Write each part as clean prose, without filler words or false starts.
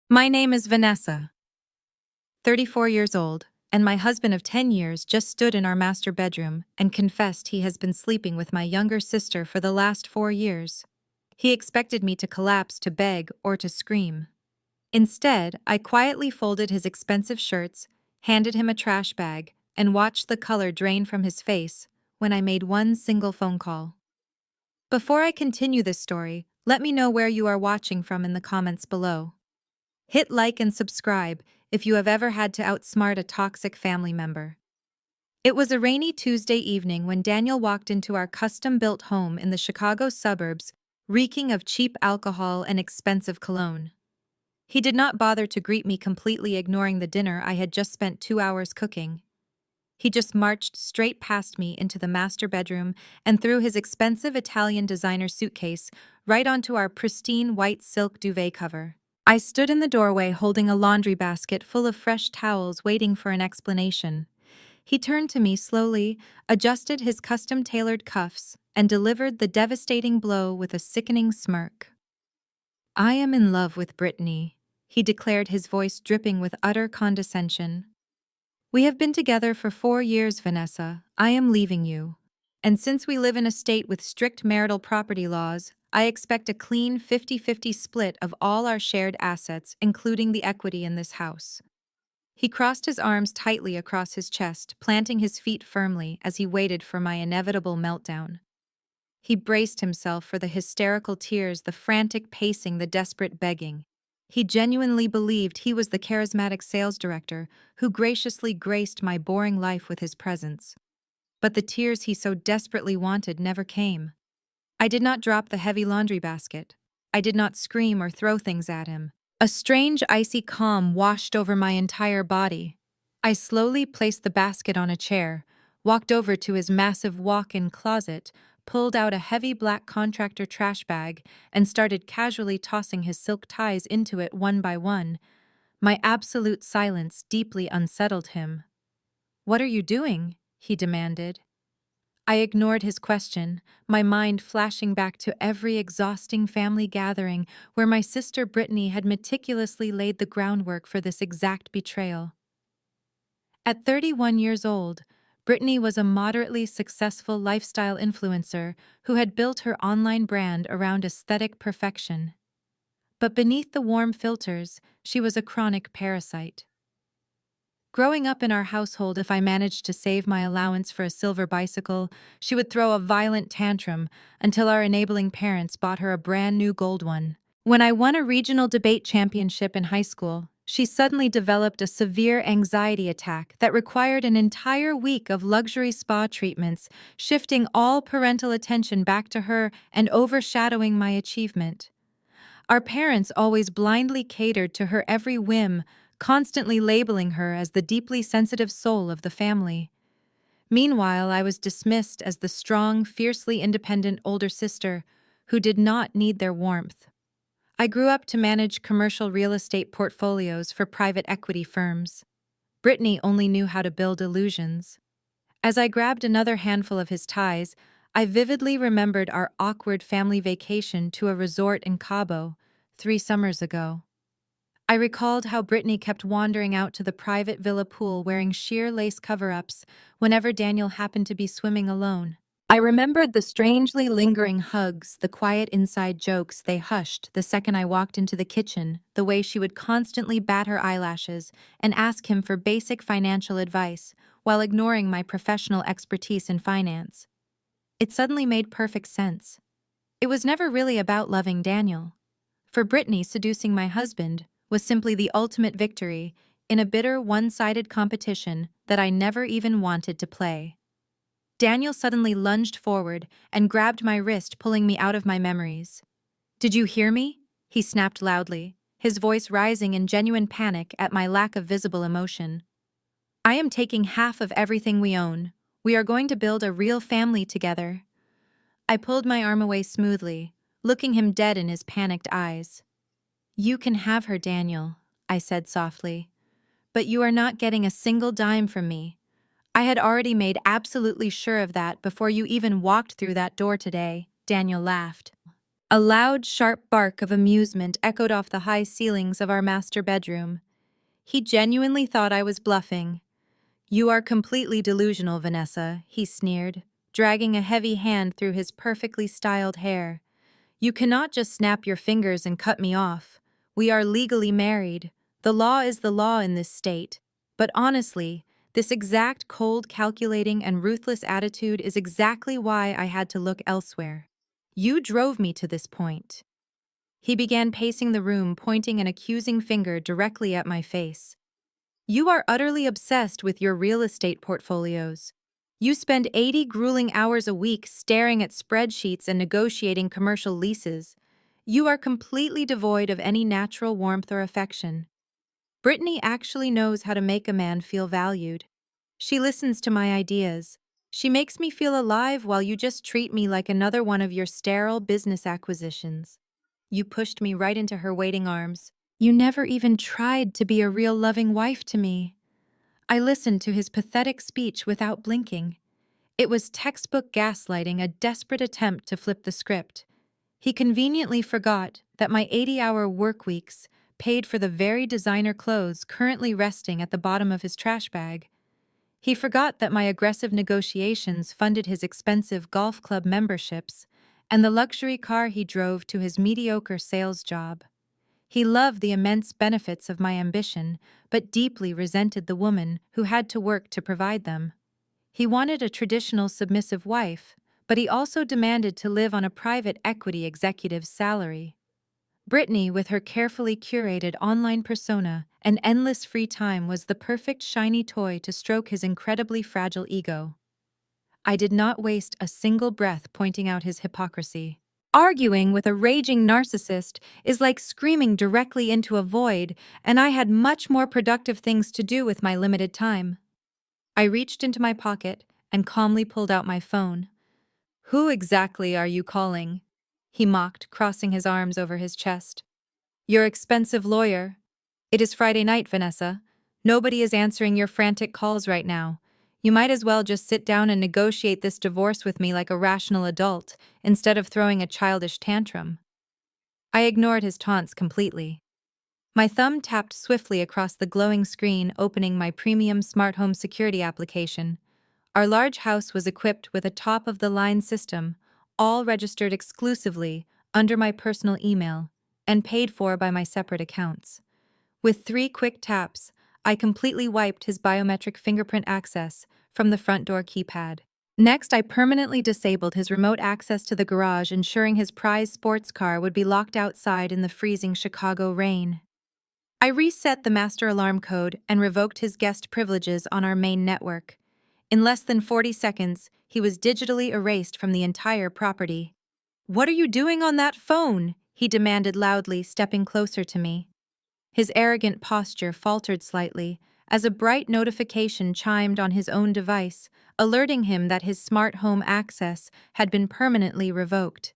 My name is Vanessa, 34 years old, and my husband of 10 years just stood in our master bedroom and confessed he has been sleeping with my younger sister for the last 4 years. He expected me to collapse to beg or to scream. Instead, I quietly folded his expensive shirts, handed him a trash bag, and watched the color drain from his face when I made one single phone call. Before I continue this story, let me know where you are watching from in the comments below. Hit like and subscribe if you have ever had to outsmart a toxic family member. It was a rainy Tuesday evening when Daniel walked into our custom-built home in the Chicago suburbs, reeking of cheap alcohol and expensive cologne. He did not bother to greet me, completely ignoring the dinner I had just spent 2 hours cooking. He just marched straight past me into the master bedroom and threw his expensive Italian designer suitcase right onto our pristine white silk duvet cover. I stood in the doorway holding a laundry basket full of fresh towels, waiting for an explanation. He turned to me slowly, adjusted his custom-tailored cuffs, and delivered the devastating blow with a sickening smirk. "I am in love with Brittany," he declared, his voice dripping with utter condescension. "We have been together for 4 years, Vanessa. I am leaving you. And since we live in a state with strict marital property laws, I expect a clean 50-50 split of all our shared assets, including the equity in this house." He crossed his arms tightly across his chest, planting his feet firmly as he waited for my inevitable meltdown. He braced himself for the hysterical tears, the frantic pacing, the desperate begging. He genuinely believed he was the charismatic sales director who graciously graced my boring life with his presence. But the tears he so desperately wanted never came. I did not drop the heavy laundry basket. I did not scream or throw things at him. A strange icy calm washed over my entire body. I slowly placed the basket on a chair, walked over to his massive walk-in closet, pulled out a heavy black contractor trash bag, and started casually tossing his silk ties into it one by one. My absolute silence deeply unsettled him. "What are you doing?" he demanded. I ignored his question, my mind flashing back to every exhausting family gathering where my sister Brittany had meticulously laid the groundwork for this exact betrayal. At 31 years old, Brittany was a moderately successful lifestyle influencer who had built her online brand around aesthetic perfection. But beneath the warm filters, she was a chronic parasite. Growing up in our household, if I managed to save my allowance for a silver bicycle, she would throw a violent tantrum until our enabling parents bought her a brand new gold one. When I won a regional debate championship in high school, she suddenly developed a severe anxiety attack that required an entire week of luxury spa treatments, shifting all parental attention back to her and overshadowing my achievement. Our parents always blindly catered to her every whim, constantly labeling her as the deeply sensitive soul of the family. Meanwhile, I was dismissed as the strong, fiercely independent older sister who did not need their warmth. I grew up to manage commercial real estate portfolios for private equity firms. Brittany only knew how to build illusions. As I grabbed another handful of his ties, I vividly remembered our awkward family vacation to a resort in Cabo 3 summers ago. I recalled how Brittany kept wandering out to the private villa pool wearing sheer lace cover-ups whenever Daniel happened to be swimming alone. I remembered the strangely lingering hugs, the quiet inside jokes they hushed the second I walked into the kitchen, the way she would constantly bat her eyelashes and ask him for basic financial advice while ignoring my professional expertise in finance. It suddenly made perfect sense. It was never really about loving Daniel. For Brittany, seducing my husband was simply the ultimate victory in a bitter, one-sided competition that I never even wanted to play. Daniel suddenly lunged forward and grabbed my wrist, pulling me out of my memories. "Did you hear me?" he snapped loudly, his voice rising in genuine panic at my lack of visible emotion. "I am taking half of everything we own. We are going to build a real family together." I pulled my arm away smoothly, looking him dead in his panicked eyes. "You can have her, Daniel," I said softly. "But you are not getting a single dime from me. I had already made absolutely sure of that before you even walked through that door today." Daniel laughed. A loud, sharp bark of amusement echoed off the high ceilings of our master bedroom. He genuinely thought I was bluffing. "You are completely delusional, Vanessa," he sneered, dragging a heavy hand through his perfectly styled hair. "You cannot just snap your fingers and cut me off. We are legally married. The law is the law in this state. But honestly, this exact cold, calculating, and ruthless attitude is exactly why I had to look elsewhere. You drove me to this point." He began pacing the room, pointing an accusing finger directly at my face. "You are utterly obsessed with your real estate portfolios. You spend 80 grueling hours a week staring at spreadsheets and negotiating commercial leases. You are completely devoid of any natural warmth or affection. Brittany actually knows how to make a man feel valued. She listens to my ideas. She makes me feel alive while you just treat me like another one of your sterile business acquisitions." You pushed me right into her waiting arms. "You never even tried to be a real loving wife to me." I listened to his pathetic speech without blinking. It was textbook gaslighting, a desperate attempt to flip the script. He conveniently forgot that my 80-hour work weeks paid for the very designer clothes currently resting at the bottom of his trash bag. He forgot that my aggressive negotiations funded his expensive golf club memberships and the luxury car he drove to his mediocre sales job. He loved the immense benefits of my ambition, but deeply resented the woman who had to work to provide them. He wanted a traditional submissive wife, but he also demanded to live on a private equity executive's salary. Brittany, with her carefully curated online persona and endless free time, was the perfect shiny toy to stroke his incredibly fragile ego. I did not waste a single breath pointing out his hypocrisy. Arguing with a raging narcissist is like screaming directly into a void, and I had much more productive things to do with my limited time. I reached into my pocket and calmly pulled out my phone. "Who exactly are you calling?" he mocked, crossing his arms over his chest. "Your expensive lawyer." "It is Friday night, Vanessa. Nobody is answering your frantic calls right now. You might as well just sit down and negotiate this divorce with me like a rational adult, instead of throwing a childish tantrum." I ignored his taunts completely. My thumb tapped swiftly across the glowing screen, opening my premium smart home security application. Our large house was equipped with a top-of-the-line system, all registered exclusively under my personal email and paid for by my separate accounts. With 3 quick taps, I completely wiped his biometric fingerprint access from the front door keypad. Next, I permanently disabled his remote access to the garage, ensuring his prized sports car would be locked outside in the freezing Chicago rain. I reset the master alarm code and revoked his guest privileges on our main network. In less than 40 seconds, he was digitally erased from the entire property. "What are you doing on that phone?" he demanded loudly, stepping closer to me. His arrogant posture faltered slightly as a bright notification chimed on his own device, alerting him that his smart home access had been permanently revoked.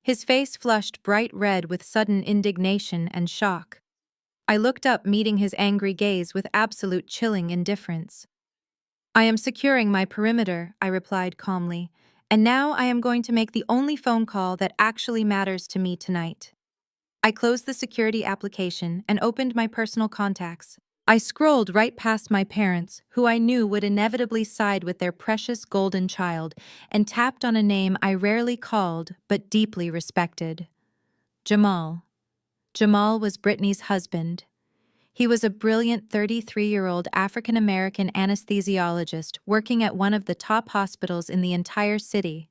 His face flushed bright red with sudden indignation and shock. I looked up, meeting his angry gaze with absolute chilling indifference. "I am securing my perimeter," I replied calmly, "and now I am going to make the only phone call that actually matters to me tonight." I closed the security application and opened my personal contacts. I scrolled right past my parents, who I knew would inevitably side with their precious golden child, and tapped on a name I rarely called but deeply respected. Jamal. Jamal was Brittany's husband. He was a brilliant 33-year-old African-American anesthesiologist working at one of the top hospitals in the entire city.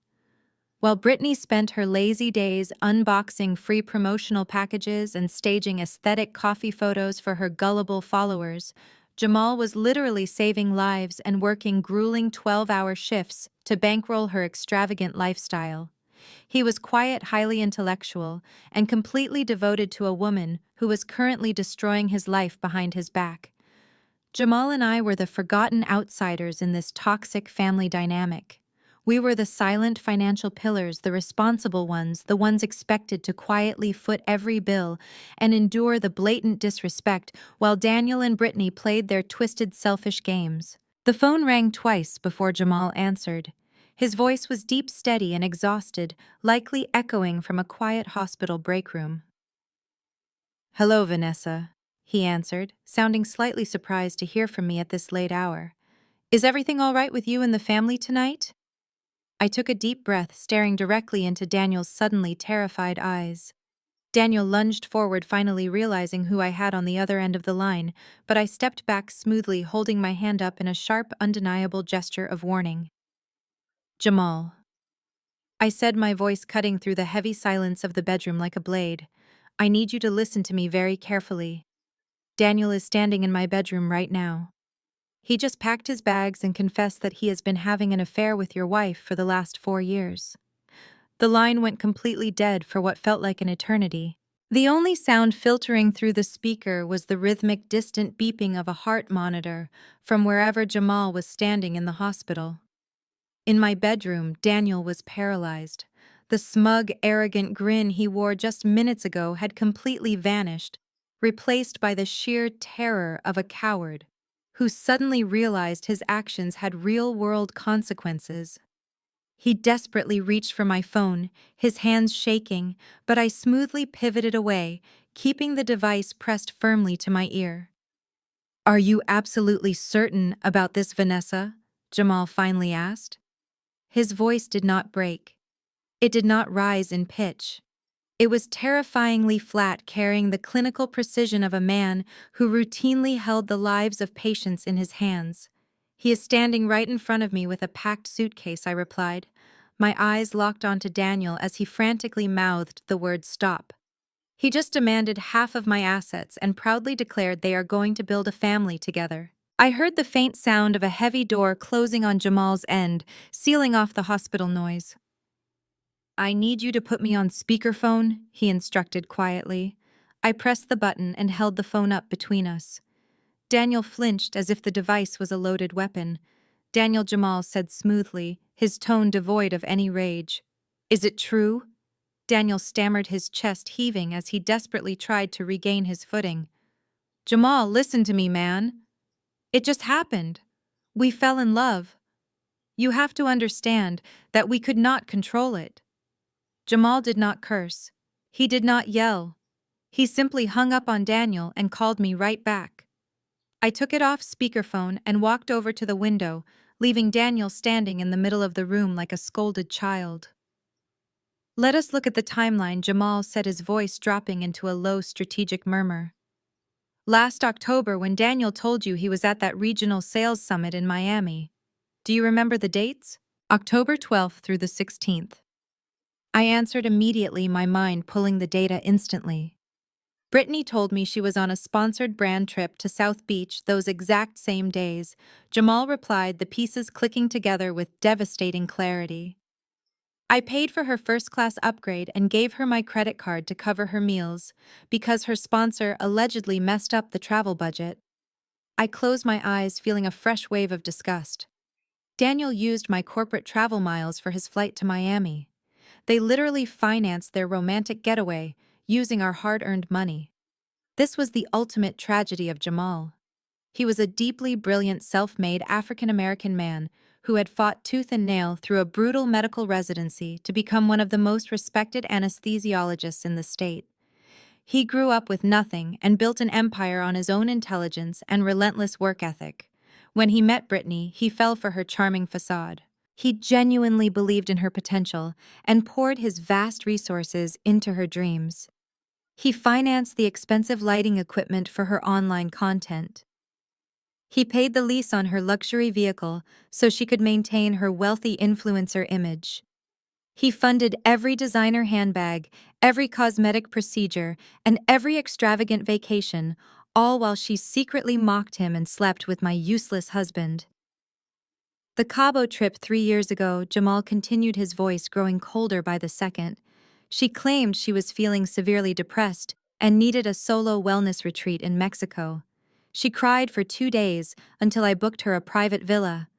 While Brittany spent her lazy days unboxing free promotional packages and staging aesthetic coffee photos for her gullible followers, Jamal was literally saving lives and working grueling 12-hour shifts to bankroll her extravagant lifestyle. He was quiet, highly intellectual, and completely devoted to a woman who was currently destroying his life behind his back. Jamal and I were the forgotten outsiders in this toxic family dynamic. We were the silent financial pillars, the responsible ones, the ones expected to quietly foot every bill and endure the blatant disrespect while Daniel and Brittany played their twisted, selfish games. The phone rang twice before Jamal answered. His voice was deep, steady, and exhausted, likely echoing from a quiet hospital break room. "Hello, Vanessa," he answered, sounding slightly surprised to hear from me at this late hour. "Is everything all right with you and the family tonight?" I took a deep breath, staring directly into Daniel's suddenly terrified eyes. Daniel lunged forward, finally realizing who I had on the other end of the line, but I stepped back smoothly, holding my hand up in a sharp, undeniable gesture of warning. "Jamal," I said, my voice cutting through the heavy silence of the bedroom like a blade. "I need you to listen to me very carefully. Daniel is standing in my bedroom right now. He just packed his bags and confessed that he has been having an affair with your wife for the last 4 years." The line went completely dead for what felt like an eternity. The only sound filtering through the speaker was the rhythmic, distant beeping of a heart monitor from wherever Jamal was standing in the hospital. In my bedroom, Daniel was paralyzed. The smug, arrogant grin he wore just minutes ago had completely vanished, replaced by the sheer terror of a coward who suddenly realized his actions had real-world consequences. He desperately reached for my phone, his hands shaking, but I smoothly pivoted away, keeping the device pressed firmly to my ear. "Are you absolutely certain about this, Vanessa?" Jamal finally asked. His voice did not break. It did not rise in pitch. It was terrifyingly flat, carrying the clinical precision of a man who routinely held the lives of patients in his hands. "He is standing right in front of me with a packed suitcase," I replied. My eyes locked onto Daniel as he frantically mouthed the word "stop." "He just demanded half of my assets and proudly declared they are going to build a family together." I heard the faint sound of a heavy door closing on Jamal's end, sealing off the hospital noise. "I need you to put me on speakerphone," he instructed quietly. I pressed the button and held the phone up between us. Daniel flinched as if the device was a loaded weapon. "Daniel," Jamal said smoothly, his tone devoid of any rage. "Is it true?" Daniel stammered, his chest heaving as he desperately tried to regain his footing. "Jamal, listen to me, man. It just happened. We fell in love. You have to understand that we could not control it." Jamal did not curse. He did not yell. He simply hung up on Daniel and called me right back. I took it off speakerphone and walked over to the window, leaving Daniel standing in the middle of the room like a scolded child. "Let us look at the timeline," Jamal said, his voice dropping into a low, strategic murmur. "Last October, when Daniel told you he was at that regional sales summit in Miami. Do you remember the dates? October 12th through the 16th. I answered immediately, my mind pulling the data instantly. Brittany told me she was on a sponsored brand trip to South Beach those exact same days. Jamal replied, the pieces clicking together with devastating clarity. "I paid for her first-class upgrade and gave her my credit card to cover her meals, because her sponsor allegedly messed up the travel budget." I closed my eyes, feeling a fresh wave of disgust. Daniel used my corporate travel miles for his flight to Miami. They literally financed their romantic getaway, using our hard-earned money. This was the ultimate tragedy of Jamal. He was a deeply brilliant, self-made African-American man who had fought tooth and nail through a brutal medical residency to become one of the most respected anesthesiologists in the state. He grew up with nothing and built an empire on his own intelligence and relentless work ethic. When he met Brittany, he fell for her charming facade. He genuinely believed in her potential and poured his vast resources into her dreams. He financed the expensive lighting equipment for her online content. He paid the lease on her luxury vehicle so she could maintain her wealthy influencer image. He funded every designer handbag, every cosmetic procedure, and every extravagant vacation, all while she secretly mocked him and slept with my useless husband. The Cabo trip 3 years ago, Jamal continued, his voice growing colder by the second. She claimed she was feeling severely depressed and needed a solo wellness retreat in Mexico. She cried for 2 days until I booked her a private villa.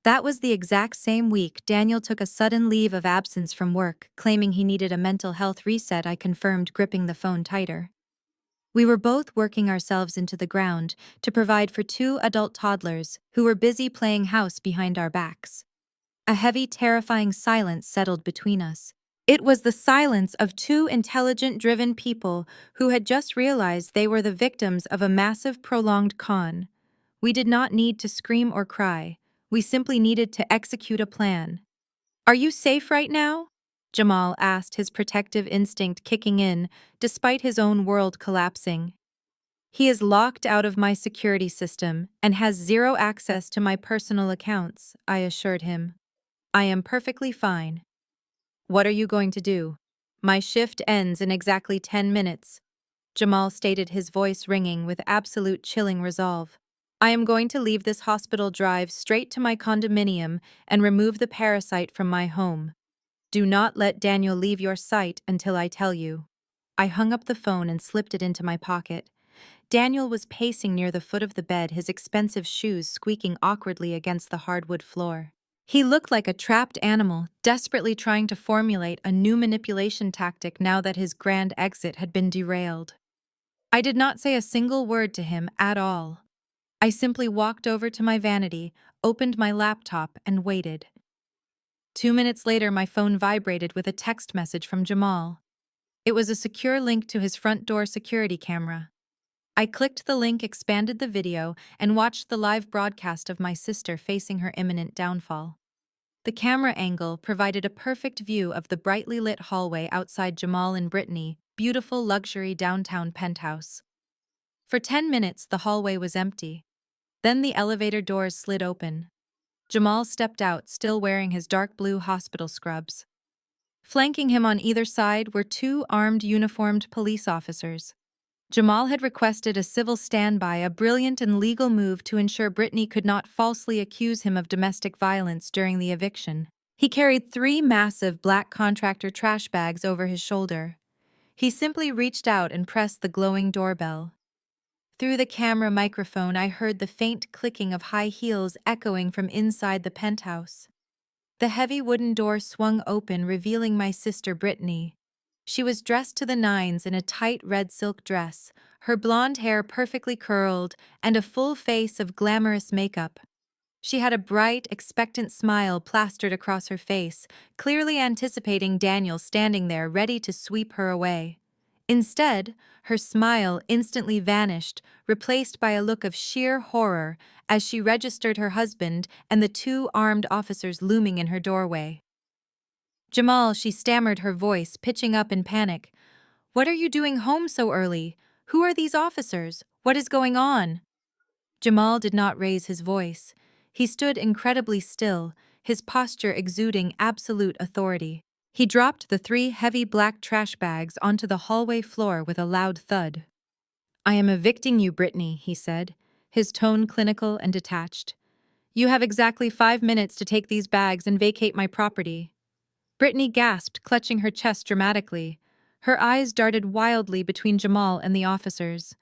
That was the exact same week Daniel took a sudden leave of absence from work, claiming he needed a mental health reset. I confirmed, gripping the phone tighter. We were both working ourselves into the ground to provide for 2 adult toddlers who were busy playing house behind our backs. A heavy, terrifying silence settled between us. It was the silence of two intelligent, driven people who had just realized they were the victims of a massive, prolonged con. We did not need to scream or cry. We simply needed to execute a plan. "Are you safe right now?" Jamal asked, his protective instinct kicking in, despite his own world collapsing. "He is locked out of my security system and has zero access to my personal accounts," I assured him. "I am perfectly fine." "What are you going to do?" "My shift ends in exactly 10 minutes," Jamal stated, his voice ringing with absolute chilling resolve. "I am going to leave this hospital, drive straight to my condominium, and remove the parasite from my home. Do not let Daniel leave your sight until I tell you." I hung up the phone and slipped it into my pocket. Daniel was pacing near the foot of the bed, his expensive shoes squeaking awkwardly against the hardwood floor. He looked like a trapped animal, desperately trying to formulate a new manipulation tactic now that his grand exit had been derailed. I did not say a single word to him at all. I simply walked over to my vanity, opened my laptop, and waited. 2 minutes later, my phone vibrated with a text message from Jamal. It was a secure link to his front door security camera. I clicked the link, expanded the video, and watched the live broadcast of my sister facing her imminent downfall. The camera angle provided a perfect view of the brightly lit hallway outside Jamal and Brittany's beautiful luxury downtown penthouse. For 10 minutes, the hallway was empty. Then the elevator doors slid open. Jamal stepped out, still wearing his dark blue hospital scrubs. Flanking him on either side were two armed, uniformed police officers. Jamal had requested a civil standby, a brilliant and legal move to ensure Brittany could not falsely accuse him of domestic violence during the eviction. He carried 3 massive black contractor trash bags over his shoulder. He simply reached out and pressed the glowing doorbell. Through the camera microphone, I heard the faint clicking of high heels echoing from inside the penthouse. The heavy wooden door swung open, revealing my sister Brittany. She was dressed to the nines in a tight red silk dress, her blonde hair perfectly curled, and a full face of glamorous makeup. She had a bright, expectant smile plastered across her face, clearly anticipating Daniel standing there ready to sweep her away. Instead, her smile instantly vanished, replaced by a look of sheer horror as she registered her husband and the 2 armed officers looming in her doorway. "Jamal," she stammered, her voice pitching up in panic. "What are you doing home so early? Who are these officers? What is going on?" Jamal did not raise his voice. He stood incredibly still, his posture exuding absolute authority. He dropped the 3 heavy black trash bags onto the hallway floor with a loud thud. "I am evicting you, Brittany," he said, his tone clinical and detached. "You have exactly 5 minutes to take these bags and vacate my property." Brittany gasped, clutching her chest dramatically. Her eyes darted wildly between Jamal and the officers.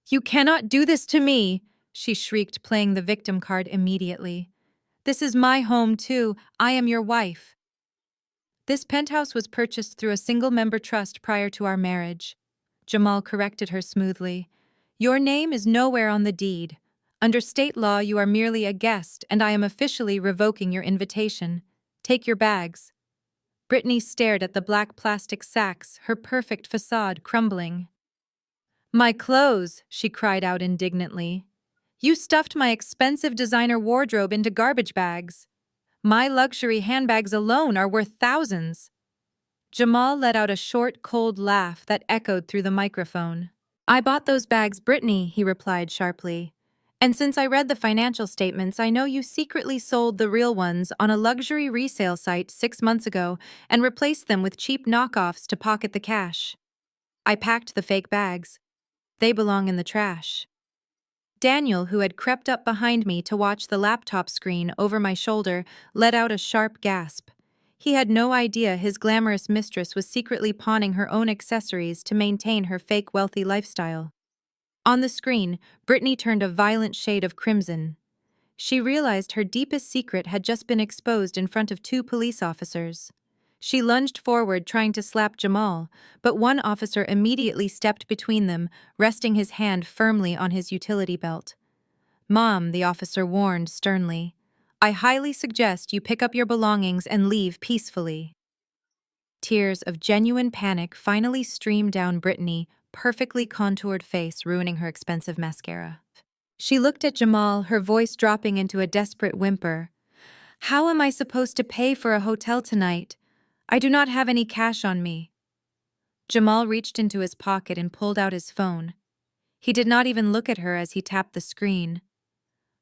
"You cannot do this to me!" she shrieked, playing the victim card immediately. "This is my home, too. I am your wife." "This penthouse was purchased through a single-member trust prior to our marriage," Jamal corrected her smoothly. "Your name is nowhere on the deed. Under state law, you are merely a guest, and I am officially revoking your invitation. Take your bags." Brittany stared at the black plastic sacks, her perfect facade crumbling. "My clothes," she cried out indignantly. "You stuffed my expensive designer wardrobe into garbage bags. My luxury handbags alone are worth thousands." Jamal let out a short, cold laugh that echoed through the microphone. "I bought those bags, Brittany," he replied sharply. "And since I read the financial statements, I know you secretly sold the real ones on a luxury resale site 6 months ago and replaced them with cheap knockoffs to pocket the cash. I packed the fake bags. They belong in the trash." Daniel, who had crept up behind me to watch the laptop screen over my shoulder, let out a sharp gasp. He had no idea his glamorous mistress was secretly pawning her own accessories to maintain her fake wealthy lifestyle. On the screen, Brittany turned a violent shade of crimson. She realized her deepest secret had just been exposed in front of 2 police officers. She lunged forward, trying to slap Jamal, but one officer immediately stepped between them, resting his hand firmly on his utility belt. "Mom," the officer warned sternly, I highly suggest you pick up your belongings and leave peacefully." Tears of genuine panic finally streamed down Brittany's perfectly contoured face, ruining her expensive mascara. She looked at Jamal, her voice dropping into a desperate whimper. "How am I supposed to pay for a hotel tonight? I do not have any cash on me." Jamal reached into his pocket and pulled out his phone. He did not even look at her as he tapped the screen.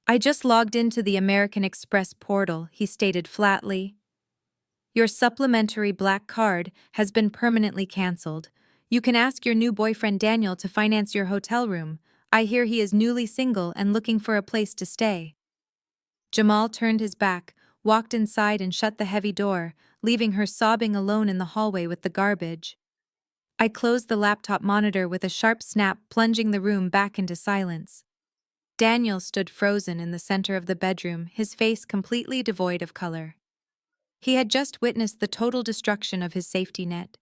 "I just logged into the American Express portal," he stated flatly. "Your supplementary black card has been permanently canceled. You can ask your new boyfriend Daniel to finance your hotel room. I hear he is newly single and looking for a place to stay." Jamal turned his back, walked inside and shut the heavy door, leaving her sobbing alone in the hallway with the garbage. I closed the laptop monitor with a sharp snap, plunging the room back into silence. Daniel stood frozen in the center of the bedroom, his face completely devoid of color. He had just witnessed the total destruction of his safety net.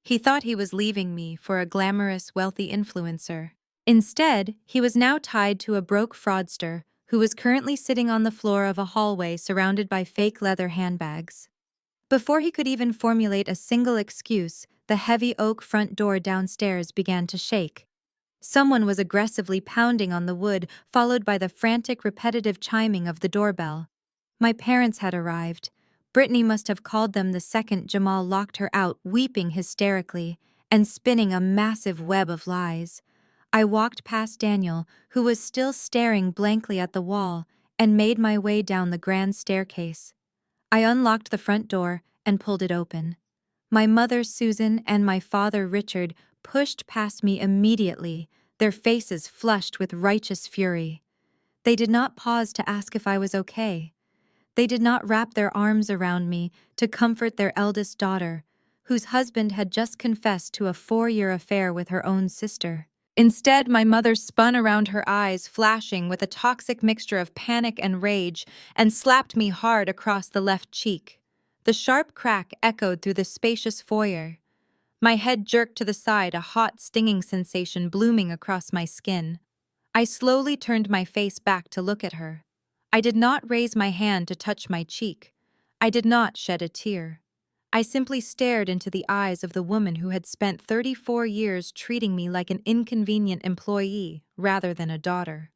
He thought he was leaving me for a glamorous, wealthy influencer. Instead, he was now tied to a broke fraudster who was currently sitting on the floor of a hallway surrounded by fake leather handbags. Before he could even formulate a single excuse, the heavy oak front door downstairs began to shake. Someone was aggressively pounding on the wood, followed by the frantic, repetitive chiming of the doorbell. My parents had arrived. Brittany must have called them the second Jamal locked her out, weeping hysterically and spinning a massive web of lies. I walked past Daniel, who was still staring blankly at the wall, and made my way down the grand staircase. I unlocked the front door and pulled it open. My mother, Susan, and my father, Richard, pushed past me immediately, their faces flushed with righteous fury. They did not pause to ask if I was okay. They did not wrap their arms around me to comfort their eldest daughter, whose husband had just confessed to a 4-year affair with her own sister. Instead, my mother spun around, her eyes flashing with a toxic mixture of panic and rage, and slapped me hard across the left cheek. The sharp crack echoed through the spacious foyer. My head jerked to the side, a hot, stinging sensation blooming across my skin. I slowly turned my face back to look at her. I did not raise my hand to touch my cheek. I did not shed a tear. I simply stared into the eyes of the woman who had spent 34 years treating me like an inconvenient employee rather than a daughter.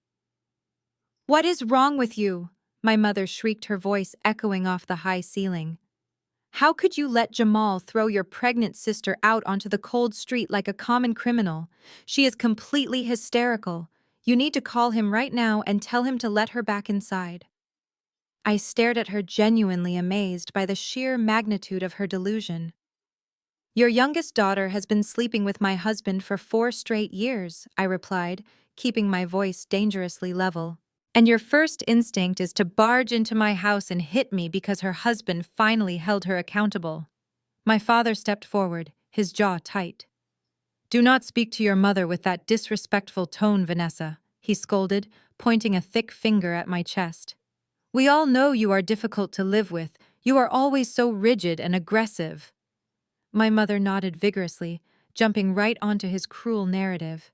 "What is wrong with you?" My mother shrieked, her voice echoing off the high ceiling. "How could you let Jamal throw your pregnant sister out onto the cold street like a common criminal? She is completely hysterical. You need to call him right now and tell him to let her back inside." I stared at her, genuinely amazed by the sheer magnitude of her delusion. "Your youngest daughter has been sleeping with my husband for 4 straight years," I replied, keeping my voice dangerously level. "And your first instinct is to barge into my house and hit me because her husband finally held her accountable." My father stepped forward, his jaw tight. "Do not speak to your mother with that disrespectful tone, Vanessa," he scolded, pointing a thick finger at my chest. "We all know you are difficult to live with. You are always so rigid and aggressive." My mother nodded vigorously, jumping right onto his cruel narrative.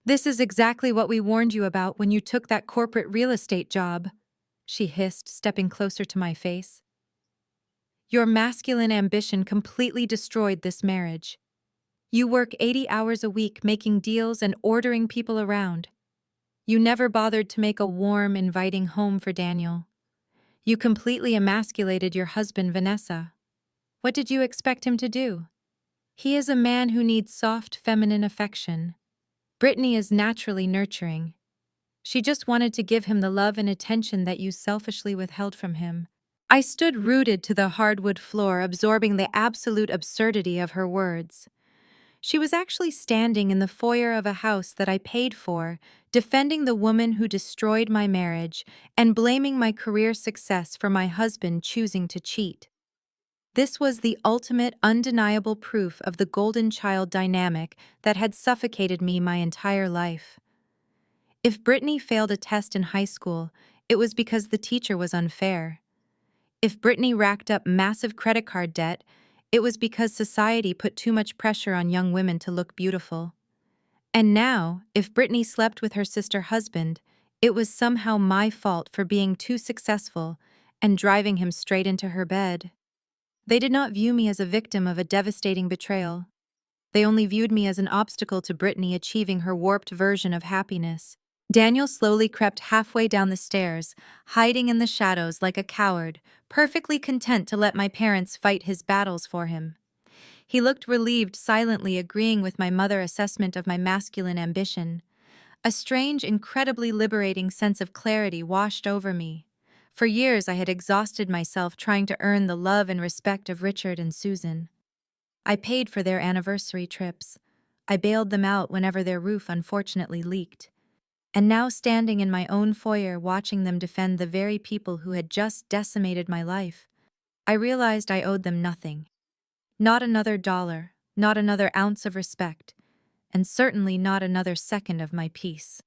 "This is exactly what we warned you about when you took that corporate real estate job," she hissed, stepping closer to my face. "Your masculine ambition completely destroyed this marriage. You work 80 hours a week making deals and ordering people around. You never bothered to make a warm, inviting home for Daniel. You completely emasculated your husband, Vanessa. What did you expect him to do? He is a man who needs soft, feminine affection. Brittany is naturally nurturing. She just wanted to give him the love and attention that you selfishly withheld from him." I stood rooted to the hardwood floor, absorbing the absolute absurdity of her words. She was actually standing in the foyer of a house that I paid for, defending the woman who destroyed my marriage and blaming my career success for my husband choosing to cheat. This was the ultimate, undeniable proof of the golden child dynamic that had suffocated me my entire life. If Brittany failed a test in high school, it was because the teacher was unfair. If Brittany racked up massive credit card debt, it was because society put too much pressure on young women to look beautiful. And now, if Brittany slept with her sister's husband, It was somehow my fault for being too successful and driving him straight into her bed. They did not view me as a victim of a devastating betrayal. They only viewed me as an obstacle to Brittany achieving her warped version of happiness. Daniel slowly crept halfway down the stairs, hiding in the shadows like a coward, perfectly content to let my parents fight his battles for him. He looked relieved, silently agreeing with my mother's assessment of my masculine ambition. A strange, incredibly liberating sense of clarity washed over me. For years I had exhausted myself trying to earn the love and respect of Richard and Susan. I paid for their anniversary trips. I bailed them out whenever their roof unfortunately leaked. And now standing in my own foyer watching them defend the very people who had just decimated my life, I realized I owed them nothing. Not another dollar, not another ounce of respect, and certainly not another second of my peace.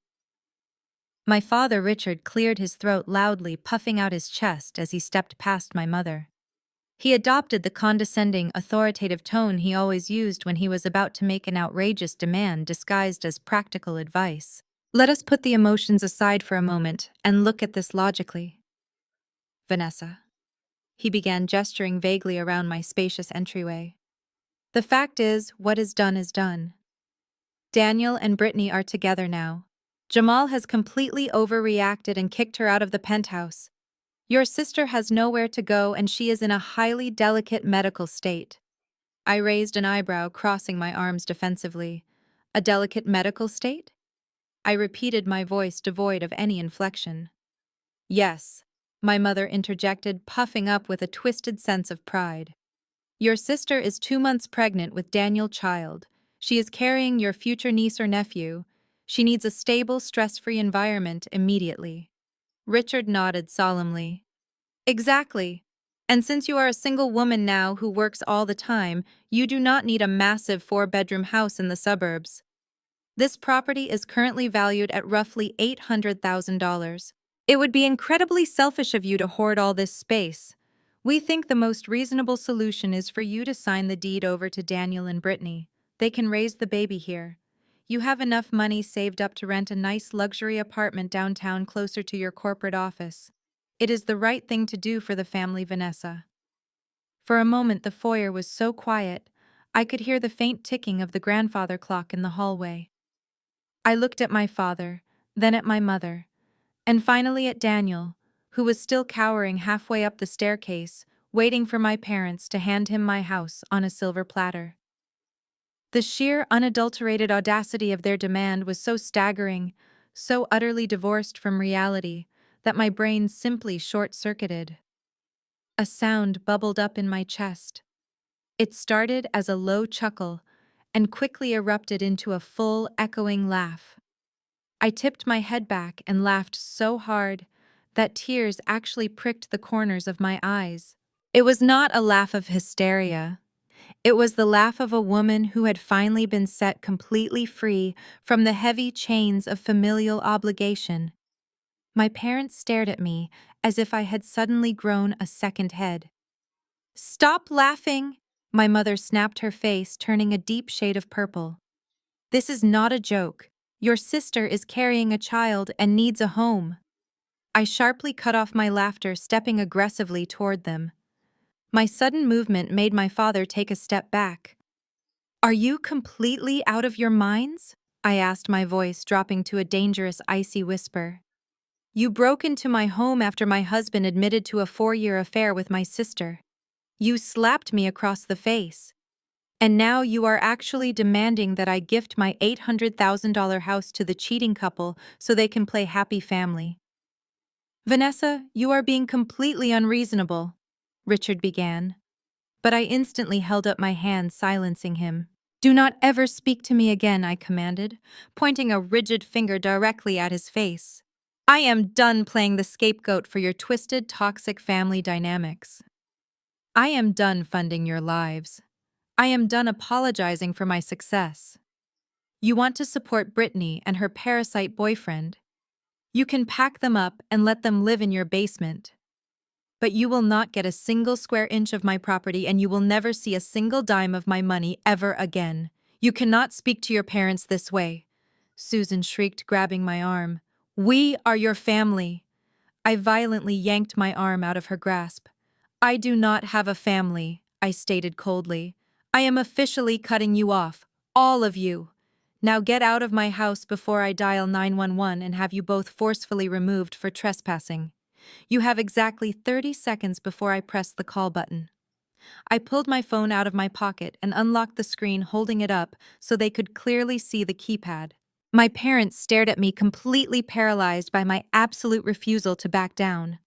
My father, Richard, cleared his throat loudly, puffing out his chest as he stepped past my mother. He adopted the condescending, authoritative tone he always used when he was about to make an outrageous demand disguised as practical advice. Let us put the emotions aside for a moment and look at this logically. Vanessa. He began gesturing vaguely around my spacious entryway. The fact is, what is done is done. Daniel and Brittany are together now. Jamal has completely overreacted and kicked her out of the penthouse. Your sister has nowhere to go and she is in a highly delicate medical state. I raised an eyebrow, crossing my arms defensively. A delicate medical state? I repeated, my voice devoid of any inflection. Yes, my mother interjected, puffing up with a twisted sense of pride. Your sister is 2 months pregnant with Daniel Child. She is carrying your future niece or nephew. She needs a stable, stress-free environment immediately. Richard nodded solemnly. Exactly. And since you are a single woman now who works all the time, you do not need a massive 4-bedroom house in the suburbs. This property is currently valued at roughly $800,000. It would be incredibly selfish of you to hoard all this space. We think the most reasonable solution is for you to sign the deed over to Daniel and Brittany. They can raise the baby here. You have enough money saved up to rent a nice luxury apartment downtown closer to your corporate office. It is the right thing to do for the family, Vanessa. For a moment the foyer was so quiet, I could hear the faint ticking of the grandfather clock in the hallway. I looked at my father, then at my mother, and finally at Daniel, who was still cowering halfway up the staircase, waiting for my parents to hand him my house on a silver platter. The sheer, unadulterated audacity of their demand was so staggering, so utterly divorced from reality, that my brain simply short-circuited. A sound bubbled up in my chest. It started as a low chuckle and quickly erupted into a full, echoing laugh. I tipped my head back and laughed so hard that tears actually pricked the corners of my eyes. It was not a laugh of hysteria. It was the laugh of a woman who had finally been set completely free from the heavy chains of familial obligation. My parents stared at me as if I had suddenly grown a second head. Stop laughing! My mother snapped, her face turning a deep shade of purple. This is not a joke. Your sister is carrying a child and needs a home. I sharply cut off my laughter, stepping aggressively toward them. My sudden movement made my father take a step back. Are you completely out of your minds? I asked, my voice dropping to a dangerous, icy whisper. You broke into my home after my husband admitted to a 4-year affair with my sister. You slapped me across the face. And now you are actually demanding that I gift my $800,000 house to the cheating couple so they can play happy family. Vanessa, you are being completely unreasonable, Richard began. But I instantly held up my hand, silencing him. Do not ever speak to me again, I commanded, pointing a rigid finger directly at his face. I am done playing the scapegoat for your twisted, toxic family dynamics. I am done funding your lives. I am done apologizing for my success. You want to support Brittany and her parasite boyfriend. You can pack them up and let them live in your basement. But you will not get a single square inch of my property and you will never see a single dime of my money ever again. You cannot speak to your parents this way, Susan shrieked, grabbing my arm. We are your family. I violently yanked my arm out of her grasp. I do not have a family, I stated coldly. I am officially cutting you off, all of you. Now get out of my house before I dial 911 and have you both forcefully removed for trespassing. You have exactly 30 seconds before I press the call button. I pulled my phone out of my pocket and unlocked the screen, holding it up so they could clearly see the keypad. My parents stared at me, completely paralyzed by my absolute refusal to back down.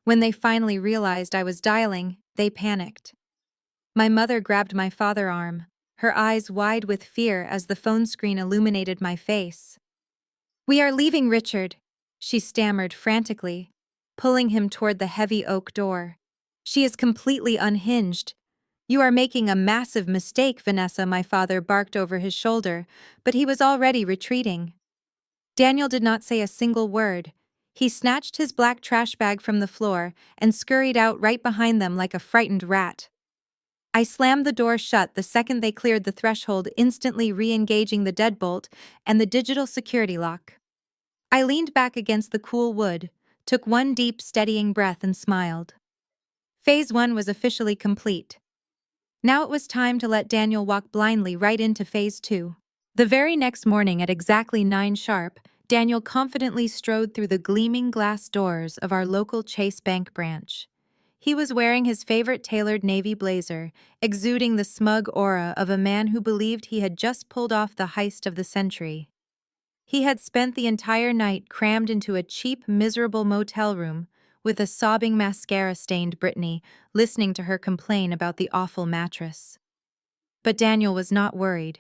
When they finally realized I was dialing, they panicked. My mother grabbed my father's arm, her eyes wide with fear as the phone screen illuminated my face. "We are leaving, Richard," she stammered frantically, pulling him toward the heavy oak door. "She is completely unhinged. You are making a massive mistake, Vanessa," my father barked over his shoulder, but he was already retreating. Daniel did not say a single word. He snatched his black trash bag from the floor and scurried out right behind them like a frightened rat. I slammed the door shut the second they cleared the threshold, instantly re-engaging the deadbolt and the digital security lock. I leaned back against the cool wood, took one deep, steadying breath and smiled. Phase 1 was officially complete. Now it was time to let Daniel walk blindly right into Phase 2. The very next morning at exactly 9 sharp, Daniel confidently strode through the gleaming glass doors of our local Chase Bank branch. He was wearing his favorite tailored navy blazer, exuding the smug aura of a man who believed he had just pulled off the heist of the century. He had spent the entire night crammed into a cheap, miserable motel room with a sobbing mascara-stained Brittany listening to her complain about the awful mattress. But Daniel was not worried.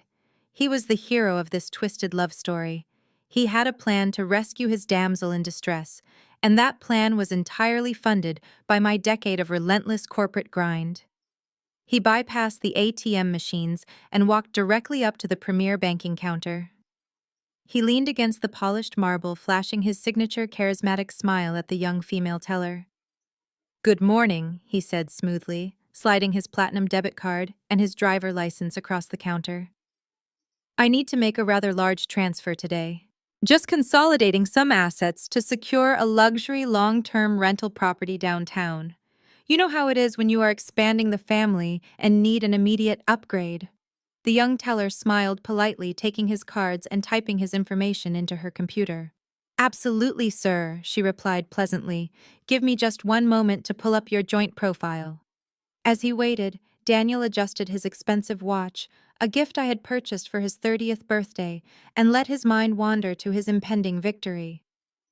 He was the hero of this twisted love story. He had a plan to rescue his damsel in distress, and that plan was entirely funded by my decade of relentless corporate grind. He bypassed the ATM machines and walked directly up to the premier banking counter. He leaned against the polished marble, flashing his signature charismatic smile at the young female teller. "Good morning," he said smoothly, sliding his platinum debit card and his driver license across the counter. "I need to make a rather large transfer today. Just consolidating some assets to secure a luxury long-term rental property downtown. You know how it is when you are expanding the family and need an immediate upgrade." The young teller smiled politely, taking his cards and typing his information into her computer. "Absolutely, sir," she replied pleasantly. "Give me just one moment to pull up your joint profile." As he waited, Daniel adjusted his expensive watch, a gift I had purchased for his 30th birthday, and let his mind wander to his impending victory.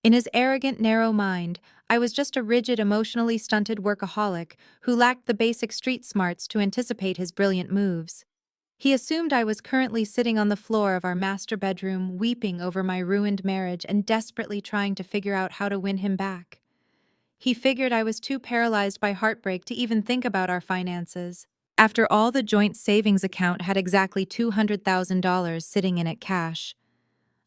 In his arrogant, narrow mind, I was just a rigid, emotionally stunted workaholic who lacked the basic street smarts to anticipate his brilliant moves. He assumed I was currently sitting on the floor of our master bedroom, weeping over my ruined marriage and desperately trying to figure out how to win him back. He figured I was too paralyzed by heartbreak to even think about our finances. After all, the joint savings account had exactly $200,000 sitting in it cash.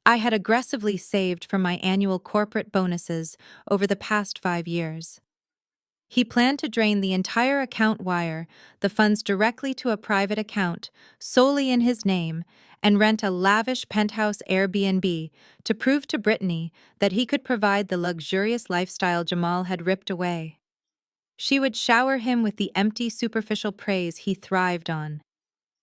I had aggressively saved from my annual corporate bonuses over the past 5 years. He planned to drain the entire account, wire the funds directly to a private account solely in his name, and rent a lavish penthouse Airbnb to prove to Brittany that he could provide the luxurious lifestyle Jamal had ripped away. She would shower him with the empty, superficial praise he thrived on.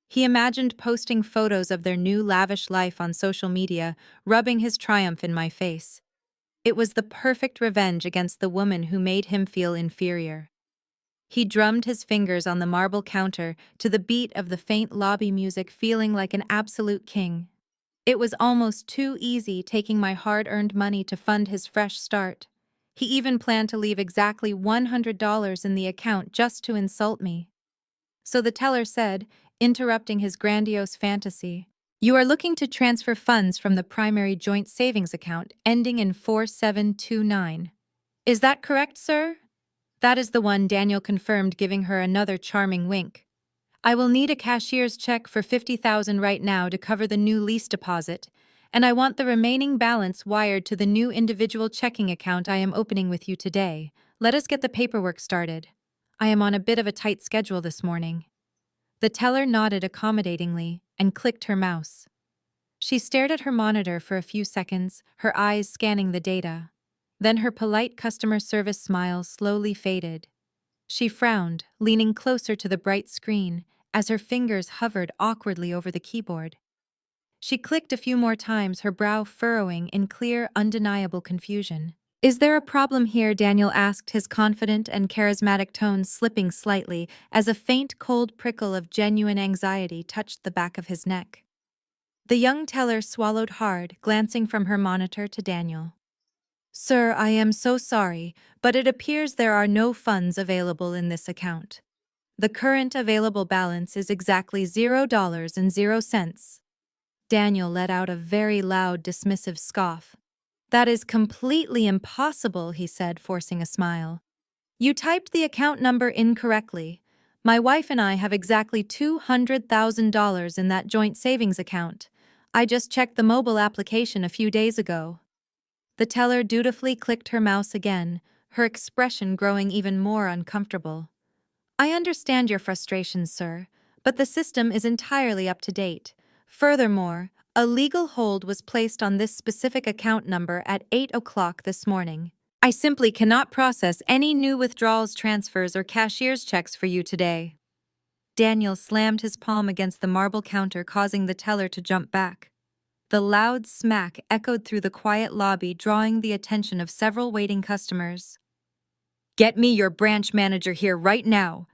He imagined posting photos of their new lavish life on social media, rubbing his triumph in my face. It was the perfect revenge against the woman who made him feel inferior. He drummed his fingers on the marble counter to the beat of the faint lobby music, feeling like an absolute king. It was almost too easy, taking my hard-earned money to fund his fresh start. He even planned to leave exactly $100 in the account just to insult me. So the teller said, interrupting his grandiose fantasy, "You are looking to transfer funds from the primary joint savings account ending in 4729. Is that correct, sir?" "That is the one," Daniel confirmed, giving her another charming wink. "I will need a cashier's check for $50,000 right now to cover the new lease deposit, and I want the remaining balance wired to the new individual checking account I am opening with you today. Let us get the paperwork started. I am on a bit of a tight schedule this morning." The teller nodded accommodatingly and clicked her mouse. She stared at her monitor for a few seconds, her eyes scanning the data. Then her polite customer service smile slowly faded. She frowned, leaning closer to the bright screen, as her fingers hovered awkwardly over the keyboard. She clicked a few more times, her brow furrowing in clear, undeniable confusion. "Is there a problem here?" Daniel asked, his confident and charismatic tone slipping slightly as a faint, cold prickle of genuine anxiety touched the back of his neck. The young teller swallowed hard, glancing from her monitor to Daniel. "Sir, I am so sorry, but it appears there are no funds available in this account. The current available balance is exactly $0.00." Daniel let out a very loud, dismissive scoff. "That is completely impossible," he said, forcing a smile. "You typed the account number incorrectly. My wife and I have exactly $200,000 in that joint savings account. I just checked the mobile application a few days ago." The teller dutifully clicked her mouse again, her expression growing even more uncomfortable. "I understand your frustration, sir, but the system is entirely up to date. Furthermore, a legal hold was placed on this specific account number at 8 o'clock this morning. I simply cannot process any new withdrawals, transfers, or cashier's checks for you today." Daniel slammed his palm against the marble counter, causing the teller to jump back. The loud smack echoed through the quiet lobby, drawing the attention of several waiting customers. "Get me your branch manager here right now,"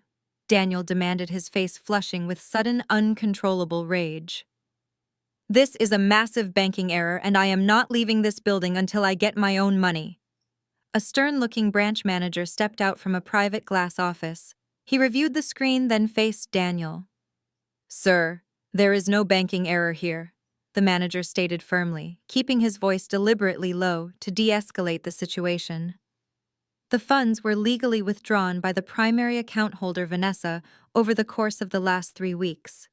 Daniel demanded, his face flushing with sudden, uncontrollable rage. "This is a massive banking error, and I am not leaving this building until I get my own money." A stern-looking branch manager stepped out from a private glass office. He reviewed the screen, then faced Daniel. "Sir, there is no banking error here," the manager stated firmly, keeping his voice deliberately low to de-escalate the situation. The funds were legally withdrawn by the primary account holder, Vanessa, over the course of the last 3 weeks.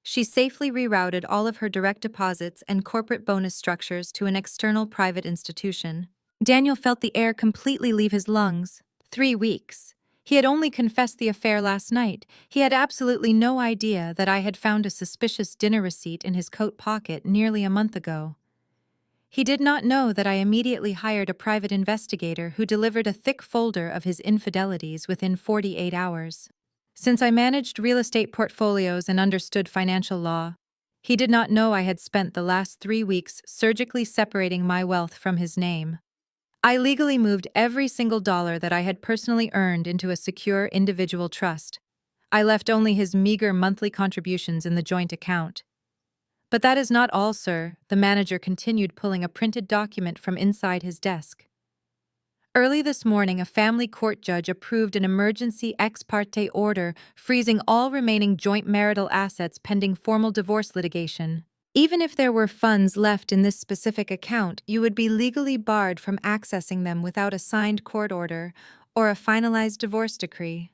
She safely rerouted all of her direct deposits and corporate bonus structures to an external private institution. Daniel felt the air completely leave his lungs. 3 weeks. He had only confessed the affair last night. He had absolutely no idea that I had found a suspicious dinner receipt in his coat pocket nearly a month ago. He did not know that I immediately hired a private investigator who delivered a thick folder of his infidelities within 48 hours. Since I managed real estate portfolios and understood financial law, he did not know I had spent the last 3 weeks surgically separating my wealth from his name. I legally moved every single dollar that I had personally earned into a secure individual trust. I left only his meager monthly contributions in the joint account. "But that is not all, sir," the manager continued, pulling a printed document from inside his desk. "Early this morning, a family court judge approved an emergency ex parte order freezing all remaining joint marital assets pending formal divorce litigation. Even if there were funds left in this specific account, you would be legally barred from accessing them without a signed court order or a finalized divorce decree."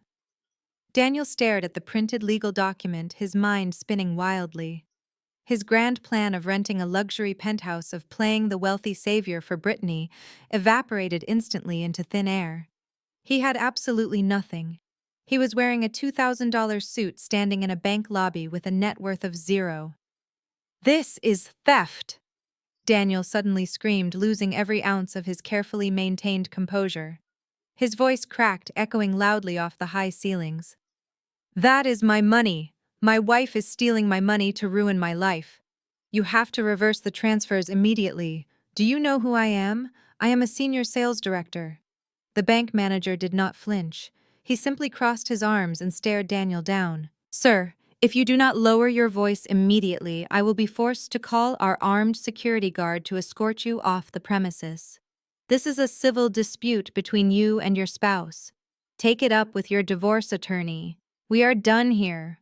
Daniel stared at the printed legal document, his mind spinning wildly. His grand plan of renting a luxury penthouse, of playing the wealthy savior for Brittany, evaporated instantly into thin air. He had absolutely nothing. He was wearing a $2,000 suit, standing in a bank lobby with a net worth of 0. "This is theft!" Daniel suddenly screamed, losing every ounce of his carefully maintained composure. His voice cracked, echoing loudly off the high ceilings. "That is my money! My wife is stealing my money to ruin my life. You have to reverse the transfers immediately. Do you know who I am? I am a senior sales director." The bank manager did not flinch. He simply crossed his arms and stared Daniel down. "Sir, if you do not lower your voice immediately, I will be forced to call our armed security guard to escort you off the premises. This is a civil dispute between you and your spouse. Take it up with your divorce attorney. We are done here."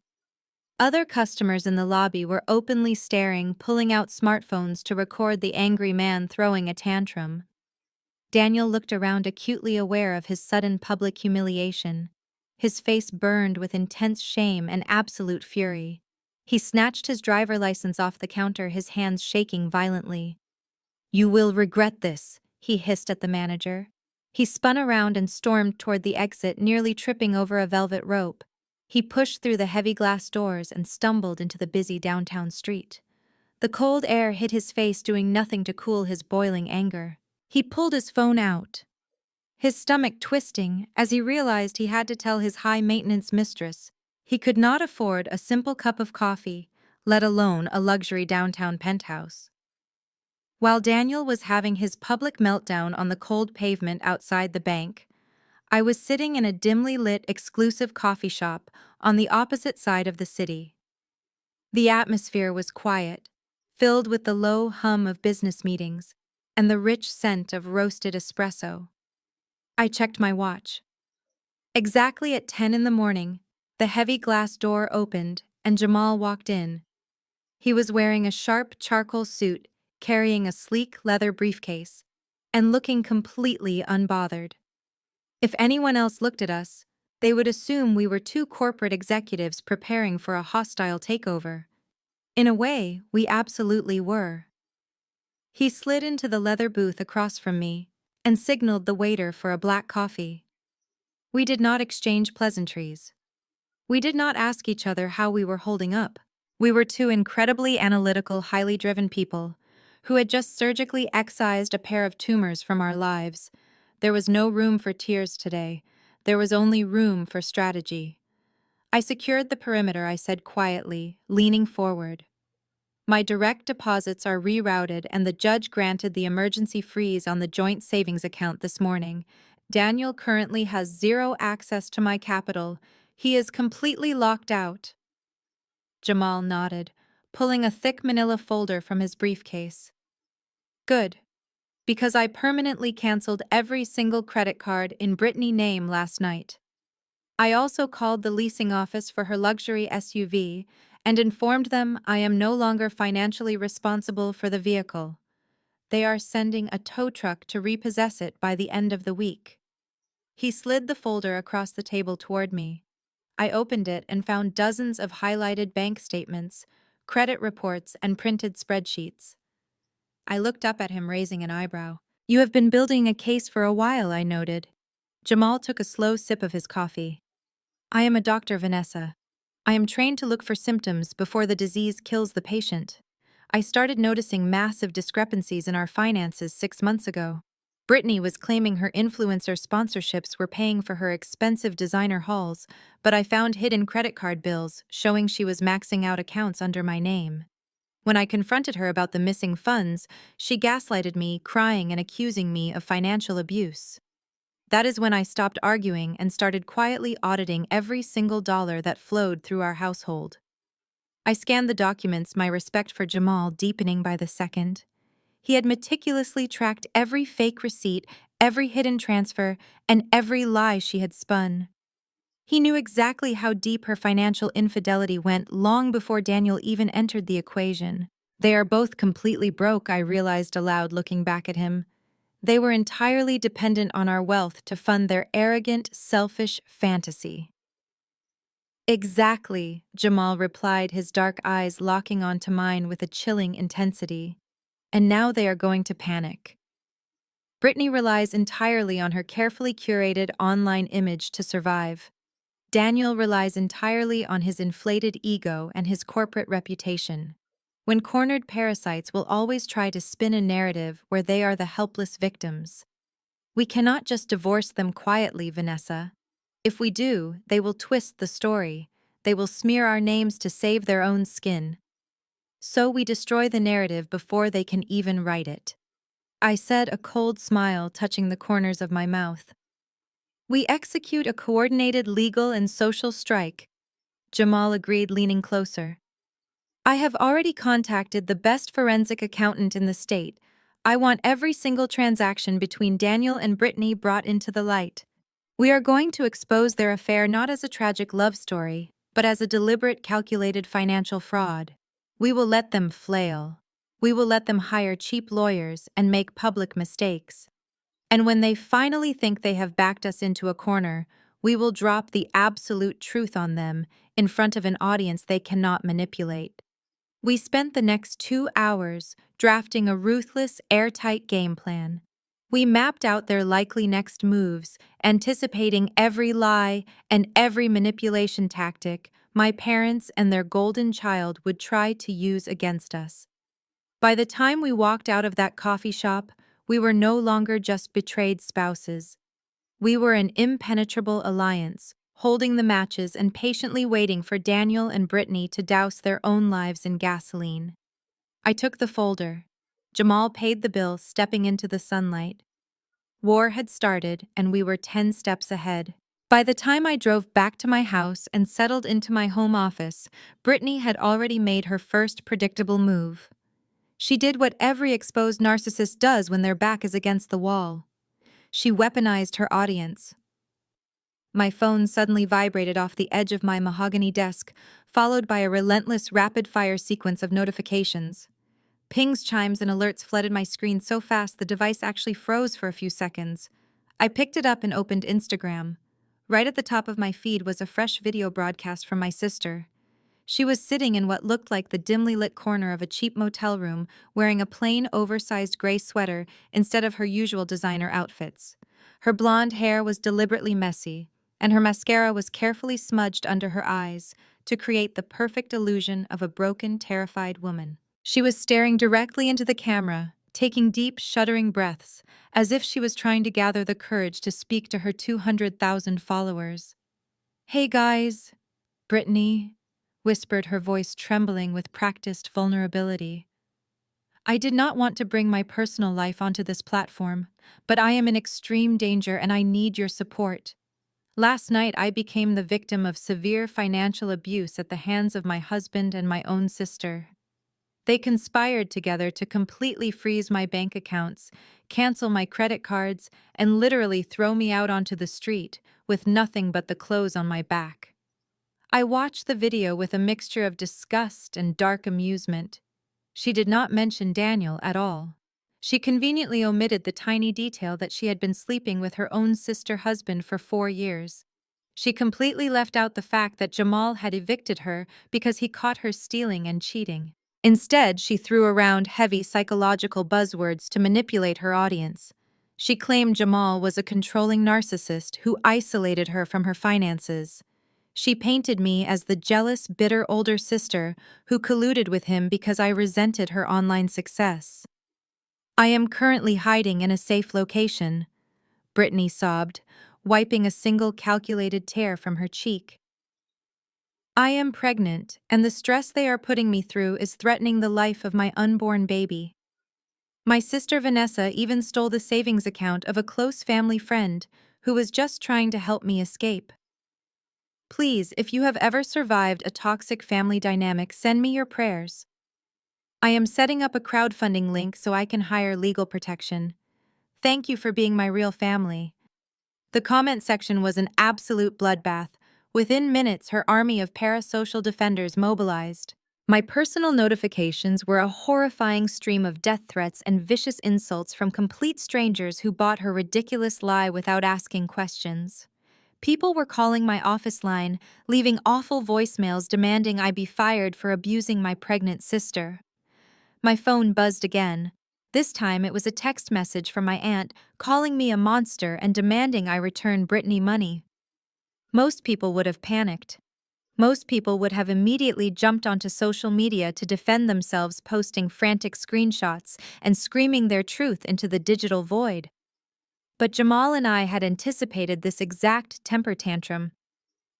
Other customers in the lobby were openly staring, pulling out smartphones to record the angry man throwing a tantrum. Daniel looked around, acutely aware of his sudden public humiliation. His face burned with intense shame and absolute fury. He snatched his driver license off the counter, his hands shaking violently. "You will regret this," he hissed at the manager. He spun around and stormed toward the exit, nearly tripping over a velvet rope. He pushed through the heavy glass doors and stumbled into the busy downtown street. The cold air hit his face, doing nothing to cool his boiling anger. He pulled his phone out, his stomach twisting as he realized he had to tell his high-maintenance mistress he could not afford a simple cup of coffee, let alone a luxury downtown penthouse. While Daniel was having his public meltdown on the cold pavement outside the bank, I was sitting in a dimly lit exclusive coffee shop on the opposite side of the city. The atmosphere was quiet, filled with the low hum of business meetings and the rich scent of roasted espresso. I checked my watch. Exactly at 10 in the morning, the heavy glass door opened and Jamal walked in. He was wearing a sharp charcoal suit, carrying a sleek leather briefcase, and looking completely unbothered. If anyone else looked at us, they would assume we were two corporate executives preparing for a hostile takeover. In a way, we absolutely were. He slid into the leather booth across from me and signaled the waiter for a black coffee. We did not exchange pleasantries. We did not ask each other how we were holding up. We were two incredibly analytical, highly driven people who had just surgically excised a pair of tumors from our lives. There was no room for tears today. There was only room for strategy. I secured the perimeter, I said quietly, leaning forward. My direct deposits are rerouted and the judge granted the emergency freeze on the joint savings account this morning. Daniel currently has zero access to my capital. He is completely locked out. Jamal nodded, pulling a thick manila folder from his briefcase. Good, because I permanently canceled every single credit card in Brittany's name last night. I also called the leasing office for her luxury SUV and informed them I am no longer financially responsible for the vehicle. They are sending a tow truck to repossess it by the end of the week. He slid the folder across the table toward me. I opened it and found dozens of highlighted bank statements, credit reports, and printed spreadsheets. I looked up at him, raising an eyebrow. You have been building a case for a while, I noted. Jamal took a slow sip of his coffee. I am a doctor, Vanessa. I am trained to look for symptoms before the disease kills the patient. I started noticing massive discrepancies in our finances 6 months ago. Brittany was claiming her influencer sponsorships were paying for her expensive designer hauls, but I found hidden credit card bills showing she was maxing out accounts under my name. When I confronted her about the missing funds, she gaslighted me, crying and accusing me of financial abuse. That is when I stopped arguing and started quietly auditing every single dollar that flowed through our household. I scanned the documents, my respect for Jamal deepening by the second. He had meticulously tracked every fake receipt, every hidden transfer, and every lie she had spun. He knew exactly how deep her financial infidelity went long before Daniel even entered the equation. They are both completely broke, I realized aloud, looking back at him. They were entirely dependent on our wealth to fund their arrogant, selfish fantasy. Exactly, Jamal replied, his dark eyes locking onto mine with a chilling intensity. And now they are going to panic. Brittany relies entirely on her carefully curated online image to survive. Daniel relies entirely on his inflated ego and his corporate reputation. When cornered, parasites will always try to spin a narrative where they are the helpless victims. We cannot just divorce them quietly, Vanessa. If we do, they will twist the story. They will smear our names to save their own skin. So we destroy the narrative before they can even write it. I said, a cold smile touching the corners of my mouth. We execute a coordinated legal and social strike, Jamal agreed, leaning closer. I have already contacted the best forensic accountant in the state. I want every single transaction between Daniel and Brittany brought into the light. We are going to expose their affair not as a tragic love story, but as a deliberate, calculated financial fraud. We will let them flail. We will let them hire cheap lawyers and make public mistakes. And when they finally think they have backed us into a corner, we will drop the absolute truth on them in front of an audience they cannot manipulate. We spent the next 2 hours drafting a ruthless, airtight game plan. We mapped out their likely next moves, anticipating every lie and every manipulation tactic my parents and their golden child would try to use against us. By the time we walked out of that coffee shop, we were no longer just betrayed spouses. We were an impenetrable alliance, holding the matches and patiently waiting for Daniel and Brittany to douse their own lives in gasoline. I took the folder. Jamal paid the bill, stepping into the sunlight. War had started, and we were 10 steps ahead. By the time I drove back to my house and settled into my home office, Brittany had already made her first predictable move. She did what every exposed narcissist does when their back is against the wall. She weaponized her audience. My phone suddenly vibrated off the edge of my mahogany desk, followed by a relentless rapid-fire sequence of notifications. Pings, chimes, and alerts flooded my screen so fast the device actually froze for a few seconds. I picked it up and opened Instagram. Right at the top of my feed was a fresh video broadcast from my sister. She was sitting in what looked like the dimly lit corner of a cheap motel room, wearing a plain, oversized gray sweater instead of her usual designer outfits. Her blonde hair was deliberately messy, and her mascara was carefully smudged under her eyes to create the perfect illusion of a broken, terrified woman. She was staring directly into the camera, taking deep, shuddering breaths, as if she was trying to gather the courage to speak to her 200,000 followers. "Hey guys," Brittany whispered, her voice trembling with practiced vulnerability. "I did not want to bring my personal life onto this platform, but I am in extreme danger and I need your support. Last night I became the victim of severe financial abuse at the hands of my husband and my own sister. They conspired together to completely freeze my bank accounts, cancel my credit cards, and literally throw me out onto the street with nothing but the clothes on my back." I watched the video with a mixture of disgust and dark amusement. She did not mention Daniel at all. She conveniently omitted the tiny detail that she had been sleeping with her own sister husband for 4 years. She completely left out the fact that Jamal had evicted her because he caught her stealing and cheating. Instead, she threw around heavy psychological buzzwords to manipulate her audience. She claimed Jamal was a controlling narcissist who isolated her from her finances. She painted me as the jealous, bitter older sister who colluded with him because I resented her online success. "I am currently hiding in a safe location," Brittany sobbed, wiping a single calculated tear from her cheek. "I am pregnant, and the stress they are putting me through is threatening the life of my unborn baby. My sister Vanessa even stole the savings account of a close family friend who was just trying to help me escape. Please, if you have ever survived a toxic family dynamic, send me your prayers. I am setting up a crowdfunding link so I can hire legal protection. Thank you for being my real family." The comment section was an absolute bloodbath. Within minutes, her army of parasocial defenders mobilized. My personal notifications were a horrifying stream of death threats and vicious insults from complete strangers who bought her ridiculous lie without asking questions. People were calling my office line, leaving awful voicemails demanding I be fired for abusing my pregnant sister. My phone buzzed again. This time it was a text message from my aunt calling me a monster and demanding I return Brittany money. Most people would have panicked. Most people would have immediately jumped onto social media to defend themselves, posting frantic screenshots and screaming their truth into the digital void. But Jamal and I had anticipated this exact temper tantrum.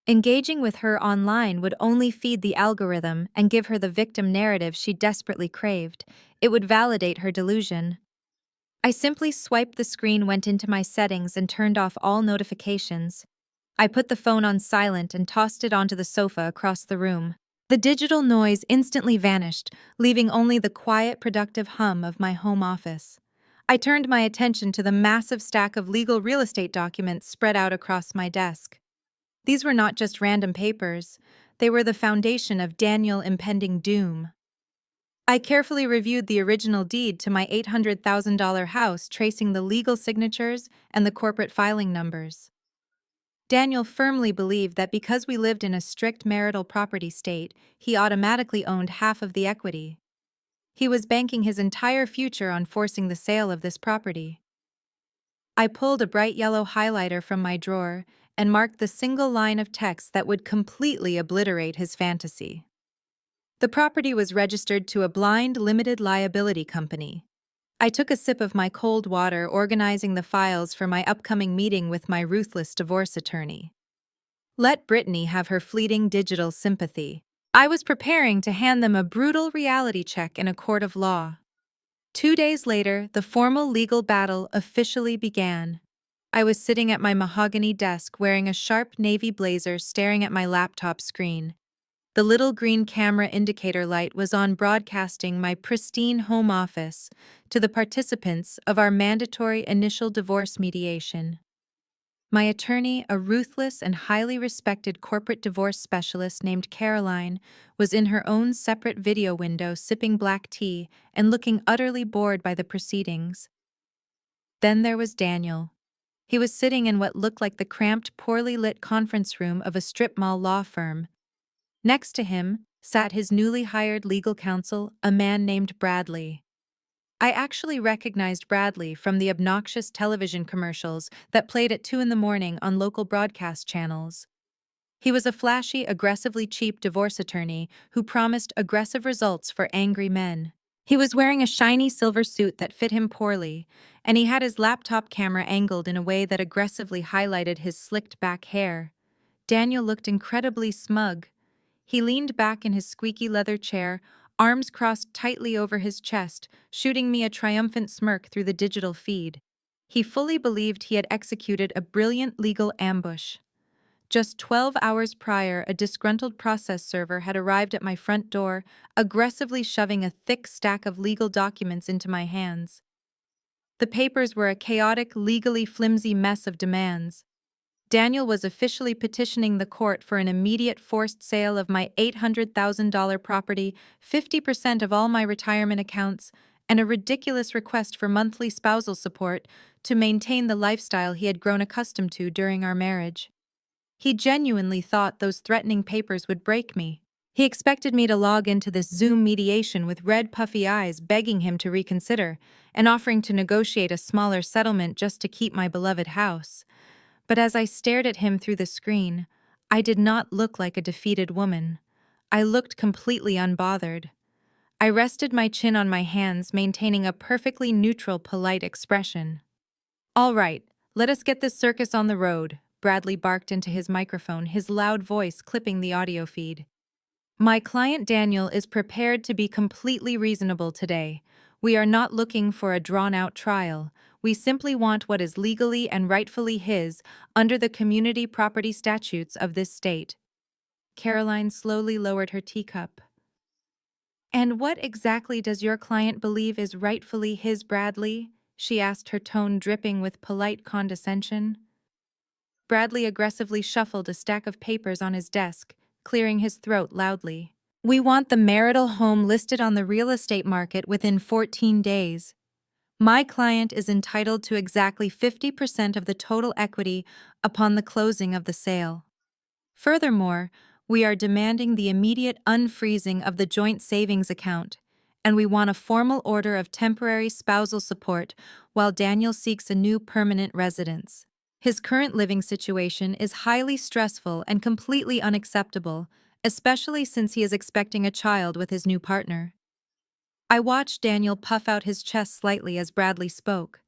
Engaging with her online would only feed the algorithm and give her the victim narrative she desperately craved. It would validate her delusion. I simply swiped the screen, went into my settings, and turned off all notifications. I put the phone on silent and tossed it onto the sofa across the room. The digital noise instantly vanished, leaving only the quiet, productive hum of my home office. I turned my attention to the massive stack of legal real estate documents spread out across my desk. These were not just random papers. They were the foundation of Daniel's impending doom. I carefully reviewed the original deed to my $800,000 house, tracing the legal signatures and the corporate filing numbers. Daniel firmly believed that because we lived in a strict marital property state, he automatically owned half of the equity. He was banking his entire future on forcing the sale of this property. I pulled a bright yellow highlighter from my drawer and marked the single line of text that would completely obliterate his fantasy. The property was registered to a blind limited liability company. I took a sip of my cold water, organizing the files for my upcoming meeting with my ruthless divorce attorney. Let Brittany have her fleeting digital sympathy. I was preparing to hand them a brutal reality check in a court of law. 2 days later, the formal legal battle officially began. I was sitting at my mahogany desk wearing a sharp navy blazer, staring at my laptop screen. The little green camera indicator light was on, broadcasting my pristine home office to the participants of our mandatory initial divorce mediation. My attorney, a ruthless and highly respected corporate divorce specialist named Caroline, was in her own separate video window, sipping black tea and looking utterly bored by the proceedings. Then there was Daniel. He was sitting in what looked like the cramped, poorly lit conference room of a strip mall law firm. Next to him sat his newly hired legal counsel, a man named Bradley. I actually recognized Bradley from the obnoxious television commercials that played at 2 in the morning on local broadcast channels. He was a flashy, aggressively cheap divorce attorney who promised aggressive results for angry men. He was wearing a shiny silver suit that fit him poorly, and he had his laptop camera angled in a way that aggressively highlighted his slicked back hair. Daniel looked incredibly smug. He leaned back in his squeaky leather chair, arms crossed tightly over his chest, shooting me a triumphant smirk through the digital feed. He fully believed he had executed a brilliant legal ambush. Just 12 hours prior, a disgruntled process server had arrived at my front door, aggressively shoving a thick stack of legal documents into my hands. The papers were a chaotic, legally flimsy mess of demands. Daniel was officially petitioning the court for an immediate forced sale of my $800,000 property, 50% of all my retirement accounts, and a ridiculous request for monthly spousal support to maintain the lifestyle he had grown accustomed to during our marriage. He genuinely thought those threatening papers would break me. He expected me to log into this Zoom mediation with red, puffy eyes, begging him to reconsider and offering to negotiate a smaller settlement just to keep my beloved house. But as I stared at him through the screen, I did not look like a defeated woman. I looked completely unbothered. I rested my chin on my hands, maintaining a perfectly neutral, polite expression. "All right, let us get this circus on the road," Bradley barked into his microphone, his loud voice clipping the audio feed. "My client Daniel is prepared to be completely reasonable today. We are not looking for a drawn-out trial. We simply want what is legally and rightfully his under the community property statutes of this state." Caroline slowly lowered her teacup. "And what exactly does your client believe is rightfully his, Bradley?" she asked, her tone dripping with polite condescension. Bradley aggressively shuffled a stack of papers on his desk, clearing his throat loudly. "We want the marital home listed on the real estate market within 14 days. My client is entitled to exactly 50% of the total equity upon the closing of the sale. Furthermore, we are demanding the immediate unfreezing of the joint savings account, and we want a formal order of temporary spousal support while Daniel seeks a new permanent residence. His current living situation is highly stressful and completely unacceptable, especially since he is expecting a child with his new partner." I watched Daniel puff out his chest slightly as Bradley spoke.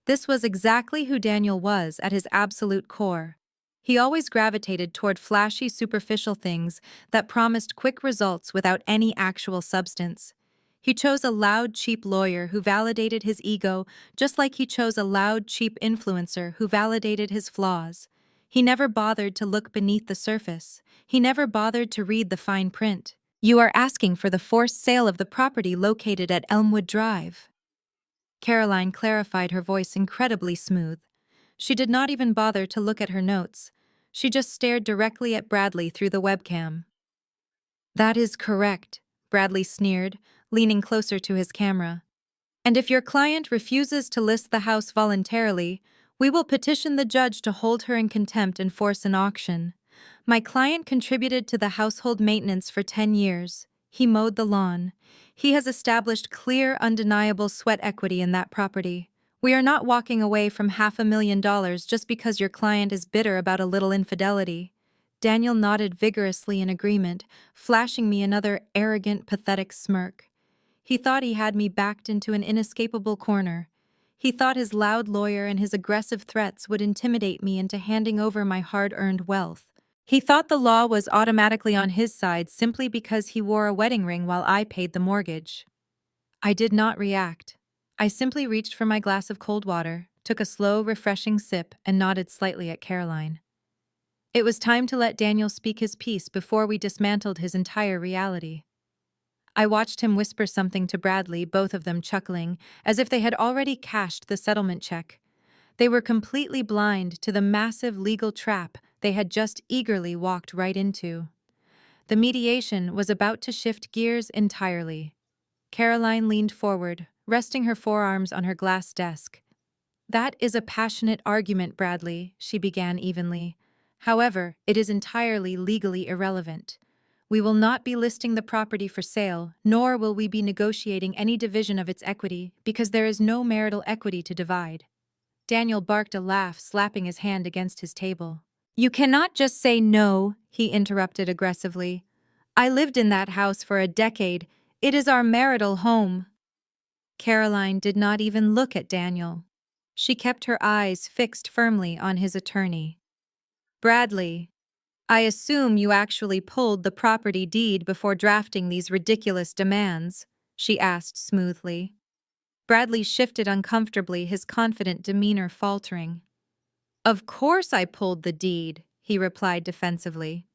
This was exactly who Daniel was at his absolute core. He always gravitated toward flashy, superficial things that promised quick results without any actual substance. He chose a loud, cheap lawyer who validated his ego, just like he chose a loud, cheap influencer who validated his flaws. He never bothered to look beneath the surface. He never bothered to read the fine print. "You are asking for the forced sale of the property located at Elmwood Drive." Caroline clarified, her voice incredibly smooth. She did not even bother to look at her notes. She just stared directly at Bradley through the webcam. "That is correct," Bradley sneered, leaning closer to his camera. "And if your client refuses to list the house voluntarily, we will petition the judge to hold her in contempt and force an auction. My client contributed to the household maintenance for 10 years. He mowed the lawn. He has established clear, undeniable sweat equity in that property. We are not walking away from $500,000 just because your client is bitter about a little infidelity." Daniel nodded vigorously in agreement, flashing me another arrogant, pathetic smirk. He thought he had me backed into an inescapable corner. He thought his loud lawyer and his aggressive threats would intimidate me into handing over my hard-earned wealth. He thought the law was automatically on his side simply because he wore a wedding ring while I paid the mortgage. I did not react. I simply reached for my glass of cold water, took a slow, refreshing sip, and nodded slightly at Caroline. It was time to let Daniel speak his piece before we dismantled his entire reality. I watched him whisper something to Bradley, both of them chuckling, as if they had already cashed the settlement check. They were completely blind to the massive legal trap they had just eagerly walked right into. The mediation was about to shift gears entirely. Caroline leaned forward, resting her forearms on her glass desk. "That is a passionate argument, Bradley," she began evenly. "However, it is entirely legally irrelevant. We will not be listing the property for sale, nor will we be negotiating any division of its equity, because there is no marital equity to divide." Daniel barked a laugh, slapping his hand against his table. "You cannot just say no," he interrupted aggressively. "I lived in that house for a decade. It is our marital home." Caroline did not even look at Daniel. She kept her eyes fixed firmly on his attorney. "Bradley, I assume you actually pulled the property deed before drafting these ridiculous demands," she asked smoothly. Bradley shifted uncomfortably, his confident demeanor faltering. "Of course I pulled the deed," he replied defensively.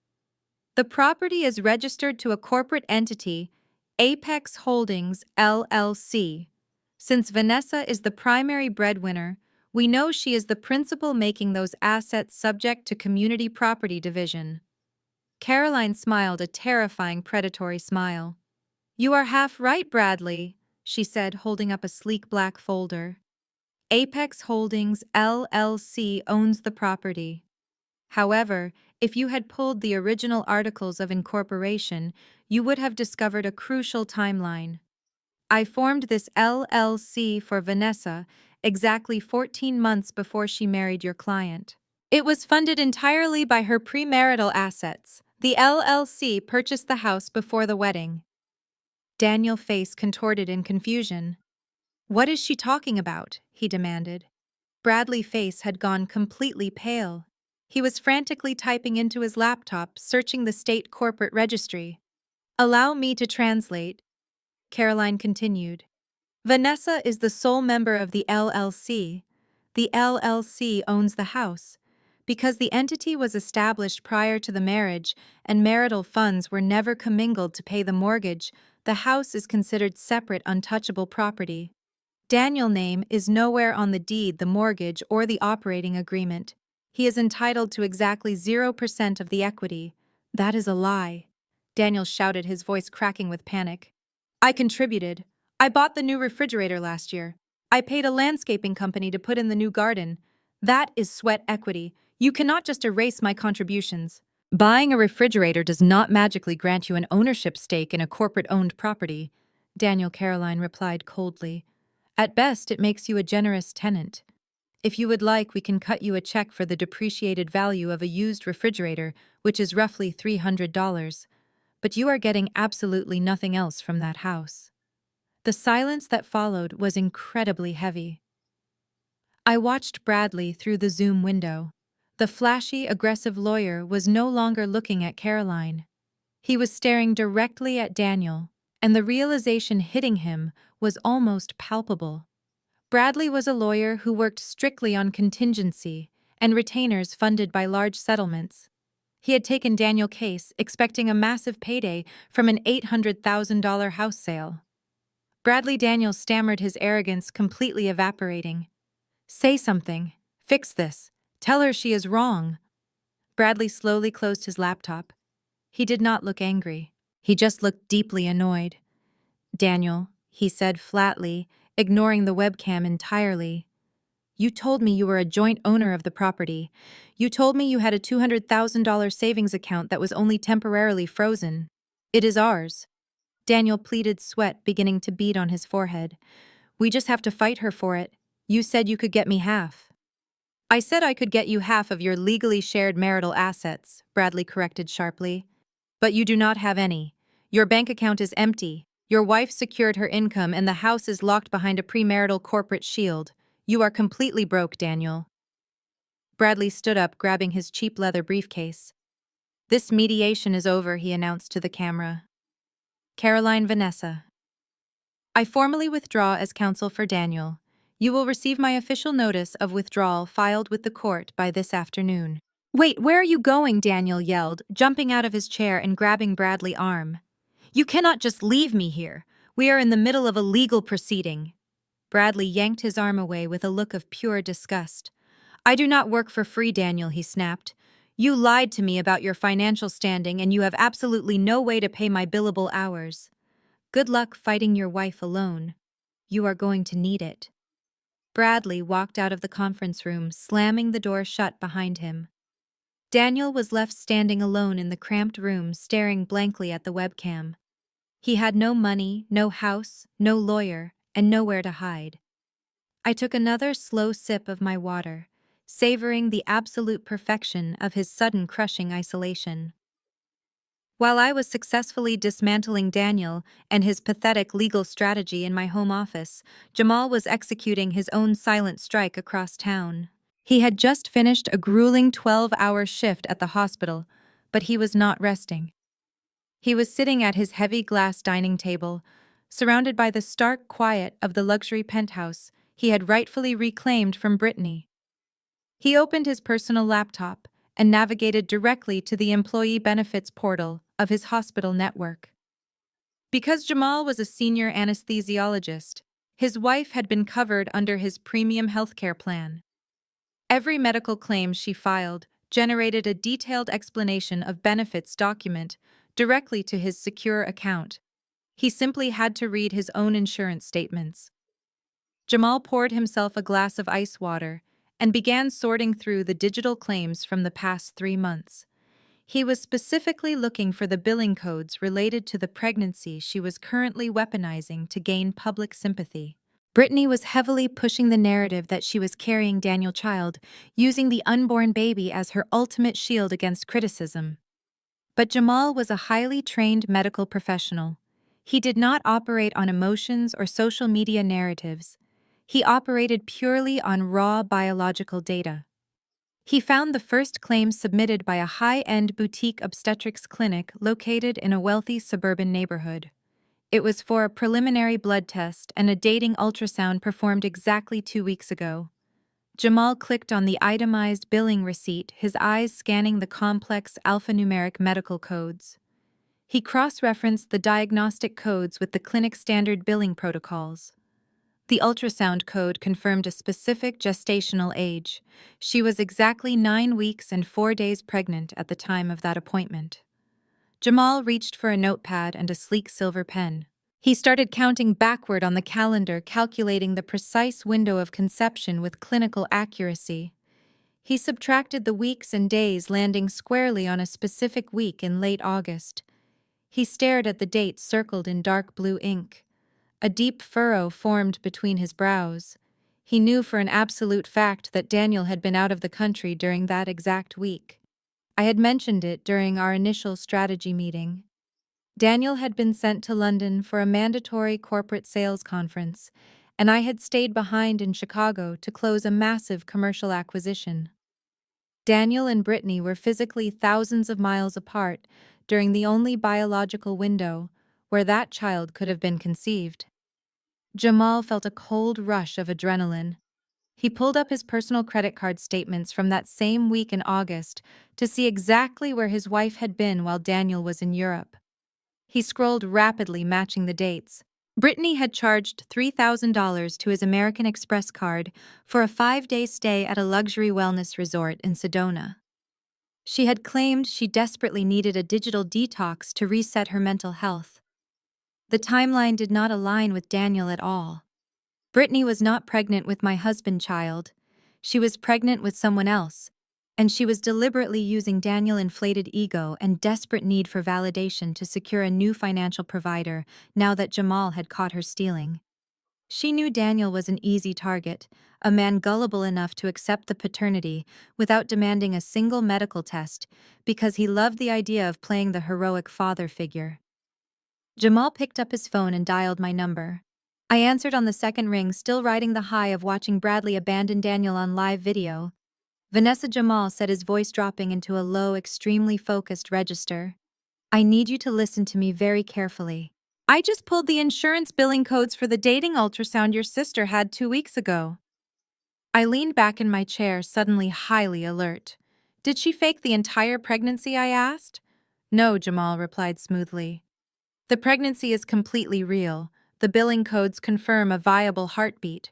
"The property is registered to a corporate entity, Apex Holdings, LLC. Since Vanessa is the primary breadwinner, we know she is the principal, making those assets subject to community property division." Caroline smiled a terrifying predatory smile. "You are half right, Bradley," she said, holding up a sleek black folder. "Apex Holdings, LLC owns the property. However, if you had pulled the original articles of incorporation, you would have discovered a crucial timeline. I formed this LLC for Vanessa exactly 14 months before she married your client. It was funded entirely by her premarital assets. The LLC purchased the house before the wedding." Daniel's face contorted in confusion. "What is she talking about?" he demanded. Bradley's face had gone completely pale. He was frantically typing into his laptop, searching the state corporate registry. "Allow me to translate," Caroline continued. "Vanessa is the sole member of the LLC. The LLC owns the house. Because the entity was established prior to the marriage and marital funds were never commingled to pay the mortgage, the house is considered separate, untouchable property. Daniel's name is nowhere on the deed, the mortgage, or the operating agreement. He is entitled to exactly 0% of the equity." "That is a lie," Daniel shouted, his voice cracking with panic. "I contributed. I bought the new refrigerator last year. I paid a landscaping company to put in the new garden. That is sweat equity. You cannot just erase my contributions." "Buying a refrigerator does not magically grant you an ownership stake in a corporate-owned property," Daniel Caroline replied coldly. "At best, it makes you a generous tenant. If you would like, we can cut you a check for the depreciated value of a used refrigerator, which is roughly $300. But you are getting absolutely nothing else from that house." The silence that followed was incredibly heavy. I watched Bradley through the Zoom window. The flashy, aggressive lawyer was no longer looking at Caroline. He was staring directly at Daniel, and the realization hitting him was almost palpable. Bradley was a lawyer who worked strictly on contingency and retainers funded by large settlements. He had taken Daniel's case, expecting a massive payday from an $800,000 house sale. Bradley Daniels stammered, his arrogance completely evaporating. "Say something. Fix this. Tell her she is wrong." Bradley slowly closed his laptop. He did not look angry. He just looked deeply annoyed. "Daniel," he said flatly, ignoring the webcam entirely, "you told me you were a joint owner of the property. You told me you had a $200,000 savings account that was only temporarily frozen. It is ours." Daniel pleaded, sweat beginning to bead on his forehead. "We just have to fight her for it. You said you could get me half." I said I could get you half of your legally shared marital assets, Bradley corrected sharply. But you do not have any. Your bank account is empty. Your wife secured her income and the house is locked behind a premarital corporate shield. You are completely broke, Daniel. Bradley stood up, grabbing his cheap leather briefcase. This mediation is over, he announced to the camera. Caroline Vanessa. I formally withdraw as counsel for Daniel. You will receive my official notice of withdrawal filed with the court by this afternoon. Wait, where are you going? Daniel yelled, jumping out of his chair and grabbing Bradley's arm. You cannot just leave me here. We are in the middle of a legal proceeding. Bradley yanked his arm away with a look of pure disgust. I do not work for free, Daniel, he snapped. You lied to me about your financial standing and you have absolutely no way to pay my billable hours. Good luck fighting your wife alone. You are going to need it. Bradley walked out of the conference room, slamming the door shut behind him. Daniel was left standing alone in the cramped room, staring blankly at the webcam. He had no money, no house, no lawyer, and nowhere to hide. I took another slow sip of my water, savoring the absolute perfection of his sudden crushing isolation. While I was successfully dismantling Daniel and his pathetic legal strategy in my home office, Jamal was executing his own silent strike across town. He had just finished a grueling 12-hour shift at the hospital, but he was not resting. He was sitting at his heavy glass dining table, surrounded by the stark quiet of the luxury penthouse he had rightfully reclaimed from Brittany. He opened his personal laptop and navigated directly to the employee benefits portal of his hospital network. Because Jamal was a senior anesthesiologist, his wife had been covered under his premium healthcare plan. Every medical claim she filed generated a detailed explanation of benefits document directly to his secure account. He simply had to read his own insurance statements. Jamal poured himself a glass of ice water and began sorting through the digital claims from the past 3 months. He was specifically looking for the billing codes related to the pregnancy she was currently weaponizing to gain public sympathy. Brittany was heavily pushing the narrative that she was carrying Daniel's child, using the unborn baby as her ultimate shield against criticism. But Jamal was a highly trained medical professional. He did not operate on emotions or social media narratives. He operated purely on raw biological data. He found the first claim submitted by a high-end boutique obstetrics clinic located in a wealthy suburban neighborhood. It was for a preliminary blood test and a dating ultrasound performed exactly 2 weeks ago. Jamal clicked on the itemized billing receipt, his eyes scanning the complex alphanumeric medical codes. He cross-referenced the diagnostic codes with the clinic standard billing protocols. The ultrasound code confirmed a specific gestational age. She was exactly 9 weeks and 4 days pregnant at the time of that appointment. Jamal reached for a notepad and a sleek silver pen. He started counting backward on the calendar, calculating the precise window of conception with clinical accuracy. He subtracted the weeks and days, landing squarely on a specific week in late August. He stared at the date circled in dark blue ink. A deep furrow formed between his brows. He knew for an absolute fact that Daniel had been out of the country during that exact week. I had mentioned it during our initial strategy meeting. Daniel had been sent to London for a mandatory corporate sales conference, and I had stayed behind in Chicago to close a massive commercial acquisition. Daniel and Brittany were physically thousands of miles apart during the only biological window where that child could have been conceived. Jamal felt a cold rush of adrenaline. He pulled up his personal credit card statements from that same week in August to see exactly where his wife had been while Daniel was in Europe. He scrolled rapidly, matching the dates. Brittany had charged $3,000 to his American Express card for a 5-day stay at a luxury wellness resort in Sedona. She had claimed she desperately needed a digital detox to reset her mental health. The timeline did not align with Daniel at all. Brittany was not pregnant with my husband's child. She was pregnant with someone else, and she was deliberately using Daniel's inflated ego and desperate need for validation to secure a new financial provider now that Jamal had caught her stealing. She knew Daniel was an easy target, a man gullible enough to accept the paternity without demanding a single medical test because he loved the idea of playing the heroic father figure. Jamal picked up his phone and dialed my number. I answered on the second ring, still riding the high of watching Bradley abandon Daniel on live video. Vanessa, Jamal said, his voice dropping into a low, extremely focused register. I need you to listen to me very carefully. I just pulled the insurance billing codes for the dating ultrasound your sister had 2 weeks ago. I leaned back in my chair, suddenly highly alert. Did she fake the entire pregnancy, I asked? No, Jamal replied smoothly. The pregnancy is completely real. The billing codes confirm a viable heartbeat.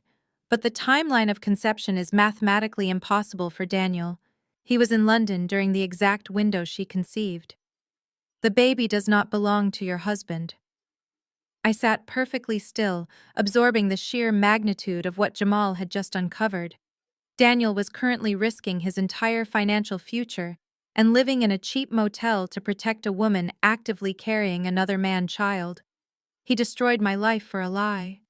But the timeline of conception is mathematically impossible for Daniel. He was in London during the exact window she conceived. The baby does not belong to your husband. I sat perfectly still, absorbing the sheer magnitude of what Jamal had just uncovered. Daniel was currently risking his entire financial future and living in a cheap motel to protect a woman actively carrying another man's child. He destroyed my life for a lie.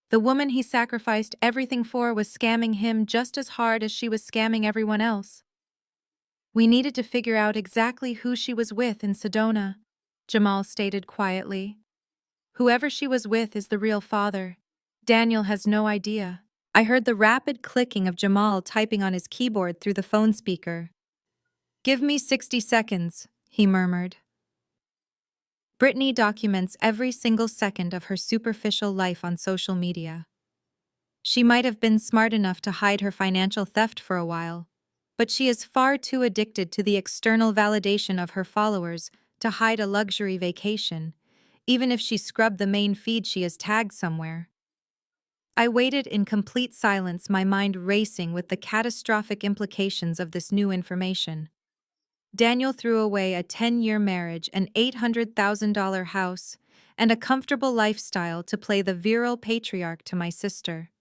The woman he sacrificed everything for was scamming him just as hard as she was scamming everyone else. We needed to figure out exactly who she was with in Sedona, Jamal stated quietly. Whoever she was with is the real father. Daniel has no idea. I heard the rapid clicking of Jamal typing on his keyboard through the phone speaker. Give me 60 seconds, he murmured. Brittany documents every single second of her superficial life on social media. She might have been smart enough to hide her financial theft for a while, but she is far too addicted to the external validation of her followers to hide a luxury vacation, even if she scrubbed the main feed she is tagged somewhere. I waited in complete silence, my mind racing with the catastrophic implications of this new information. Daniel threw away a 10-year marriage, an $800,000 house, and a comfortable lifestyle to play the virile patriarch to my sister.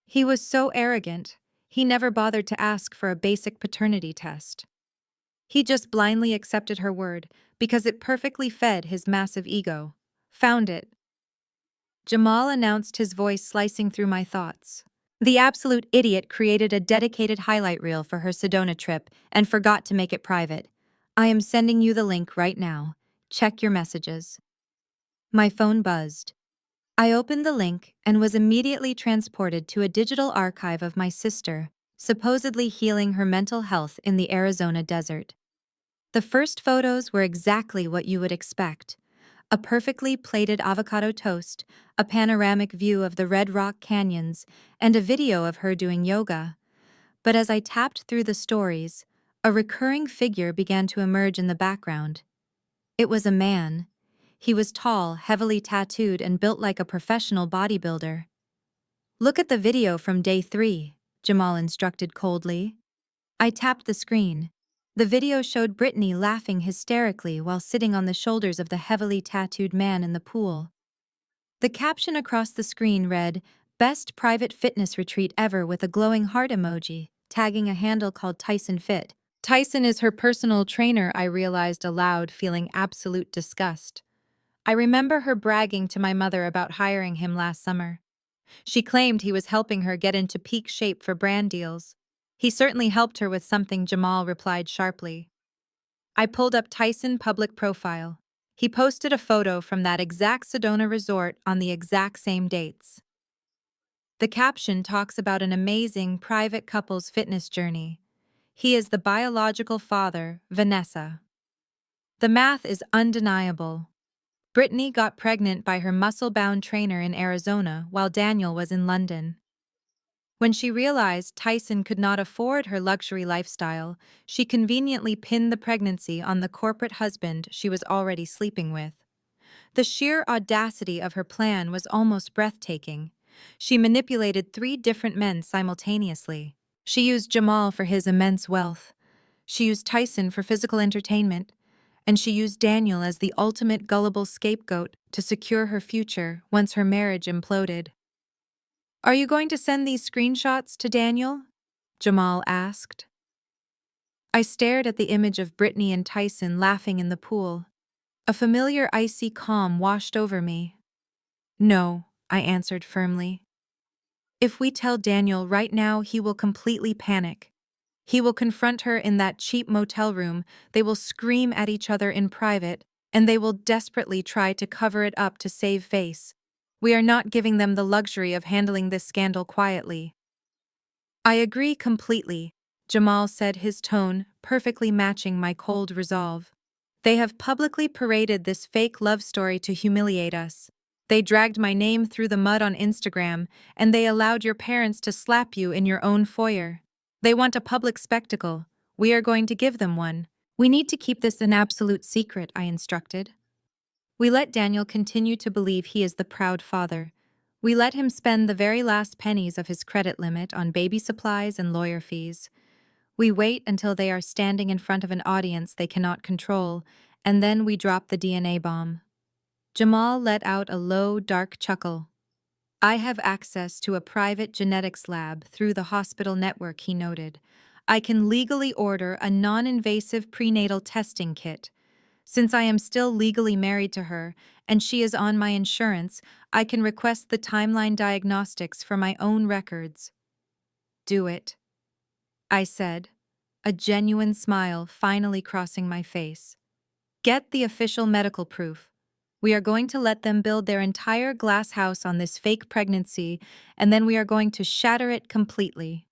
He was so arrogant, he never bothered to ask for a basic paternity test. He just blindly accepted her word because it perfectly fed his massive ego. Found it. Jamal announced, his voice slicing through my thoughts. The absolute idiot created a dedicated highlight reel for her Sedona trip and forgot to make it private. I am sending you the link right now. Check your messages. My phone buzzed. I opened the link and was immediately transported to a digital archive of my sister, supposedly healing her mental health in the Arizona desert. The first photos were exactly what you would expect. A perfectly plated avocado toast, a panoramic view of the Red Rock Canyons, and a video of her doing yoga. But as I tapped through the stories, a recurring figure began to emerge in the background. It was a man. He was tall, heavily tattooed, and built like a professional bodybuilder. Look at the video from day 3, Jamal instructed coldly. I tapped the screen. The video showed Brittany laughing hysterically while sitting on the shoulders of the heavily tattooed man in the pool. The caption across the screen read, "Best private fitness retreat ever," with a glowing heart emoji, tagging a handle called Tyson Fit. Tyson is her personal trainer, I realized aloud, feeling absolute disgust. I remember her bragging to my mother about hiring him last summer. She claimed he was helping her get into peak shape for brand deals. He certainly helped her with something, Jamal replied sharply. I pulled up Tyson public profile. He posted a photo from that exact Sedona resort on the exact same dates. The caption talks about an amazing private couple's fitness journey. He is the biological father, Vanessa. The math is undeniable. Brittany got pregnant by her muscle-bound trainer in Arizona while Daniel was in London. When she realized Tyson could not afford her luxury lifestyle, she conveniently pinned the pregnancy on the corporate husband she was already sleeping with. The sheer audacity of her plan was almost breathtaking. She manipulated 3 different men simultaneously. She used Jamal for his immense wealth. She used Tyson for physical entertainment. And she used Daniel as the ultimate gullible scapegoat to secure her future once her marriage imploded. Are you going to send these screenshots to Daniel? Jamal asked. I stared at the image of Brittany and Tyson laughing in the pool. A familiar icy calm washed over me. No, I answered firmly. If we tell Daniel right now, he will completely panic. He will confront her in that cheap motel room, they will scream at each other in private, and they will desperately try to cover it up to save face. We are not giving them the luxury of handling this scandal quietly. I agree completely, Jamal said, his tone perfectly matching my cold resolve. They have publicly paraded this fake love story to humiliate us. They dragged my name through the mud on Instagram, and they allowed your parents to slap you in your own foyer. They want a public spectacle. We are going to give them one. We need to keep this an absolute secret, I instructed. We let Daniel continue to believe he is the proud father. We let him spend the very last pennies of his credit limit on baby supplies and lawyer fees. We wait until they are standing in front of an audience they cannot control, and then we drop the DNA bomb. Jamal let out a low, dark chuckle. I have access to a private genetics lab through the hospital network, he noted. I can legally order a non-invasive prenatal testing kit. Since I am still legally married to her, and she is on my insurance, I can request the timeline diagnostics for my own records. Do it, I said, a genuine smile finally crossing my face. Get the official medical proof. We are going to let them build their entire glass house on this fake pregnancy, and then we are going to shatter it completely.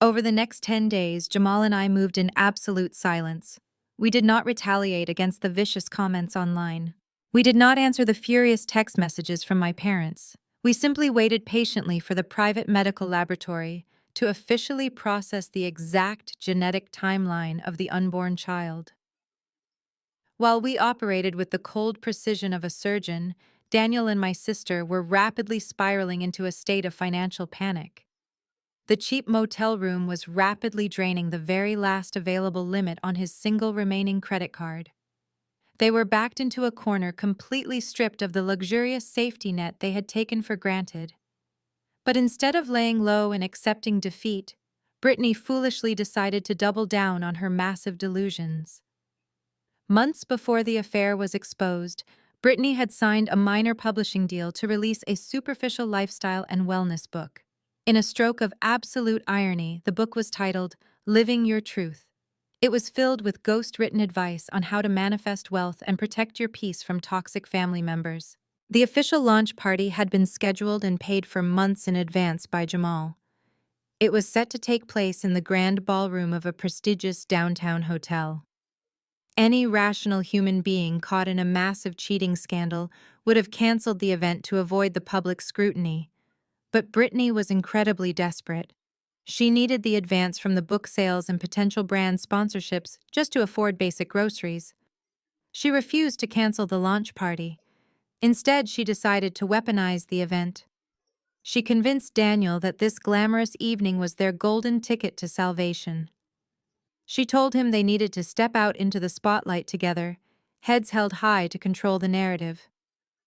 Over the next 10 days, Jamal and I moved in absolute silence. We did not retaliate against the vicious comments online. We did not answer the furious text messages from my parents. We simply waited patiently for the private medical laboratory to officially process the exact genetic timeline of the unborn child. While we operated with the cold precision of a surgeon, Daniel and my sister were rapidly spiraling into a state of financial panic. The cheap motel room was rapidly draining the very last available limit on his single remaining credit card. They were backed into a corner, completely stripped of the luxurious safety net they had taken for granted. But instead of laying low and accepting defeat, Brittany foolishly decided to double down on her massive delusions. Months before the affair was exposed, Brittany had signed a minor publishing deal to release a superficial lifestyle and wellness book. In a stroke of absolute irony, the book was titled Living Your Truth. It was filled with ghost-written advice on how to manifest wealth and protect your peace from toxic family members. The official launch party had been scheduled and paid for months in advance by Jamal. It was set to take place in the grand ballroom of a prestigious downtown hotel. Any rational human being caught in a massive cheating scandal would have canceled the event to avoid the public scrutiny. But Brittany was incredibly desperate. She needed the advance from the book sales and potential brand sponsorships just to afford basic groceries. She refused to cancel the launch party. Instead, she decided to weaponize the event. She convinced Daniel that this glamorous evening was their golden ticket to salvation. She told him they needed to step out into the spotlight together, heads held high to control the narrative.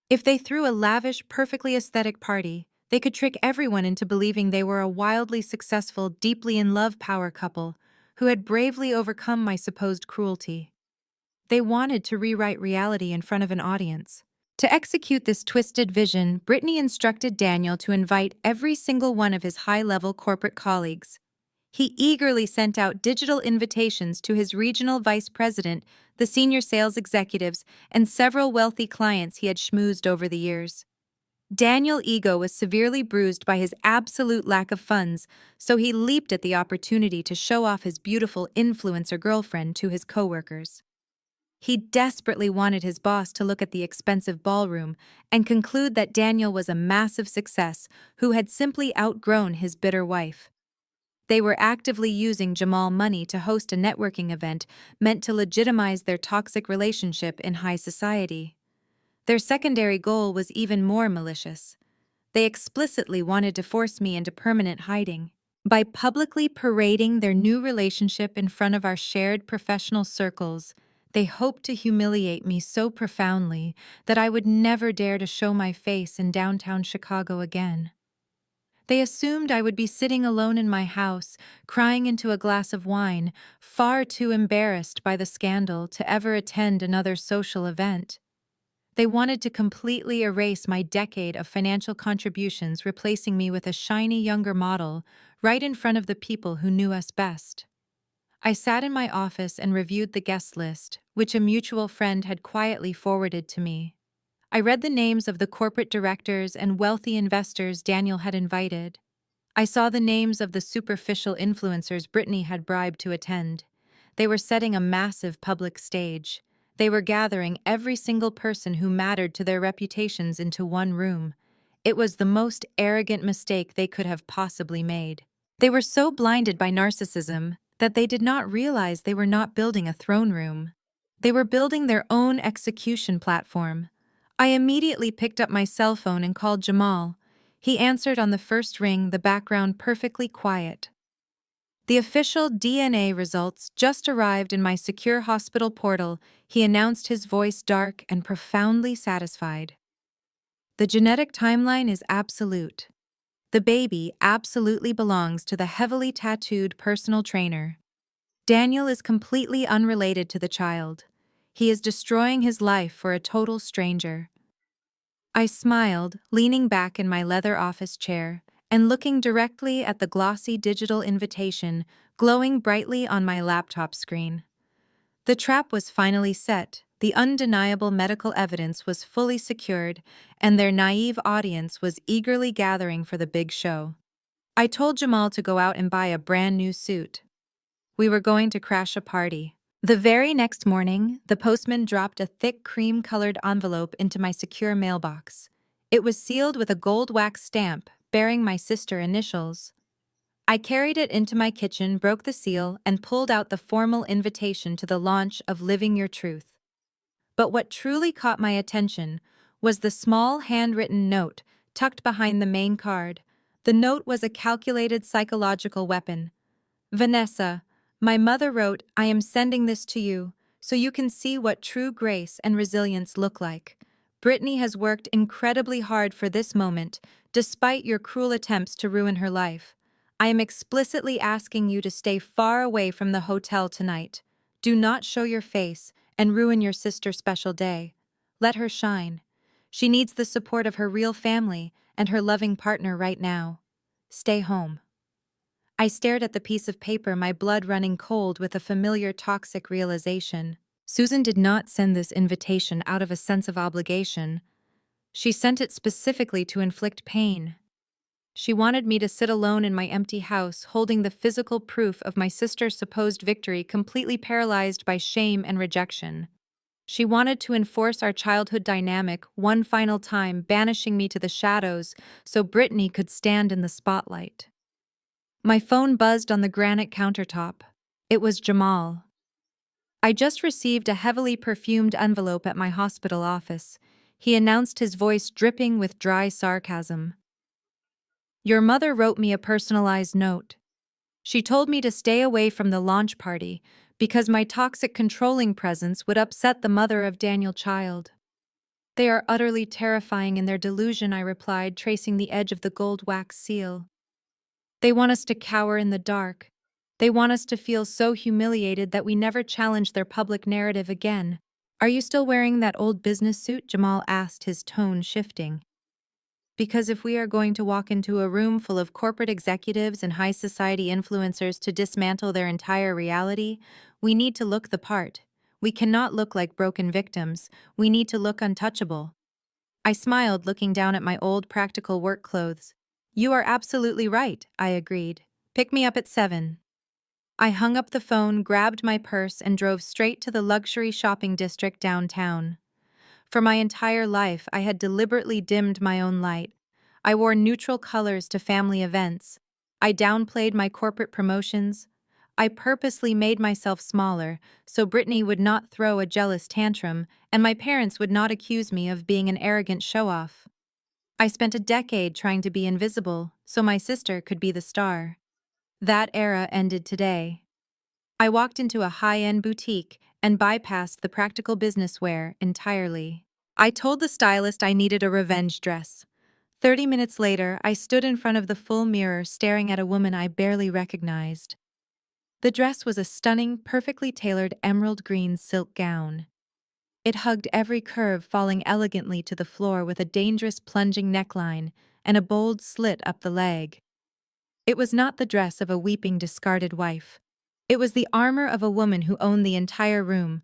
If they threw a lavish, perfectly aesthetic party, they could trick everyone into believing they were a wildly successful, deeply in love power couple who had bravely overcome my supposed cruelty. They wanted to rewrite reality in front of an audience. To execute this twisted vision, Brittany instructed Daniel to invite every single one of his high-level corporate colleagues. He eagerly sent out digital invitations to his regional vice president, the senior sales executives, and several wealthy clients he had schmoozed over the years. Daniel's ego was severely bruised by his absolute lack of funds, so he leaped at the opportunity to show off his beautiful influencer girlfriend to his coworkers. He desperately wanted his boss to look at the expensive ballroom and conclude that Daniel was a massive success who had simply outgrown his bitter wife. They were actively using Jamal money to host a networking event meant to legitimize their toxic relationship in high society. Their secondary goal was even more malicious. They explicitly wanted to force me into permanent hiding. By publicly parading their new relationship in front of our shared professional circles, they hoped to humiliate me so profoundly that I would never dare to show my face in downtown Chicago again. They assumed I would be sitting alone in my house, crying into a glass of wine, far too embarrassed by the scandal to ever attend another social event. They wanted to completely erase my decade of financial contributions, replacing me with a shiny younger model right in front of the people who knew us best. I sat in my office and reviewed the guest list, which a mutual friend had quietly forwarded to me. I read the names of the corporate directors and wealthy investors Daniel had invited. I saw the names of the superficial influencers Brittany had bribed to attend. They were setting a massive public stage. They were gathering every single person who mattered to their reputations into one room. It was the most arrogant mistake they could have possibly made. They were so blinded by narcissism that they did not realize they were not building a throne room. They were building their own execution platform. I immediately picked up my cell phone and called Jamal. He answered on the first ring, the background perfectly quiet. The official DNA results just arrived in my secure hospital portal, he announced, his voice dark and profoundly satisfied. The genetic timeline is absolute. The baby absolutely belongs to the heavily tattooed personal trainer. Daniel is completely unrelated to the child. He is destroying his life for a total stranger. I smiled, leaning back in my leather office chair and looking directly at the glossy digital invitation glowing brightly on my laptop screen. The trap was finally set, the undeniable medical evidence was fully secured, and their naive audience was eagerly gathering for the big show. I told Jamal to go out and buy a brand new suit. We were going to crash a party. The very next morning, the postman dropped a thick cream-colored envelope into my secure mailbox. It was sealed with a gold wax stamp bearing my sister's initials. I carried it into my kitchen, broke the seal, and pulled out the formal invitation to the launch of Living Your Truth. But what truly caught my attention was the small handwritten note tucked behind the main card. The note was a calculated psychological weapon. Vanessa, my mother wrote, I am sending this to you, so you can see what true grace and resilience look like. Brittany has worked incredibly hard for this moment, despite your cruel attempts to ruin her life. I am explicitly asking you to stay far away from the hotel tonight. Do not show your face and ruin your sister's special day. Let her shine. She needs the support of her real family and her loving partner right now. Stay home. I stared at the piece of paper, my blood running cold with a familiar toxic realization. Susan did not send this invitation out of a sense of obligation. She sent it specifically to inflict pain. She wanted me to sit alone in my empty house, holding the physical proof of my sister's supposed victory, completely paralyzed by shame and rejection. She wanted to enforce our childhood dynamic one final time, banishing me to the shadows so Brittany could stand in the spotlight. My phone buzzed on the granite countertop. It was Jamal. I just received a heavily perfumed envelope at my hospital office. He announced, his voice dripping with dry sarcasm. Your mother wrote me a personalized note. She told me to stay away from the launch party because my toxic controlling presence would upset the mother of Daniel's child. They are utterly terrifying in their delusion, I replied, tracing the edge of the gold wax seal. They want us to cower in the dark. They want us to feel so humiliated that we never challenge their public narrative again. Are you still wearing that old business suit? Jamal asked, his tone shifting. Because if we are going to walk into a room full of corporate executives and high society influencers to dismantle their entire reality, we need to look the part. We cannot look like broken victims. We need to look untouchable. I smiled, looking down at my old practical work clothes. You are absolutely right, I agreed. Pick me up at 7. I hung up the phone, grabbed my purse, and drove straight to the luxury shopping district downtown. For my entire life, I had deliberately dimmed my own light. I wore neutral colors to family events. I downplayed my corporate promotions. I purposely made myself smaller so Brittany would not throw a jealous tantrum and my parents would not accuse me of being an arrogant show-off. I spent a decade trying to be invisible so my sister could be the star. That era ended today. I walked into a high-end boutique and bypassed the practical business wear entirely. I told the stylist I needed a revenge dress. 30 minutes later, I stood in front of the full mirror staring at a woman I barely recognized. The dress was a stunning, perfectly tailored emerald green silk gown. It hugged every curve, falling elegantly to the floor with a dangerous plunging neckline and a bold slit up the leg. It was not the dress of a weeping, discarded wife. It was the armor of a woman who owned the entire room.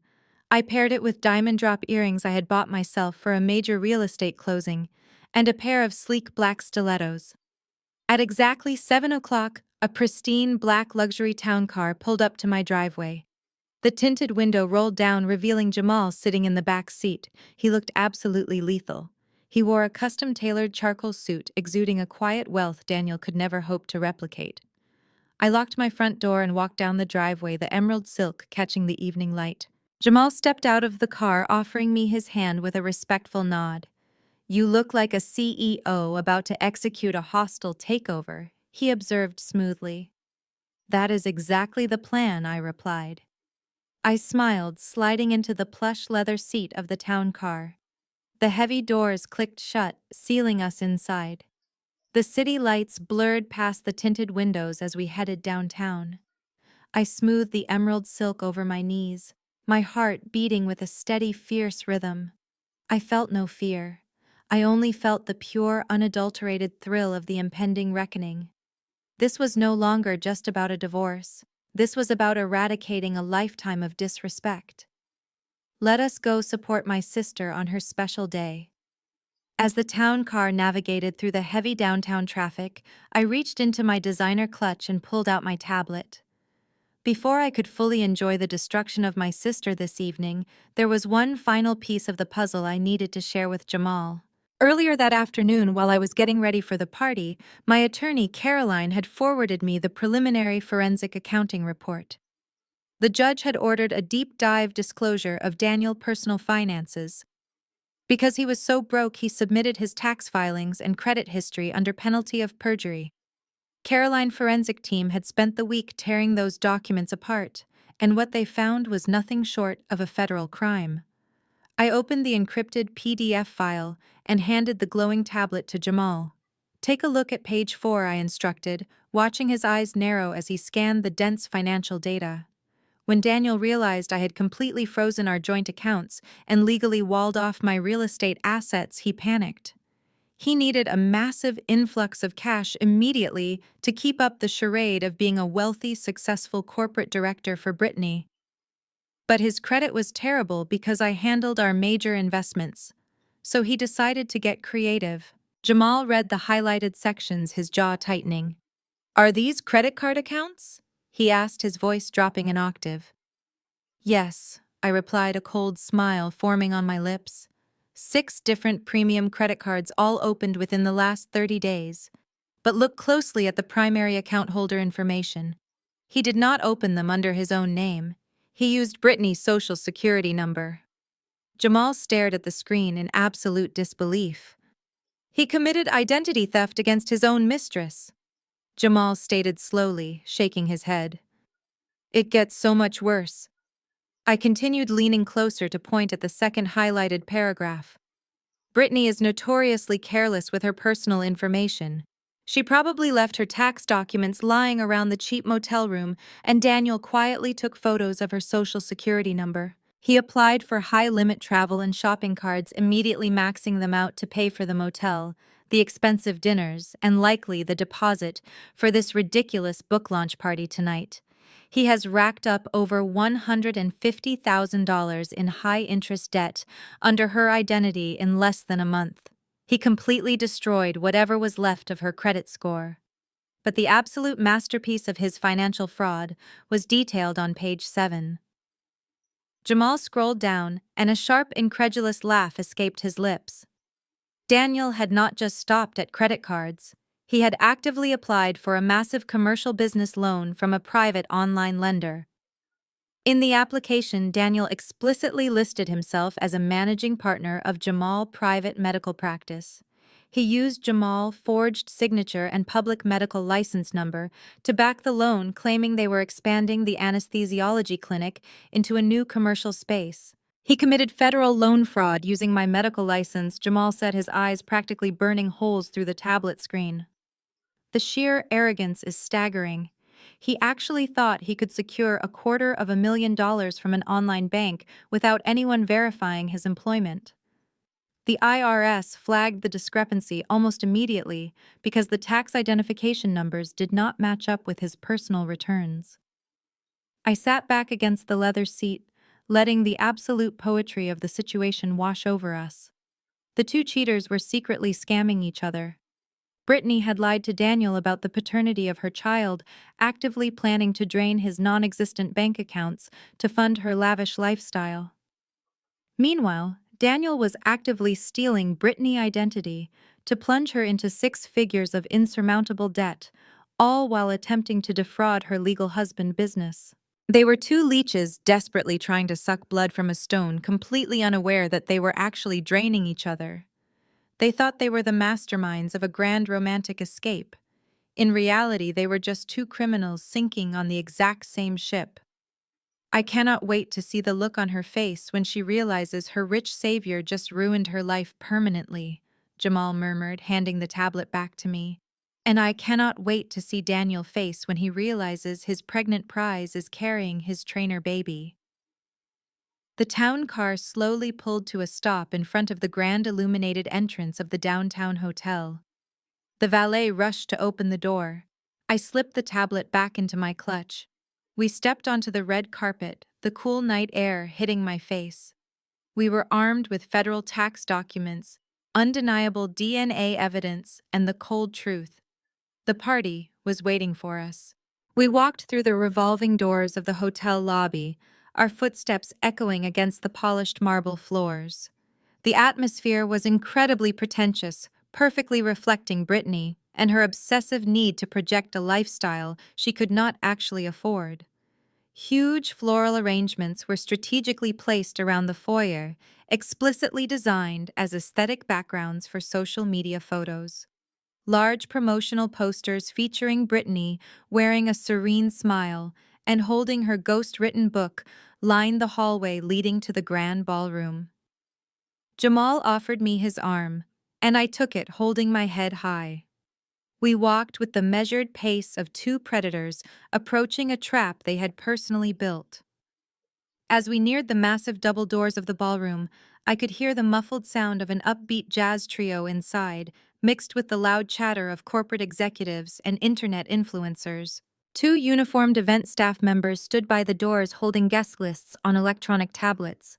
I paired it with diamond drop earrings I had bought myself for a major real estate closing, and a pair of sleek black stilettos. At exactly 7 o'clock, a pristine black luxury town car pulled up to my driveway. The tinted window rolled down, revealing Jamal sitting in the back seat. He looked absolutely lethal. He wore a custom-tailored charcoal suit, exuding a quiet wealth Daniel could never hope to replicate. I locked my front door and walked down the driveway, the emerald silk catching the evening light. Jamal stepped out of the car, offering me his hand with a respectful nod. "You look like a CEO about to execute a hostile takeover," he observed smoothly. "That is exactly the plan," I replied. I smiled, sliding into the plush leather seat of the town car. The heavy doors clicked shut, sealing us inside. The city lights blurred past the tinted windows as we headed downtown. I smoothed the emerald silk over my knees, my heart beating with a steady, fierce rhythm. I felt no fear. I only felt the pure, unadulterated thrill of the impending reckoning. This was no longer just about a divorce. This was about eradicating a lifetime of disrespect. "Let us go support my sister on her special day." As the town car navigated through the heavy downtown traffic, I reached into my designer clutch and pulled out my tablet. Before I could fully enjoy the destruction of my sister this evening, there was one final piece of the puzzle I needed to share with Jamal. Earlier that afternoon, while I was getting ready for the party, my attorney, Caroline, had forwarded me the preliminary forensic accounting report. The judge had ordered a deep dive disclosure of Daniel's personal finances. Because he was so broke, he submitted his tax filings and credit history under penalty of perjury. Caroline's forensic team had spent the week tearing those documents apart, and what they found was nothing short of a federal crime. I opened the encrypted PDF file and handed the glowing tablet to Jamal. "Take a look at page 4, I instructed, watching his eyes narrow as he scanned the dense financial data. When Daniel realized I had completely frozen our joint accounts and legally walled off my real estate assets, he panicked. He needed a massive influx of cash immediately to keep up the charade of being a wealthy, successful corporate director for Brittany. But his credit was terrible because I handled our major investments. So he decided to get creative." Jamal read the highlighted sections, his jaw tightening. "Are these credit card accounts?" he asked, his voice dropping an octave. "Yes," I replied, a cold smile forming on my lips. 6 different premium credit cards, all opened within the last 30 days. But look closely at the primary account holder information. He did not open them under his own name. He used Brittany's social security number. Jamal stared at the screen in absolute disbelief. "He committed identity theft against his own mistress," Jamal stated slowly, shaking his head. "It gets so much worse." I continued, leaning closer to point at the second highlighted paragraph. "Brittany is notoriously careless with her personal information. She probably left her tax documents lying around the cheap motel room, and Daniel quietly took photos of her social security number. He applied for high-limit travel and shopping cards, immediately maxing them out to pay for the motel, the expensive dinners, and likely the deposit for this ridiculous book launch party tonight. He has racked up over $150,000 in high-interest debt under her identity in less than a month. He completely destroyed whatever was left of her credit score. But the absolute masterpiece of his financial fraud was detailed on page 7. Jamal scrolled down, and a sharp, incredulous laugh escaped his lips. Daniel had not just stopped at credit cards. He had actively applied for a massive commercial business loan from a private online lender. In the application, Daniel explicitly listed himself as a managing partner of Jamal Private Medical Practice. He used Jamal's forged signature and public medical license number to back the loan, claiming they were expanding the anesthesiology clinic into a new commercial space. "He committed federal loan fraud using my medical license," Jamal said, his eyes practically burning holes through the tablet screen. "The sheer arrogance is staggering. He actually thought he could secure $250,000 from an online bank without anyone verifying his employment. The IRS flagged the discrepancy almost immediately because the tax identification numbers did not match up with his personal returns. I sat back against the leather seat, letting the absolute poetry of the situation wash over us. The two cheaters were secretly scamming each other. Brittany had lied to Daniel about the paternity of her child, actively planning to drain his non-existent bank accounts to fund her lavish lifestyle. Meanwhile, Daniel was actively stealing Brittany's identity to plunge her into 6 figures of insurmountable debt, all while attempting to defraud her legal husband business. They were two leeches desperately trying to suck blood from a stone, completely unaware that they were actually draining each other. They thought they were the masterminds of a grand romantic escape. In reality, they were just two criminals sinking on the exact same ship. I cannot wait to see the look on her face when she realizes her rich savior just ruined her life permanently, Jamal murmured, handing the tablet back to me. And I cannot wait to see Daniel's face when he realizes his pregnant prize is carrying his trainer baby. The town car slowly pulled to a stop in front of the grand illuminated entrance of the downtown hotel. The valet rushed to open the door. I slipped the tablet back into my clutch. We stepped onto the red carpet, the cool night air hitting my face. We were armed with federal tax documents, undeniable DNA evidence, and the cold truth. The party was waiting for us. We walked through the revolving doors of the hotel lobby, our footsteps echoing against the polished marble floors. The atmosphere was incredibly pretentious, perfectly reflecting Brittany and her obsessive need to project a lifestyle she could not actually afford. Huge floral arrangements were strategically placed around the foyer, explicitly designed as aesthetic backgrounds for social media photos. Large promotional posters featuring Brittany wearing a serene smile and holding her ghost-written book lined the hallway leading to the grand ballroom. Jamal offered me his arm, and I took it holding my head high. We walked with the measured pace of two predators approaching a trap they had personally built. As we neared the massive double doors of the ballroom, I could hear the muffled sound of an upbeat jazz trio inside, mixed with the loud chatter of corporate executives and internet influencers. Two uniformed event staff members stood by the doors holding guest lists on electronic tablets.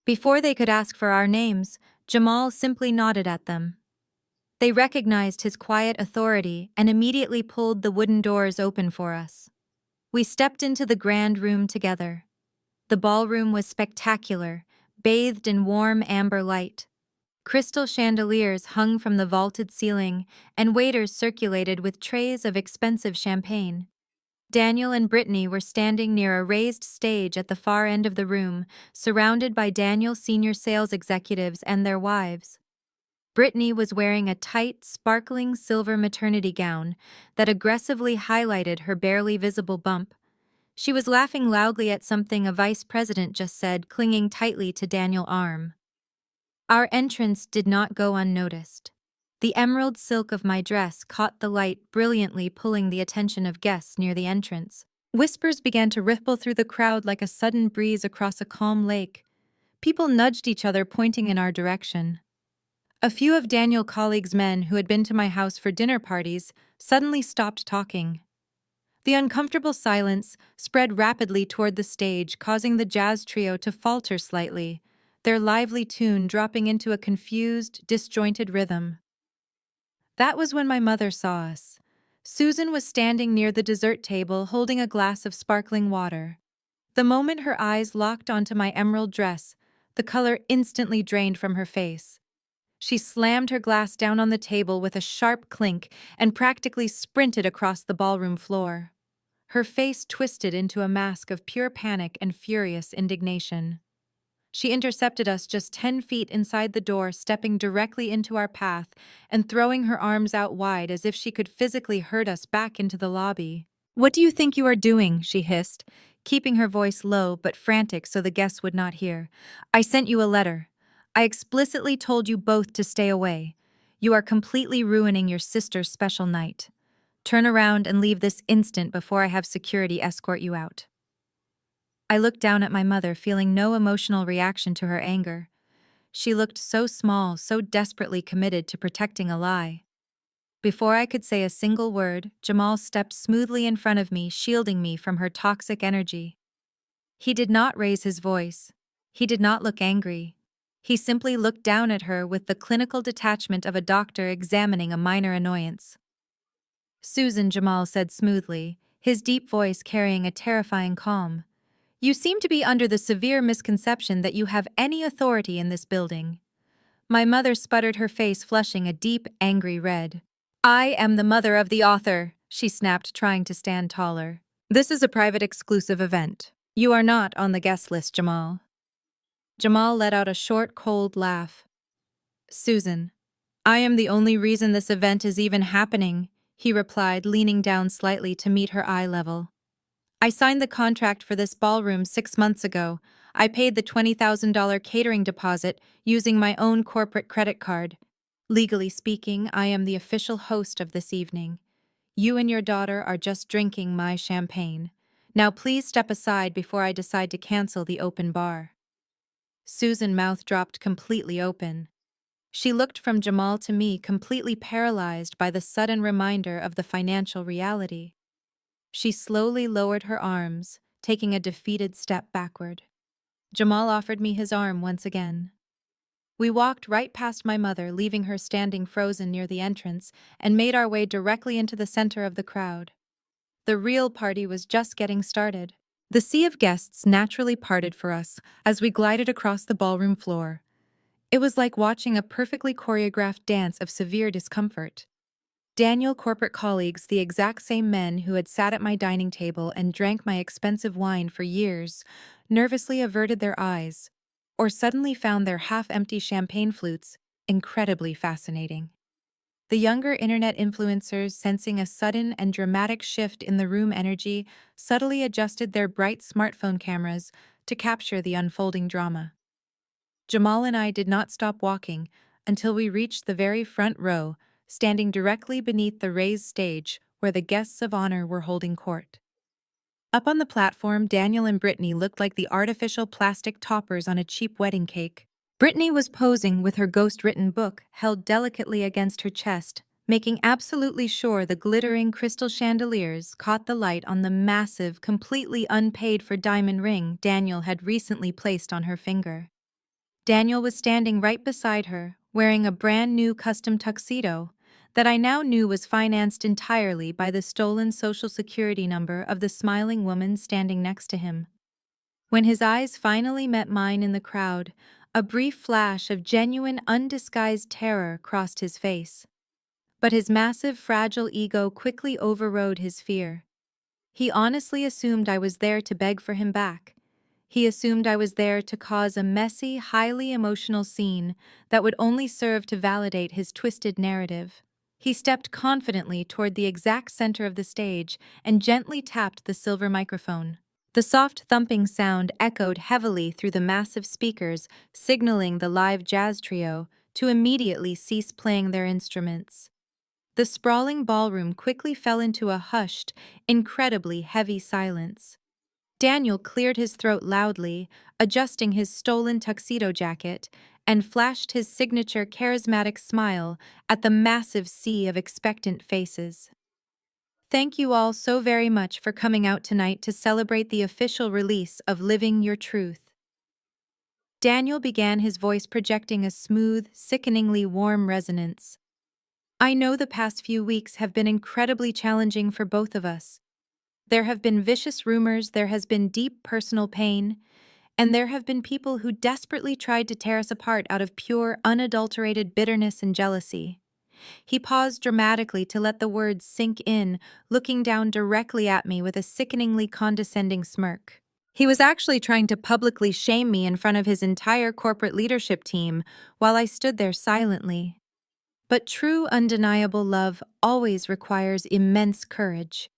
Before they could ask for our names, Jamal simply nodded at them. They recognized his quiet authority and immediately pulled the wooden doors open for us. We stepped into the grand room together. The ballroom was spectacular, bathed in warm amber light. Crystal chandeliers hung from the vaulted ceiling, and waiters circulated with trays of expensive champagne. Daniel and Brittany were standing near a raised stage at the far end of the room, surrounded by Daniel's senior sales executives and their wives. Brittany was wearing a tight, sparkling silver maternity gown that aggressively highlighted her barely visible bump. She was laughing loudly at something a vice president just said, clinging tightly to Daniel's arm. Our entrance did not go unnoticed. The emerald silk of my dress caught the light brilliantly, pulling the attention of guests near the entrance. Whispers began to ripple through the crowd like a sudden breeze across a calm lake. People nudged each other, pointing in our direction. A few of Daniel's colleagues' men who had been to my house for dinner parties suddenly stopped talking. The uncomfortable silence spread rapidly toward the stage, causing the jazz trio to falter slightly, their lively tune dropping into a confused, disjointed rhythm. That was when my mother saw us. Susan was standing near the dessert table holding a glass of sparkling water. The moment her eyes locked onto my emerald dress, the color instantly drained from her face. She slammed her glass down on the table with a sharp clink and practically sprinted across the ballroom floor. Her face twisted into a mask of pure panic and furious indignation. She intercepted us just 10 feet inside the door, stepping directly into our path and throwing her arms out wide as if she could physically herd us back into the lobby. "What do you think you are doing?" she hissed, keeping her voice low but frantic so the guests would not hear. "I sent you a letter. I explicitly told you both to stay away. You are completely ruining your sister's special night." Turn around and leave this instant before I have security escort you out. I looked down at my mother, feeling no emotional reaction to her anger. She looked so small, so desperately committed to protecting a lie. Before I could say a single word, Jamal stepped smoothly in front of me, shielding me from her toxic energy. He did not raise his voice. He did not look angry. He simply looked down at her with the clinical detachment of a doctor examining a minor annoyance. "Susan," Jamal said smoothly, his deep voice carrying a terrifying calm. "You seem to be under the severe misconception that you have any authority in this building." My mother sputtered, her face flushing a deep, angry red. "I am the mother of the author," she snapped, trying to stand taller. "This is a private exclusive event. You are not on the guest list, Jamal." Jamal let out a short, cold laugh. "Susan, I am the only reason this event is even happening," he replied, leaning down slightly to meet her eye level. "I signed the contract for this ballroom 6 months ago. I paid the $20,000 catering deposit using my own corporate credit card. Legally speaking, I am the official host of this evening. You and your daughter are just drinking my champagne. Now please step aside before I decide to cancel the open bar." Susan's mouth dropped completely open. She looked from Jamal to me, completely paralyzed by the sudden reminder of the financial reality. She slowly lowered her arms, taking a defeated step backward. Jamal offered me his arm once again. We walked right past my mother, leaving her standing frozen near the entrance, and made our way directly into the center of the crowd. The real party was just getting started. The sea of guests naturally parted for us as we glided across the ballroom floor. It was like watching a perfectly choreographed dance of severe discomfort. Daniel corporate colleagues, the exact same men who had sat at my dining table and drank my expensive wine for years, nervously averted their eyes, or suddenly found their half-empty champagne flutes incredibly fascinating. The younger internet influencers, sensing a sudden and dramatic shift in the room energy, subtly adjusted their bright smartphone cameras to capture the unfolding drama. Jamal and I did not stop walking until we reached the very front row, standing directly beneath the raised stage where the guests of honor were holding court. Up on the platform, Daniel and Brittany looked like the artificial plastic toppers on a cheap wedding cake. Brittany was posing with her ghost-written book held delicately against her chest, making absolutely sure the glittering crystal chandeliers caught the light on the massive, completely unpaid-for diamond ring Daniel had recently placed on her finger. Daniel was standing right beside her, wearing a brand-new custom tuxedo that I now knew was financed entirely by the stolen Social Security number of the smiling woman standing next to him. When his eyes finally met mine in the crowd, a brief flash of genuine, undisguised terror crossed his face. But his massive, fragile ego quickly overrode his fear. He honestly assumed I was there to beg for him back. He assumed I was there to cause a messy, highly emotional scene that would only serve to validate his twisted narrative. He stepped confidently toward the exact center of the stage and gently tapped the silver microphone. The soft thumping sound echoed heavily through the massive speakers, signaling the live jazz trio to immediately cease playing their instruments. The sprawling ballroom quickly fell into a hushed, incredibly heavy silence. Daniel cleared his throat loudly, adjusting his stolen tuxedo jacket, and flashed his signature charismatic smile at the massive sea of expectant faces. "Thank you all so very much for coming out tonight to celebrate the official release of Living Your Truth." Daniel began, his voice projecting a smooth, sickeningly warm resonance. "I know the past few weeks have been incredibly challenging for both of us. There have been vicious rumors, there has been deep personal pain, and there have been people who desperately tried to tear us apart out of pure, unadulterated bitterness and jealousy." He paused dramatically to let the words sink in, looking down directly at me with a sickeningly condescending smirk. He was actually trying to publicly shame me in front of his entire corporate leadership team while I stood there silently. But true, undeniable love always requires immense courage.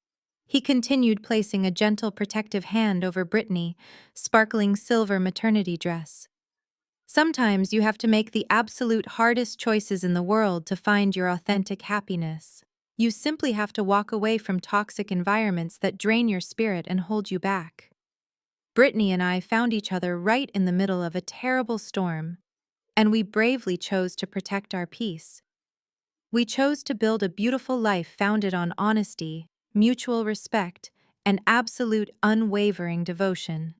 He continued, placing a gentle, protective hand over Brittany's sparkling silver maternity dress. "Sometimes you have to make the absolute hardest choices in the world to find your authentic happiness. You simply have to walk away from toxic environments that drain your spirit and hold you back. Brittany and I found each other right in the middle of a terrible storm, and we bravely chose to protect our peace. We chose to build a beautiful life founded on honesty, mutual respect, and absolute unwavering devotion.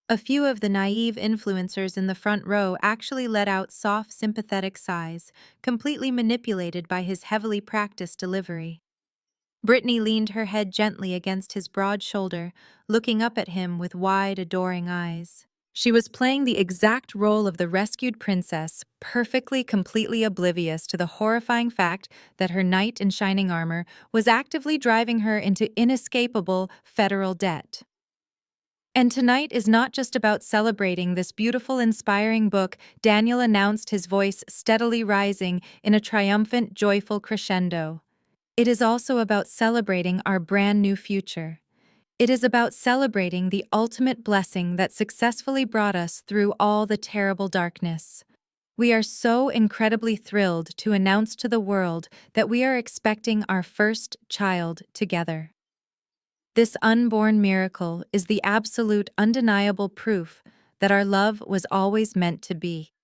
A few of the naive influencers in the front row actually let out soft, sympathetic sighs, completely manipulated by his heavily practiced delivery. Brittany leaned her head gently against his broad shoulder, looking up at him with wide, adoring eyes. She was playing the exact role of the rescued princess, perfectly, completely oblivious to the horrifying fact that her knight in shining armor was actively driving her into inescapable federal debt. And tonight is not just about celebrating this beautiful, inspiring book. Daniel announced, his voice steadily rising in a triumphant, joyful crescendo. It is also about celebrating our brand new future. It is about celebrating the ultimate blessing that successfully brought us through all the terrible darkness. We are so incredibly thrilled to announce to the world that we are expecting our first child together. This unborn miracle is the absolute, undeniable proof that our love was always meant to be.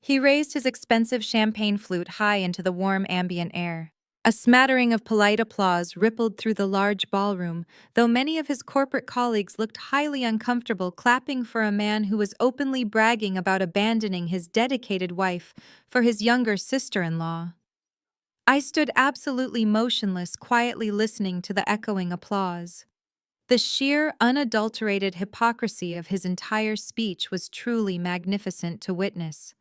He raised his expensive champagne flute high into the warm ambient air. A smattering of polite applause rippled through the large ballroom, though many of his corporate colleagues looked highly uncomfortable clapping for a man who was openly bragging about abandoning his dedicated wife for his younger sister-in-law. I stood absolutely motionless, quietly listening to the echoing applause. The sheer, unadulterated hypocrisy of his entire speech was truly magnificent to witness.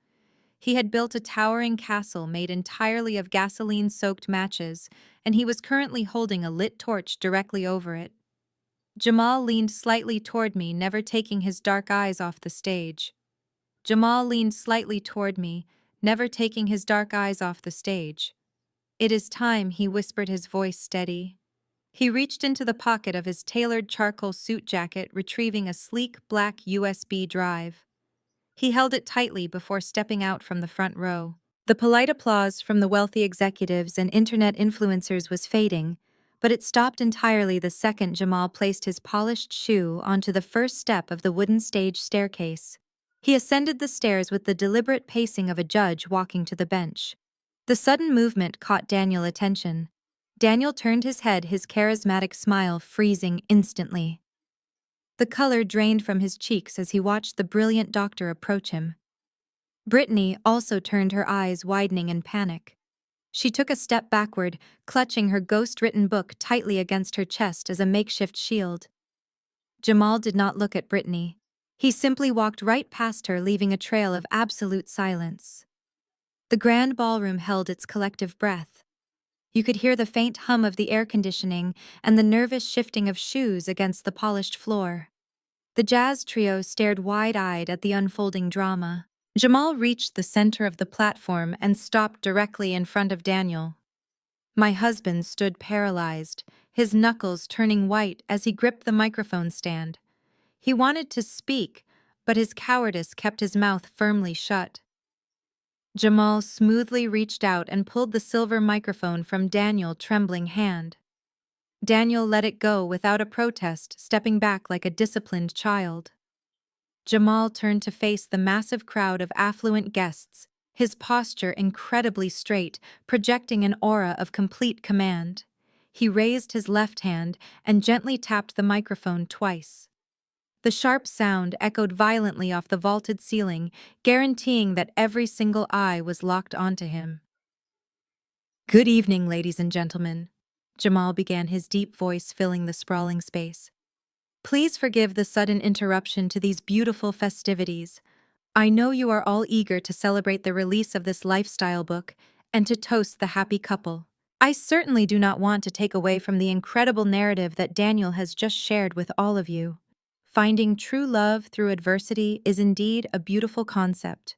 He had built a towering castle made entirely of gasoline-soaked matches, and he was currently holding a lit torch directly over it. Jamal leaned slightly toward me, never taking his dark eyes off the stage. Jamal leaned slightly toward me, never taking his dark eyes off the stage. "It is time," he whispered, his voice steady. He reached into the pocket of his tailored charcoal suit jacket, retrieving a sleek black USB drive. He held it tightly before stepping out from the front row. The polite applause from the wealthy executives and internet influencers was fading, but it stopped entirely the second Jamal placed his polished shoe onto the first step of the wooden stage staircase. He ascended the stairs with the deliberate pacing of a judge walking to the bench. The sudden movement caught Daniel's attention. Daniel turned his head, his charismatic smile freezing instantly. The color drained from his cheeks as he watched the brilliant doctor approach him. Brittany also turned, her eyes widening in panic. She took a step backward, clutching her ghost-written book tightly against her chest as a makeshift shield. Jamal did not look at Brittany. He simply walked right past her, leaving a trail of absolute silence. The grand ballroom held its collective breath. You could hear the faint hum of the air conditioning and the nervous shifting of shoes against the polished floor. The jazz trio stared wide-eyed at the unfolding drama. Jamal reached the center of the platform and stopped directly in front of Daniel. My husband stood paralyzed, his knuckles turning white as he gripped the microphone stand. He wanted to speak, but his cowardice kept his mouth firmly shut. Jamal smoothly reached out and pulled the silver microphone from Daniel's trembling hand. Daniel let it go without a protest, stepping back like a disciplined child. Jamal turned to face the massive crowd of affluent guests, his posture incredibly straight, projecting an aura of complete command. He raised his left hand and gently tapped the microphone twice. The sharp sound echoed violently off the vaulted ceiling, guaranteeing that every single eye was locked onto him. "Good evening, ladies and gentlemen," Jamal began, his deep voice filling the sprawling space. "Please forgive the sudden interruption to these beautiful festivities. I know you are all eager to celebrate the release of this lifestyle book and to toast the happy couple. I certainly do not want to take away from the incredible narrative that Daniel has just shared with all of you. Finding true love through adversity is indeed a beautiful concept.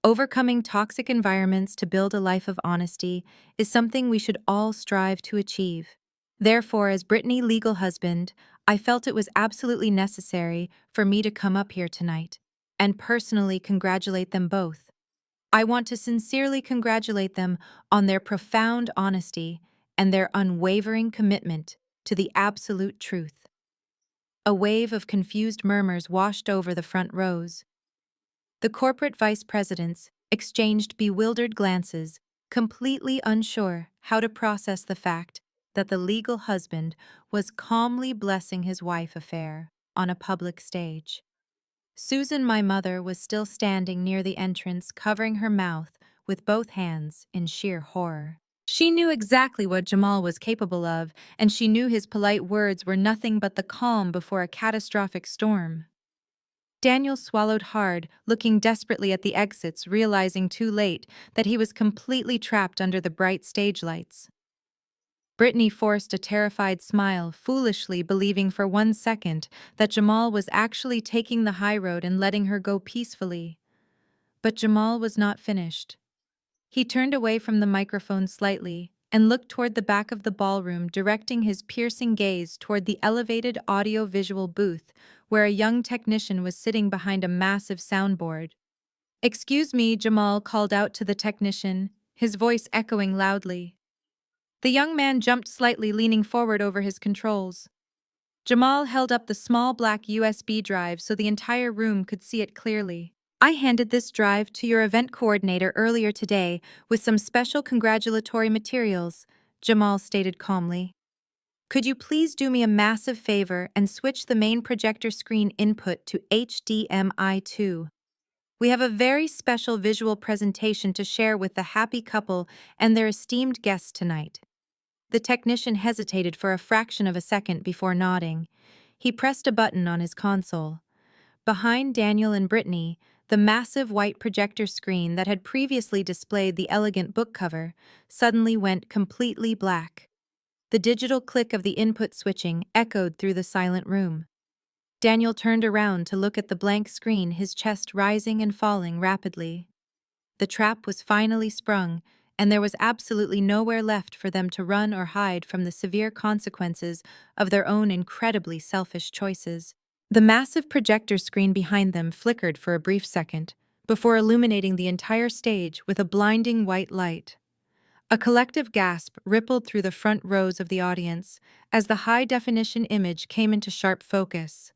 Overcoming toxic environments to build a life of honesty is something we should all strive to achieve. Therefore, as Brittany's legal husband, I felt it was absolutely necessary for me to come up here tonight and personally congratulate them both. I want to sincerely congratulate them on their profound honesty and their unwavering commitment to the absolute truth. A wave of confused murmurs washed over the front rows. The corporate vice presidents exchanged bewildered glances, completely unsure how to process the fact that the legal husband was calmly blessing his wife affair on a public stage. Susan, my mother, was still standing near the entrance, covering her mouth with both hands in sheer horror. She knew exactly what Jamal was capable of, and she knew his polite words were nothing but the calm before a catastrophic storm. Daniel swallowed hard, looking desperately at the exits, realizing too late that he was completely trapped under the bright stage lights. Brittany forced a terrified smile, foolishly believing for 1 second that Jamal was actually taking the high road and letting her go peacefully. But Jamal was not finished. He turned away from the microphone slightly and looked toward the back of the ballroom, directing his piercing gaze toward the elevated audio-visual booth where a young technician was sitting behind a massive soundboard. "Excuse me," Jamal called out to the technician, his voice echoing loudly. The young man jumped slightly, leaning forward over his controls. Jamal held up the small black USB drive so the entire room could see it clearly. "I handed this drive to your event coordinator earlier today with some special congratulatory materials," Jamal stated calmly. "Could you please do me a massive favor and switch the main projector screen input to HDMI 2? We have a very special visual presentation to share with the happy couple and their esteemed guests tonight." The technician hesitated for a fraction of a second before nodding. He pressed a button on his console. Behind Daniel and Brittany, the massive white projector screen that had previously displayed the elegant book cover suddenly went completely black. The digital click of the input switching echoed through the silent room. Daniel turned around to look at the blank screen, his chest rising and falling rapidly. The trap was finally sprung, and there was absolutely nowhere left for them to run or hide from the severe consequences of their own incredibly selfish choices. The massive projector screen behind them flickered for a brief second, before illuminating the entire stage with a blinding white light. A collective gasp rippled through the front rows of the audience as the high-definition image came into sharp focus.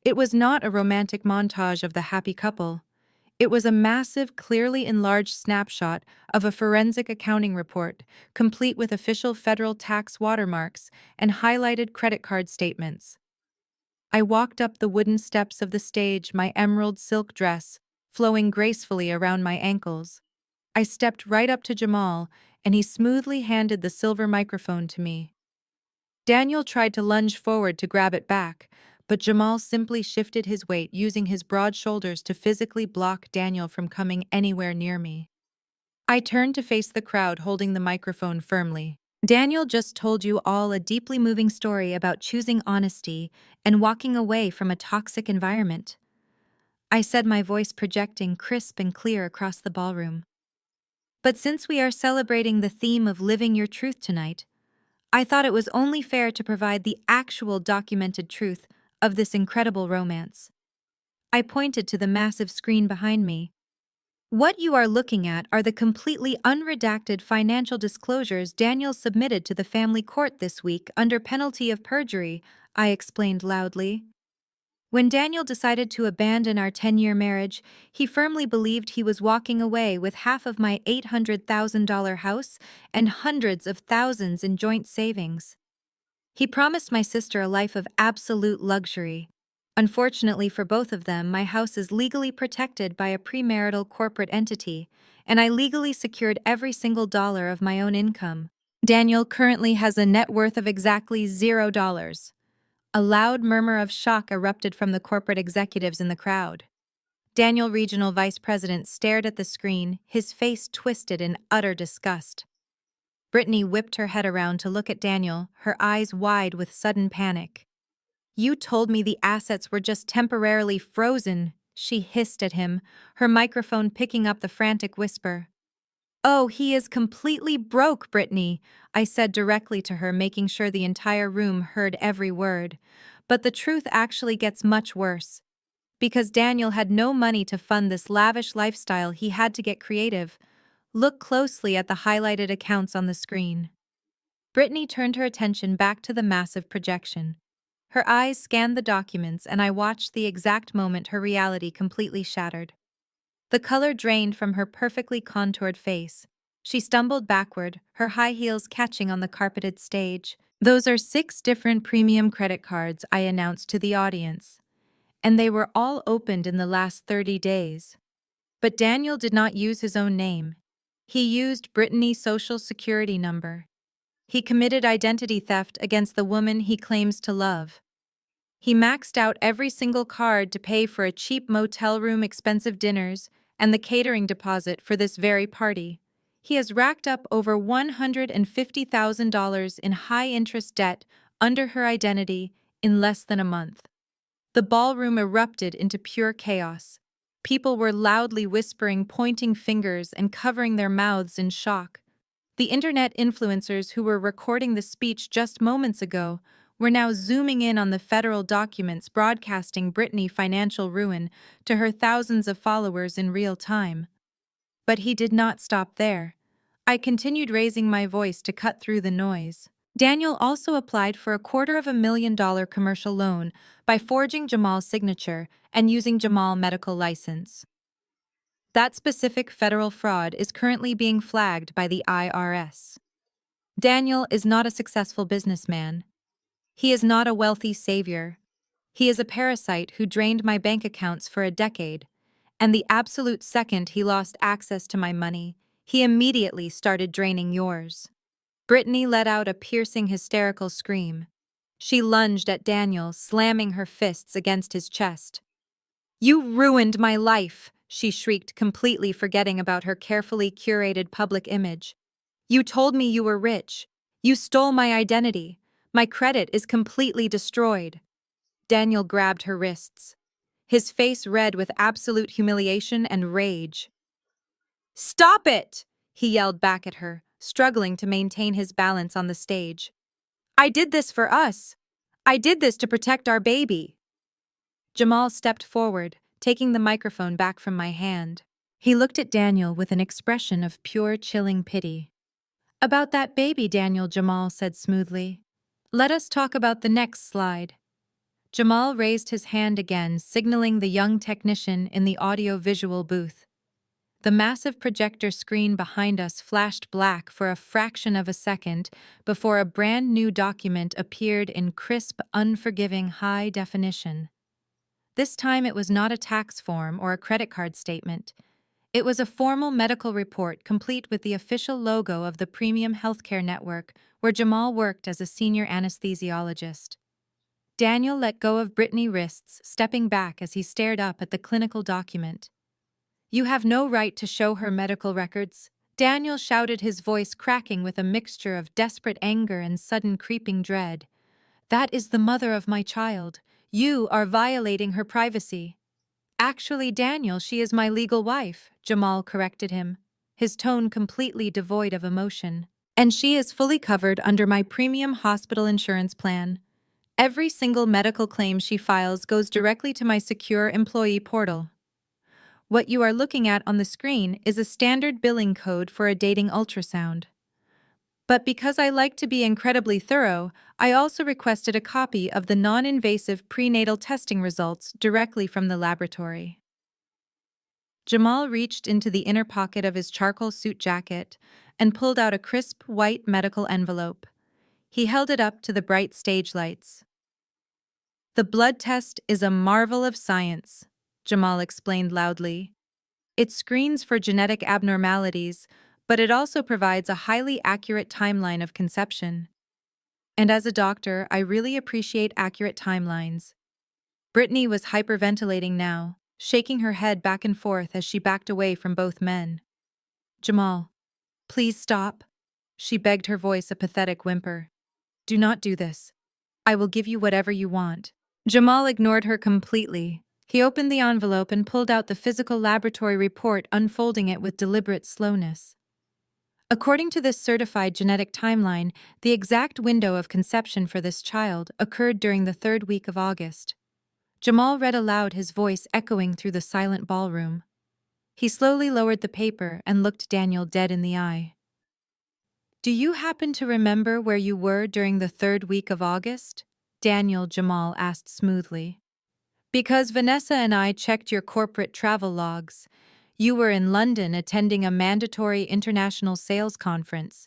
It was not a romantic montage of the happy couple. It was a massive, clearly enlarged snapshot of a forensic accounting report, complete with official federal tax watermarks and highlighted credit card statements. I walked up the wooden steps of the stage, my emerald silk dress flowing gracefully around my ankles. I stepped right up to Jamal, and he smoothly handed the silver microphone to me. Daniel tried to lunge forward to grab it back, but Jamal simply shifted his weight, using his broad shoulders to physically block Daniel from coming anywhere near me. I turned to face the crowd, holding the microphone firmly. "Daniel just told you all a deeply moving story about choosing honesty and walking away from a toxic environment," I said, my voice projecting crisp and clear across the ballroom. "But since we are celebrating the theme of living your truth tonight, I thought it was only fair to provide the actual documented truth of this incredible romance." I pointed to the massive screen behind me. "What you are looking at are the completely unredacted financial disclosures Daniel submitted to the family court this week under penalty of perjury," I explained loudly. "When Daniel decided to abandon our 10-year marriage, he firmly believed he was walking away with half of my $800,000 house and hundreds of thousands in joint savings. He promised my sister a life of absolute luxury. Unfortunately for both of them, my house is legally protected by a premarital corporate entity, and I legally secured every single dollar of my own income. Daniel currently has a net worth of exactly $0. A loud murmur of shock erupted from the corporate executives in the crowd. Daniel, regional vice president, stared at the screen, his face twisted in utter disgust. Brittany whipped her head around to look at Daniel, her eyes wide with sudden panic. "You told me the assets were just temporarily frozen," she hissed at him, her microphone picking up the frantic whisper. "Oh, he is completely broke, Brittany," I said directly to her, making sure the entire room heard every word. But the truth actually gets much worse. Because Daniel had no money to fund this lavish lifestyle, he had to get creative. Look closely at the highlighted accounts on the screen. Brittany turned her attention back to the massive projection. Her eyes scanned the documents, and I watched the exact moment her reality completely shattered. The color drained from her perfectly contoured face. She stumbled backward, her high heels catching on the carpeted stage. "Those are 6 different premium credit cards," I announced to the audience, "and they were all opened in the last 30 days. But Daniel did not use his own name. He used Brittany's social security number. He committed identity theft against the woman he claims to love. He maxed out every single card to pay for a cheap motel room, expensive dinners, and the catering deposit for this very party. He has racked up over $150,000 in high-interest debt under her identity in less than a month." The ballroom erupted into pure chaos. People were loudly whispering, pointing fingers, and covering their mouths in shock. The internet influencers who were recording the speech just moments ago were now zooming in on the federal documents, broadcasting Brittany's financial ruin to her thousands of followers in real time. But he did not stop there. I continued raising my voice to cut through the noise. Daniel also applied for a $250,000 commercial loan by forging Jamal's signature and using Jamal's medical license. That specific federal fraud is currently being flagged by the IRS. Daniel is not a successful businessman. He is not a wealthy savior. He is a parasite who drained my bank accounts for a decade, and the absolute second he lost access to my money, he immediately started draining yours. Brittany let out a piercing, hysterical scream. She lunged at Daniel, slamming her fists against his chest. "You ruined my life," she shrieked, completely forgetting about her carefully curated public image. "You told me you were rich. You stole my identity. My credit is completely destroyed." Daniel grabbed her wrists, his face red with absolute humiliation and rage. "Stop it!" he yelled back at her, struggling to maintain his balance on the stage. "I did this for us. I did this to protect our baby." Jamal stepped forward, taking the microphone back from my hand. He looked at Daniel with an expression of pure, chilling pity. "About that baby, Daniel," Jamal said smoothly. "Let us talk about the next slide." Jamal raised his hand again, signaling the young technician in the audio-visual booth. The massive projector screen behind us flashed black for a fraction of a second before a brand new document appeared in crisp, unforgiving high definition. This time it was not a tax form or a credit card statement. It was a formal medical report complete with the official logo of the Premium Healthcare Network, where Jamal worked as a senior anesthesiologist. Daniel let go of Brittany's wrists, stepping back as he stared up at the clinical document. "You have no right to show her medical records," Daniel shouted, his voice cracking with a mixture of desperate anger and sudden creeping dread. "That is the mother of my child. You are violating her privacy." "Actually, Daniel, she is my legal wife," Jamal corrected him, his tone completely devoid of emotion. "And she is fully covered under my premium hospital insurance plan. Every single medical claim she files goes directly to my secure employee portal. What you are looking at on the screen is a standard billing code for a dating ultrasound. But because I like to be incredibly thorough, I also requested a copy of the non-invasive prenatal testing results directly from the laboratory." Jamal reached into the inner pocket of his charcoal suit jacket and pulled out a crisp, white medical envelope. He held it up to the bright stage lights. "The blood test is a marvel of science," Jamal explained loudly. "It screens for genetic abnormalities, but it also provides a highly accurate timeline of conception. And as a doctor, I really appreciate accurate timelines." Brittany was hyperventilating now, shaking her head back and forth as she backed away from both men. "Jamal, please stop," she begged, her voice a pathetic whimper. "Do not do this. I will give you whatever you want." Jamal ignored her completely. He opened the envelope and pulled out the physical laboratory report, unfolding it with deliberate slowness. "According to this certified genetic timeline, the exact window of conception for this child occurred during the 3rd week of August." Jamal read aloud, his voice echoing through the silent ballroom. He slowly lowered the paper and looked Daniel dead in the eye. Do you happen to remember where you were during the third week of August? Daniel Jamal asked smoothly. Because Vanessa and I checked your corporate travel logs. You were in London attending a mandatory international sales conference.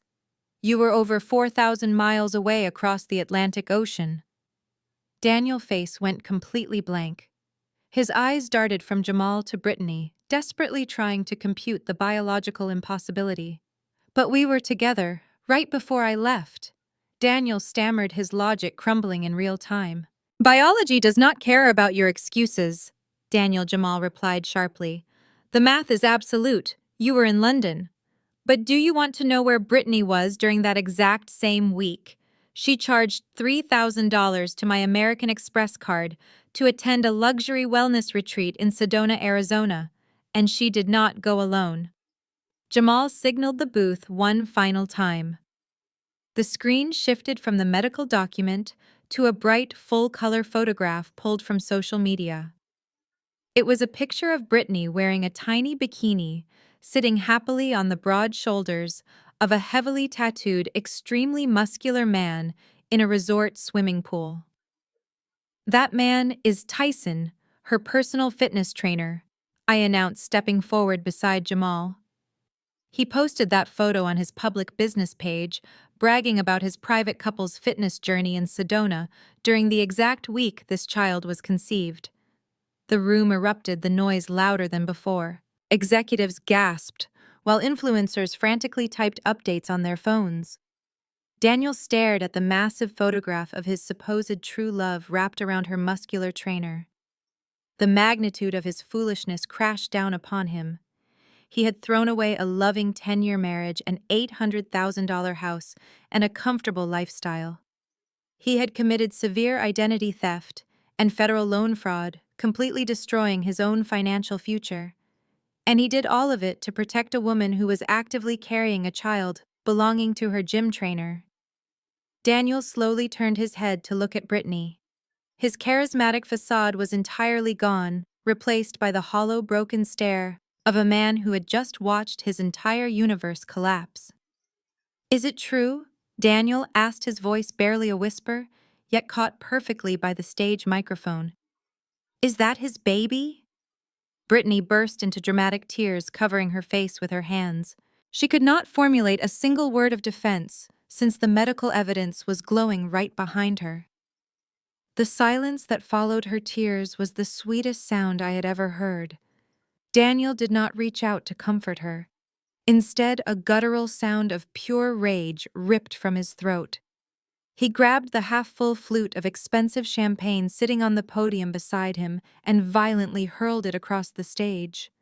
You were over 4,000 miles away across the Atlantic Ocean. Daniel's face went completely blank. His eyes darted from Jamal to Brittany, desperately trying to compute the biological impossibility. But we were together, right before I left. Daniel stammered, his logic crumbling in real time. Biology does not care about your excuses, Daniel Jamal replied sharply. The math is absolute. You were in London. But do you want to know where Brittany was during that exact same week? She charged $3,000 to my American Express card to attend a luxury wellness retreat in Sedona, Arizona, and she did not go alone. Jamal signaled the booth one final time. The screen shifted from the medical document to a bright, full-color photograph pulled from social media. It was a picture of Brittany wearing a tiny bikini, sitting happily on the broad shoulders of a heavily tattooed, extremely muscular man in a resort swimming pool. That man is Tyson, her personal fitness trainer, I announced, stepping forward beside Jamal. He posted that photo on his public business page, bragging about his private couple's fitness journey in Sedona during the exact week this child was conceived. The room erupted, the noise louder than before. Executives gasped, while influencers frantically typed updates on their phones. Daniel stared at the massive photograph of his supposed true love wrapped around her muscular trainer. The magnitude of his foolishness crashed down upon him. He had thrown away a loving 10-year marriage, an $800,000 house, and a comfortable lifestyle. He had committed severe identity theft and federal loan fraud, completely destroying his own financial future. And he did all of it to protect a woman who was actively carrying a child belonging to her gym trainer. Daniel slowly turned his head to look at Brittany. His charismatic facade was entirely gone, replaced by the hollow, broken stare of a man who had just watched his entire universe collapse. Is it true? Daniel asked, his voice barely a whisper, yet caught perfectly by the stage microphone. Is that his baby? Brittany burst into dramatic tears, covering her face with her hands. She could not formulate a single word of defense, since the medical evidence was glowing right behind her. The silence that followed her tears was the sweetest sound I had ever heard. Daniel did not reach out to comfort her. Instead, a guttural sound of pure rage ripped from his throat. He grabbed the half-full flute of expensive champagne sitting on the podium beside him and violently hurled it across the stage.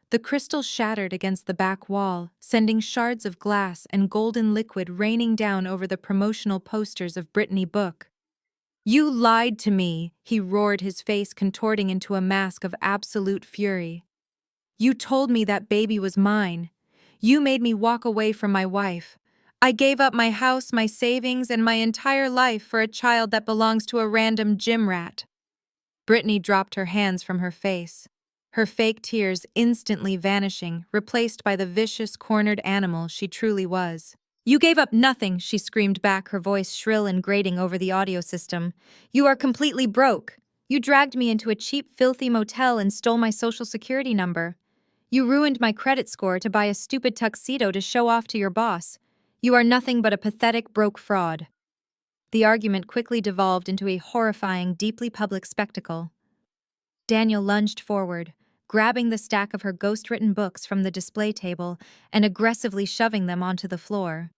The crystal shattered against the back wall, sending shards of glass and golden liquid raining down over the promotional posters of Brittany book. You lied to me, he roared, his face contorting into a mask of absolute fury. You told me that baby was mine. You made me walk away from my wife. I gave up my house, my savings, and my entire life for a child that belongs to a random gym rat. Brittany dropped her hands from her face, her fake tears instantly vanishing, replaced by the vicious, cornered animal she truly was. You gave up nothing, she screamed back, her voice shrill and grating over the audio system. You are completely broke. You dragged me into a cheap, filthy motel and stole my social security number. You ruined my credit score to buy a stupid tuxedo to show off to your boss. You are nothing but a pathetic, broke fraud. The argument quickly devolved into a horrifying, deeply public spectacle. Daniel lunged forward, grabbing the stack of her ghost-written books from the display table and aggressively shoving them onto the floor.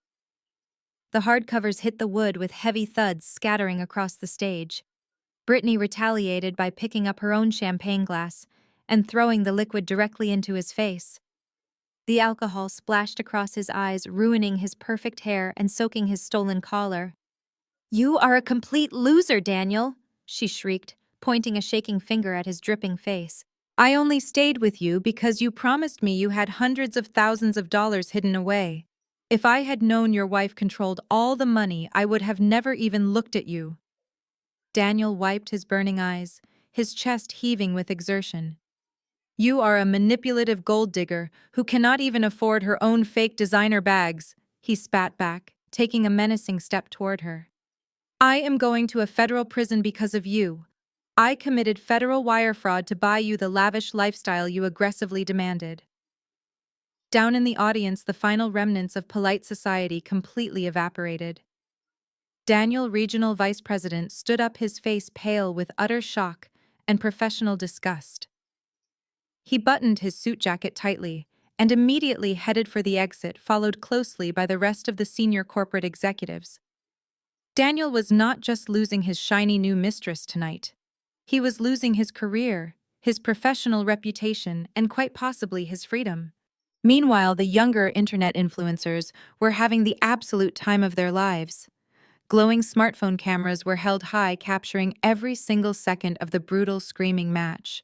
The hardcovers hit the wood with heavy thuds scattering across the stage. Brittany retaliated by picking up her own champagne glass and throwing the liquid directly into his face. The alcohol splashed across his eyes, ruining his perfect hair and soaking his stolen collar. You are a complete loser, Daniel, she shrieked, pointing a shaking finger at his dripping face. I only stayed with you because you promised me you had hundreds of thousands of dollars hidden away. If I had known your wife controlled all the money, I would have never even looked at you. Daniel wiped his burning eyes, his chest heaving with exertion. You are a manipulative gold digger who cannot even afford her own fake designer bags, he spat back, taking a menacing step toward her. I am going to a federal prison because of you. I committed federal wire fraud to buy you the lavish lifestyle you aggressively demanded. Down in the audience, the final remnants of polite society completely evaporated. Daniel, regional vice president, stood up, his face pale with utter shock and professional disgust. He buttoned his suit jacket tightly and immediately headed for the exit, followed closely by the rest of the senior corporate executives. Daniel was not just losing his shiny new mistress tonight. He was losing his career, his professional reputation, and quite possibly his freedom. Meanwhile, the younger internet influencers were having the absolute time of their lives. Glowing smartphone cameras were held high, capturing every single second of the brutal screaming match.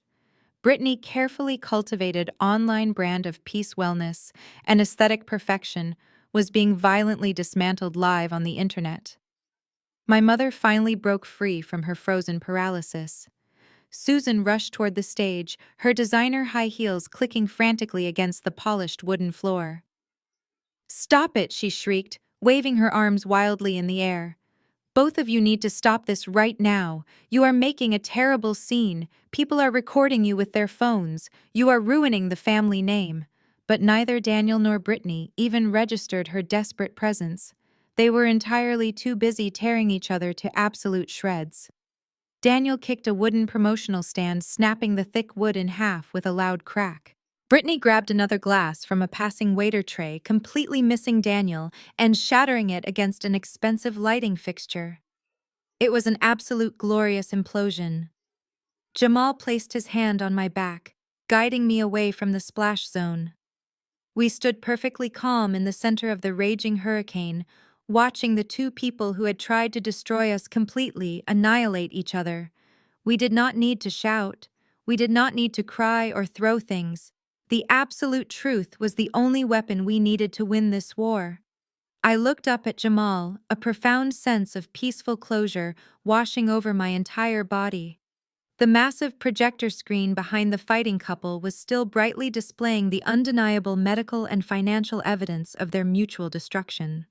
Brittany carefully cultivated online brand of peace, wellness, and aesthetic perfection was being violently dismantled live on the internet. My mother finally broke free from her frozen paralysis. Susan rushed toward the stage, her designer high heels clicking frantically against the polished wooden floor. "Stop it!" she shrieked, waving her arms wildly in the air. "Both of you need to stop this right now. You are making a terrible scene. People are recording you with their phones. You are ruining the family name." But neither Daniel nor Brittany even registered her desperate presence. They were entirely too busy tearing each other to absolute shreds. Daniel kicked a wooden promotional stand, snapping the thick wood in half with a loud crack. Brittany grabbed another glass from a passing waiter tray, completely missing Daniel and shattering it against an expensive lighting fixture. It was an absolute glorious implosion. Jamal placed his hand on my back, guiding me away from the splash zone. We stood perfectly calm in the center of the raging hurricane, watching the two people who had tried to destroy us completely annihilate each other. We did not need to shout. We did not need to cry or throw things. The absolute truth was the only weapon we needed to win this war. I looked up at Jamal, a profound sense of peaceful closure washing over my entire body. The massive projector screen behind the fighting couple was still brightly displaying the undeniable medical and financial evidence of their mutual destruction.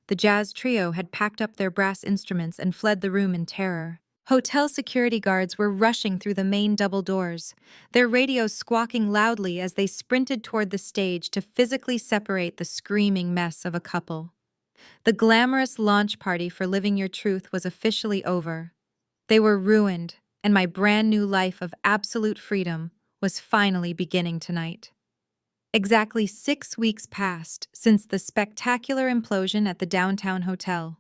The jazz trio had packed up their brass instruments and fled the room in terror. Hotel security guards were rushing through the main double doors, their radios squawking loudly as they sprinted toward the stage to physically separate the screaming mess of a couple. The glamorous launch party for Living Your Truth was officially over. They were ruined, and my brand new life of absolute freedom was finally beginning tonight. Exactly 6 weeks passed since the spectacular implosion at the downtown hotel.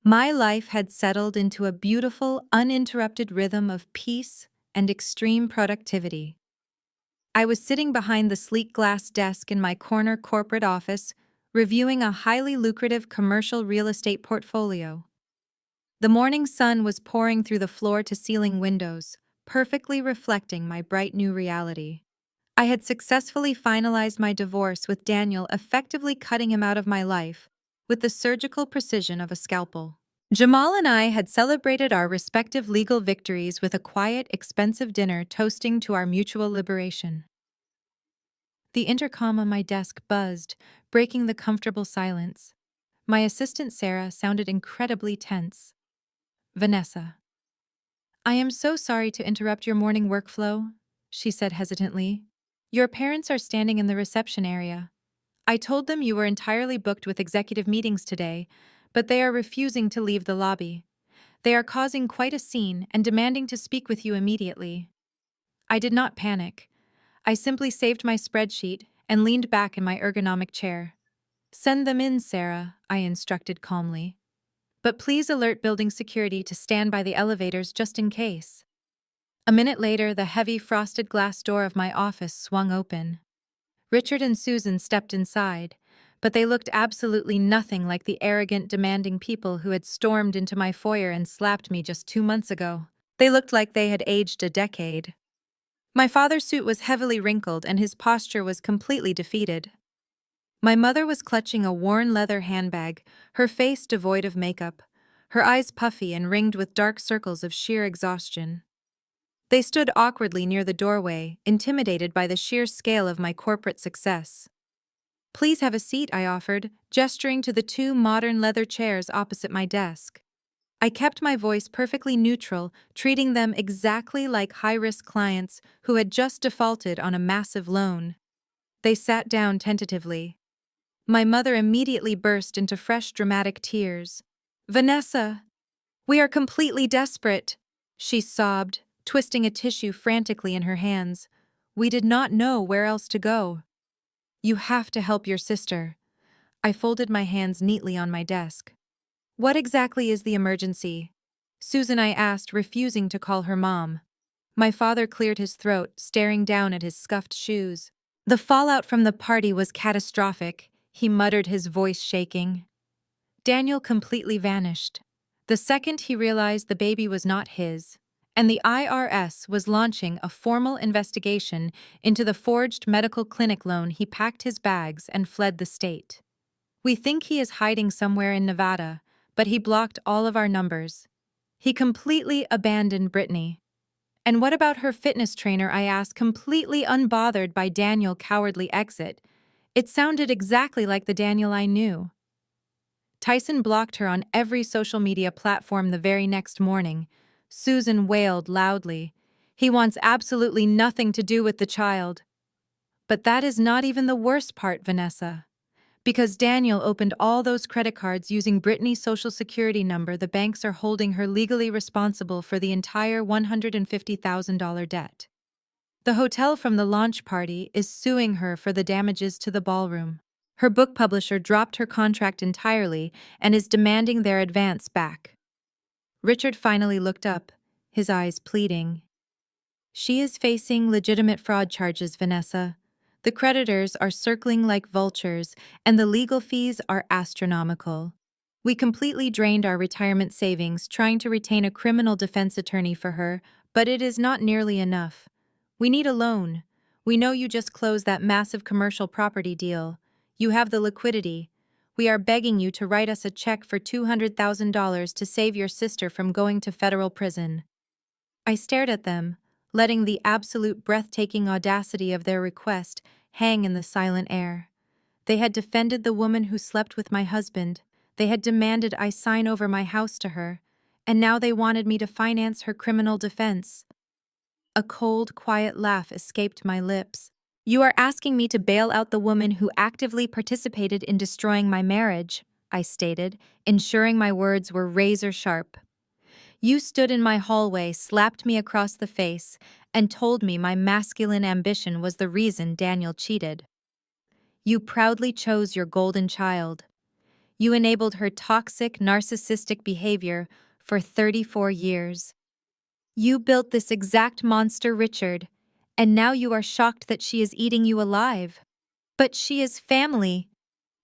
My life had settled into a beautiful, uninterrupted rhythm of peace and extreme productivity. I was sitting behind the sleek glass desk in my corner corporate office, reviewing a highly lucrative commercial real estate portfolio. The morning sun was pouring through the floor-to-ceiling windows, perfectly reflecting my bright new reality. I had successfully finalized my divorce with Daniel, effectively cutting him out of my life with the surgical precision of a scalpel. Jamal and I had celebrated our respective legal victories with a quiet, expensive dinner toasting to our mutual liberation. The intercom on my desk buzzed, breaking the comfortable silence. My assistant Sarah sounded incredibly tense. "Vanessa. I am so sorry to interrupt your morning workflow," she said hesitantly. "Your parents are standing in the reception area. I told them you were entirely booked with executive meetings today, but they are refusing to leave the lobby. They are causing quite a scene and demanding to speak with you immediately." I did not panic. I simply saved my spreadsheet and leaned back in my ergonomic chair. "Send them in, Sarah," I instructed calmly. "But please alert building security to stand by the elevators just in case." A minute later, the heavy frosted glass door of my office swung open. Richard and Susan stepped inside, but they looked absolutely nothing like the arrogant, demanding people who had stormed into my foyer and slapped me just 2 months ago. They looked like they had aged a decade. My father's suit was heavily wrinkled and his posture was completely defeated. My mother was clutching a worn leather handbag, her face devoid of makeup, her eyes puffy and ringed with dark circles of sheer exhaustion. They stood awkwardly near the doorway, intimidated by the sheer scale of my corporate success. Please have a seat, I offered, gesturing to the two modern leather chairs opposite my desk. I kept my voice perfectly neutral, treating them exactly like high-risk clients who had just defaulted on a massive loan. They sat down tentatively. My mother immediately burst into fresh dramatic tears. "Vanessa, we are completely desperate," she sobbed, twisting a tissue frantically in her hands. "We did not know where else to go." "You have to help your sister." I folded my hands neatly on my desk. "What exactly is the emergency?" Susan, I asked, refusing to call her mom. My father cleared his throat, staring down at his scuffed shoes. "The fallout from the party was catastrophic," he muttered, his voice shaking. Daniel completely vanished. The second he realized the baby was not his, and the IRS was launching a formal investigation into the forged medical clinic loan, he packed his bags and fled the state. "We think he is hiding somewhere in Nevada, but he blocked all of our numbers. He completely abandoned Brittany." "And what about her fitness trainer?" I asked, completely unbothered by Daniel's cowardly exit. It sounded exactly like the Daniel I knew. "Tyson blocked her on every social media platform the very next morning," Susan wailed loudly. "He wants absolutely nothing to do with the child." "But that is not even the worst part, Vanessa. Because Daniel opened all those credit cards using Brittany's social security number, the banks are holding her legally responsible for the entire $150,000 debt. The hotel from the launch party is suing her for the damages to the ballroom. Her book publisher dropped her contract entirely and is demanding their advance back." Richard finally looked up, his eyes pleading. "She is facing legitimate fraud charges, Vanessa. The creditors are circling like vultures, and the legal fees are astronomical. We completely drained our retirement savings trying to retain a criminal defense attorney for her, but it is not nearly enough. We need a loan. We know you just closed that massive commercial property deal. You have the liquidity. We are begging you to write us a check for $200,000 to save your sister from going to federal prison." I stared at them, letting the absolute breathtaking audacity of their request hang in the silent air. They had defended the woman who slept with my husband, they had demanded I sign over my house to her, and now they wanted me to finance her criminal defense. A cold, quiet laugh escaped my lips. "You are asking me to bail out the woman who actively participated in destroying my marriage," I stated, ensuring my words were razor sharp. "You stood in my hallway, slapped me across the face, and told me my masculine ambition was the reason Daniel cheated. You proudly chose your golden child. You enabled her toxic, narcissistic behavior for 34 years. You built this exact monster, Richard, and now you are shocked that she is eating you alive." "But she is family,"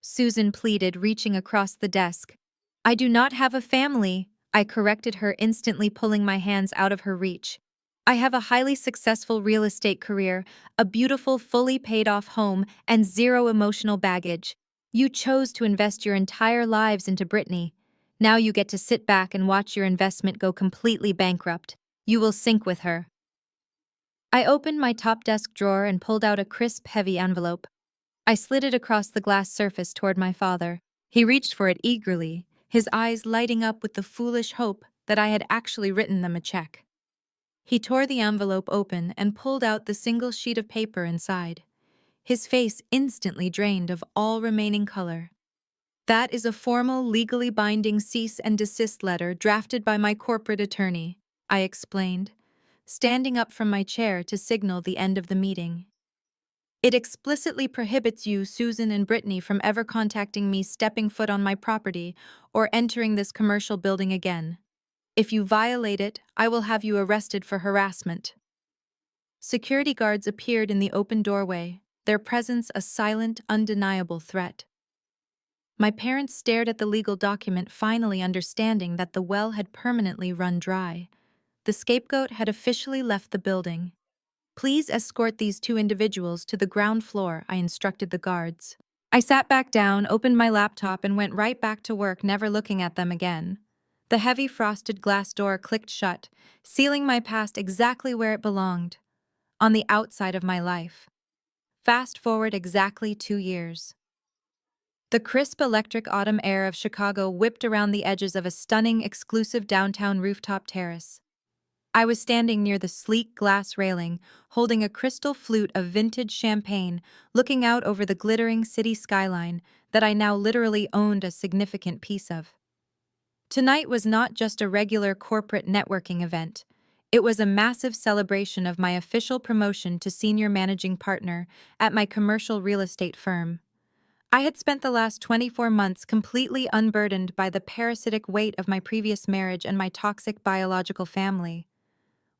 Susan pleaded, reaching across the desk. "I do not have a family," I corrected her, instantly pulling my hands out of her reach. "I have a highly successful real estate career, a beautiful, fully paid-off home, and zero emotional baggage. You chose to invest your entire lives into Brittany. Now you get to sit back and watch your investment go completely bankrupt. You will sink with her." I opened my top desk drawer and pulled out a crisp, heavy envelope. I slid it across the glass surface toward my father. He reached for it eagerly, his eyes lighting up with the foolish hope that I had actually written them a check. He tore the envelope open and pulled out the single sheet of paper inside. His face instantly drained of all remaining color. "That is a formal, legally binding cease and desist letter drafted by my corporate attorney," I explained, standing up from my chair to signal the end of the meeting. "It explicitly prohibits you, Susan and Brittany, from ever contacting me, stepping foot on my property, or entering this commercial building again. If you violate it, I will have you arrested for harassment." Security guards appeared in the open doorway, their presence a silent, undeniable threat. My parents stared at the legal document, finally understanding that the well had permanently run dry. The scapegoat had officially left the building. "Please escort these two individuals to the ground floor," I instructed the guards. I sat back down, opened my laptop, and went right back to work, never looking at them again. The heavy frosted glass door clicked shut, sealing my past exactly where it belonged, on the outside of my life. Fast forward exactly 2 years. The crisp electric autumn air of Chicago whipped around the edges of a stunning, exclusive downtown rooftop terrace. I was standing near the sleek glass railing, holding a crystal flute of vintage champagne, looking out over the glittering city skyline that I now literally owned a significant piece of. Tonight was not just a regular corporate networking event. It was a massive celebration of my official promotion to senior managing partner at my commercial real estate firm. I had spent the last 24 months completely unburdened by the parasitic weight of my previous marriage and my toxic biological family.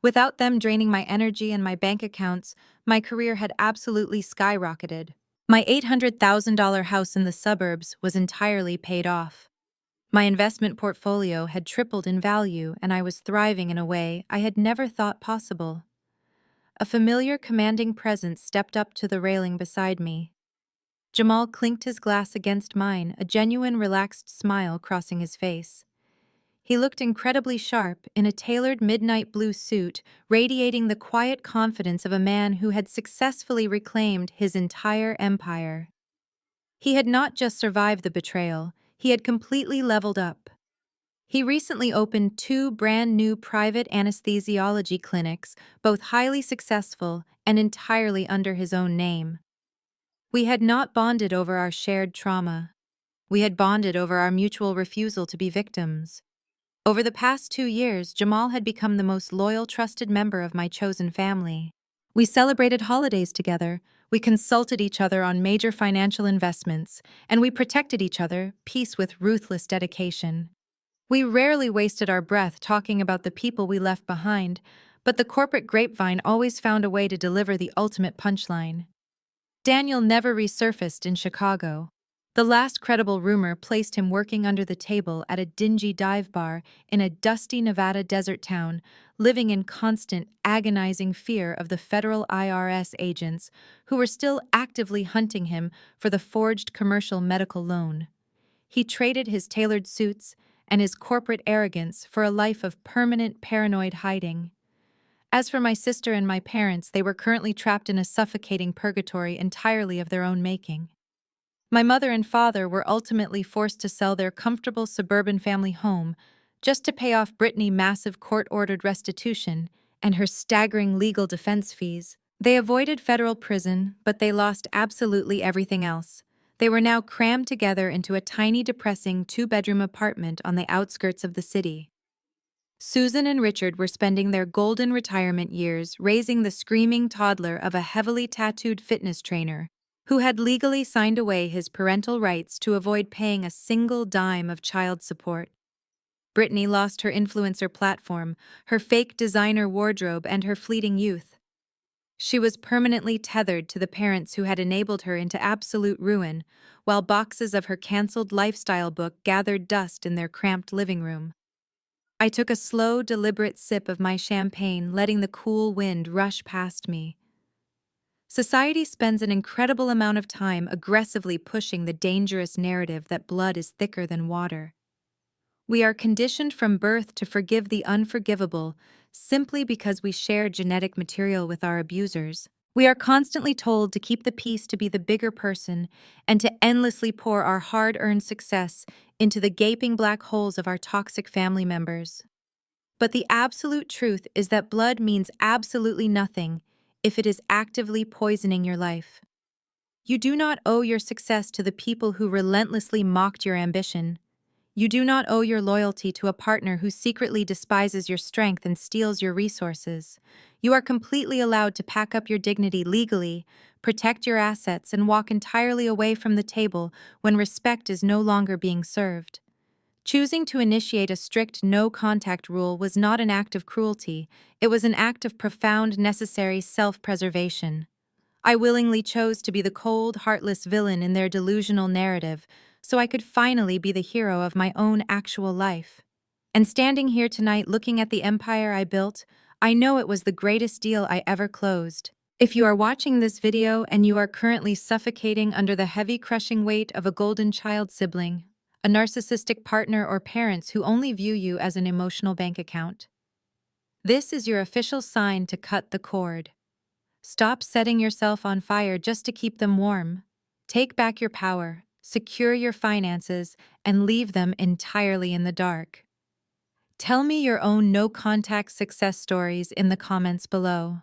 Without them draining my energy and my bank accounts, my career had absolutely skyrocketed. My $800,000 house in the suburbs was entirely paid off. My investment portfolio had tripled in value, and I was thriving in a way I had never thought possible. A familiar, commanding presence stepped up to the railing beside me. Jamal clinked his glass against mine, a genuine, relaxed smile crossing his face. He looked incredibly sharp in a tailored midnight blue suit, radiating the quiet confidence of a man who had successfully reclaimed his entire empire. He had not just survived the betrayal, he had completely leveled up. He recently opened 2 brand new private anesthesiology clinics, both highly successful and entirely under his own name. We had not bonded over our shared trauma. We had bonded over our mutual refusal to be victims. Over the past 2 years, Jamal had become the most loyal, trusted member of my chosen family. We celebrated holidays together, we consulted each other on major financial investments, and we protected each other, peace with ruthless dedication. We rarely wasted our breath talking about the people we left behind, but the corporate grapevine always found a way to deliver the ultimate punchline. Daniel never resurfaced in Chicago. The last credible rumor placed him working under the table at a dingy dive bar in a dusty Nevada desert town, living in constant, agonizing fear of the federal IRS agents who were still actively hunting him for the forged commercial medical loan. He traded his tailored suits and his corporate arrogance for a life of permanent paranoid hiding. As for my sister and my parents, they were currently trapped in a suffocating purgatory entirely of their own making. My mother and father were ultimately forced to sell their comfortable suburban family home just to pay off Brittany's massive court-ordered restitution and her staggering legal defense fees. They avoided federal prison, but they lost absolutely everything else. They were now crammed together into a tiny, depressing 2-bedroom apartment on the outskirts of the city. Susan and Richard were spending their golden retirement years raising the screaming toddler of a heavily tattooed fitness trainer who had legally signed away his parental rights to avoid paying a single dime of child support. Brittany lost her influencer platform, her fake designer wardrobe, and her fleeting youth. She was permanently tethered to the parents who had enabled her into absolute ruin, while boxes of her canceled lifestyle book gathered dust in their cramped living room. I took a slow, deliberate sip of my champagne, letting the cool wind rush past me. Society spends an incredible amount of time aggressively pushing the dangerous narrative that blood is thicker than water. We are conditioned from birth to forgive the unforgivable simply because we share genetic material with our abusers. We are constantly told to keep the peace, to be the bigger person, and to endlessly pour our hard-earned success into the gaping black holes of our toxic family members. But the absolute truth is that blood means absolutely nothing if it is actively poisoning your life. You do not owe your success to the people who relentlessly mocked your ambition. You do not owe your loyalty to a partner who secretly despises your strength and steals your resources. You are completely allowed to pack up your dignity legally, protect your assets, and walk entirely away from the table when respect is no longer being served. Choosing to initiate a strict no-contact rule was not an act of cruelty, it was an act of profound, necessary self-preservation. I willingly chose to be the cold, heartless villain in their delusional narrative, so I could finally be the hero of my own actual life. And standing here tonight looking at the empire I built, I know it was the greatest deal I ever closed. If you are watching this video and you are currently suffocating under the heavy, crushing weight of a golden child sibling, a narcissistic partner, or parents who only view you as an emotional bank account, this is your official sign to cut the cord. Stop setting yourself on fire just to keep them warm. Take back your power. secure your finances, and leave them entirely in the dark. Tell me your own no-contact success stories in the comments below.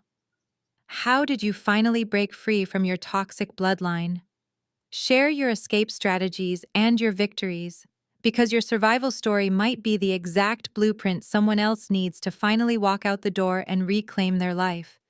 How did you finally break free from your toxic bloodline? Share your escape strategies and your victories, because your survival story might be the exact blueprint someone else needs to finally walk out the door and reclaim their life.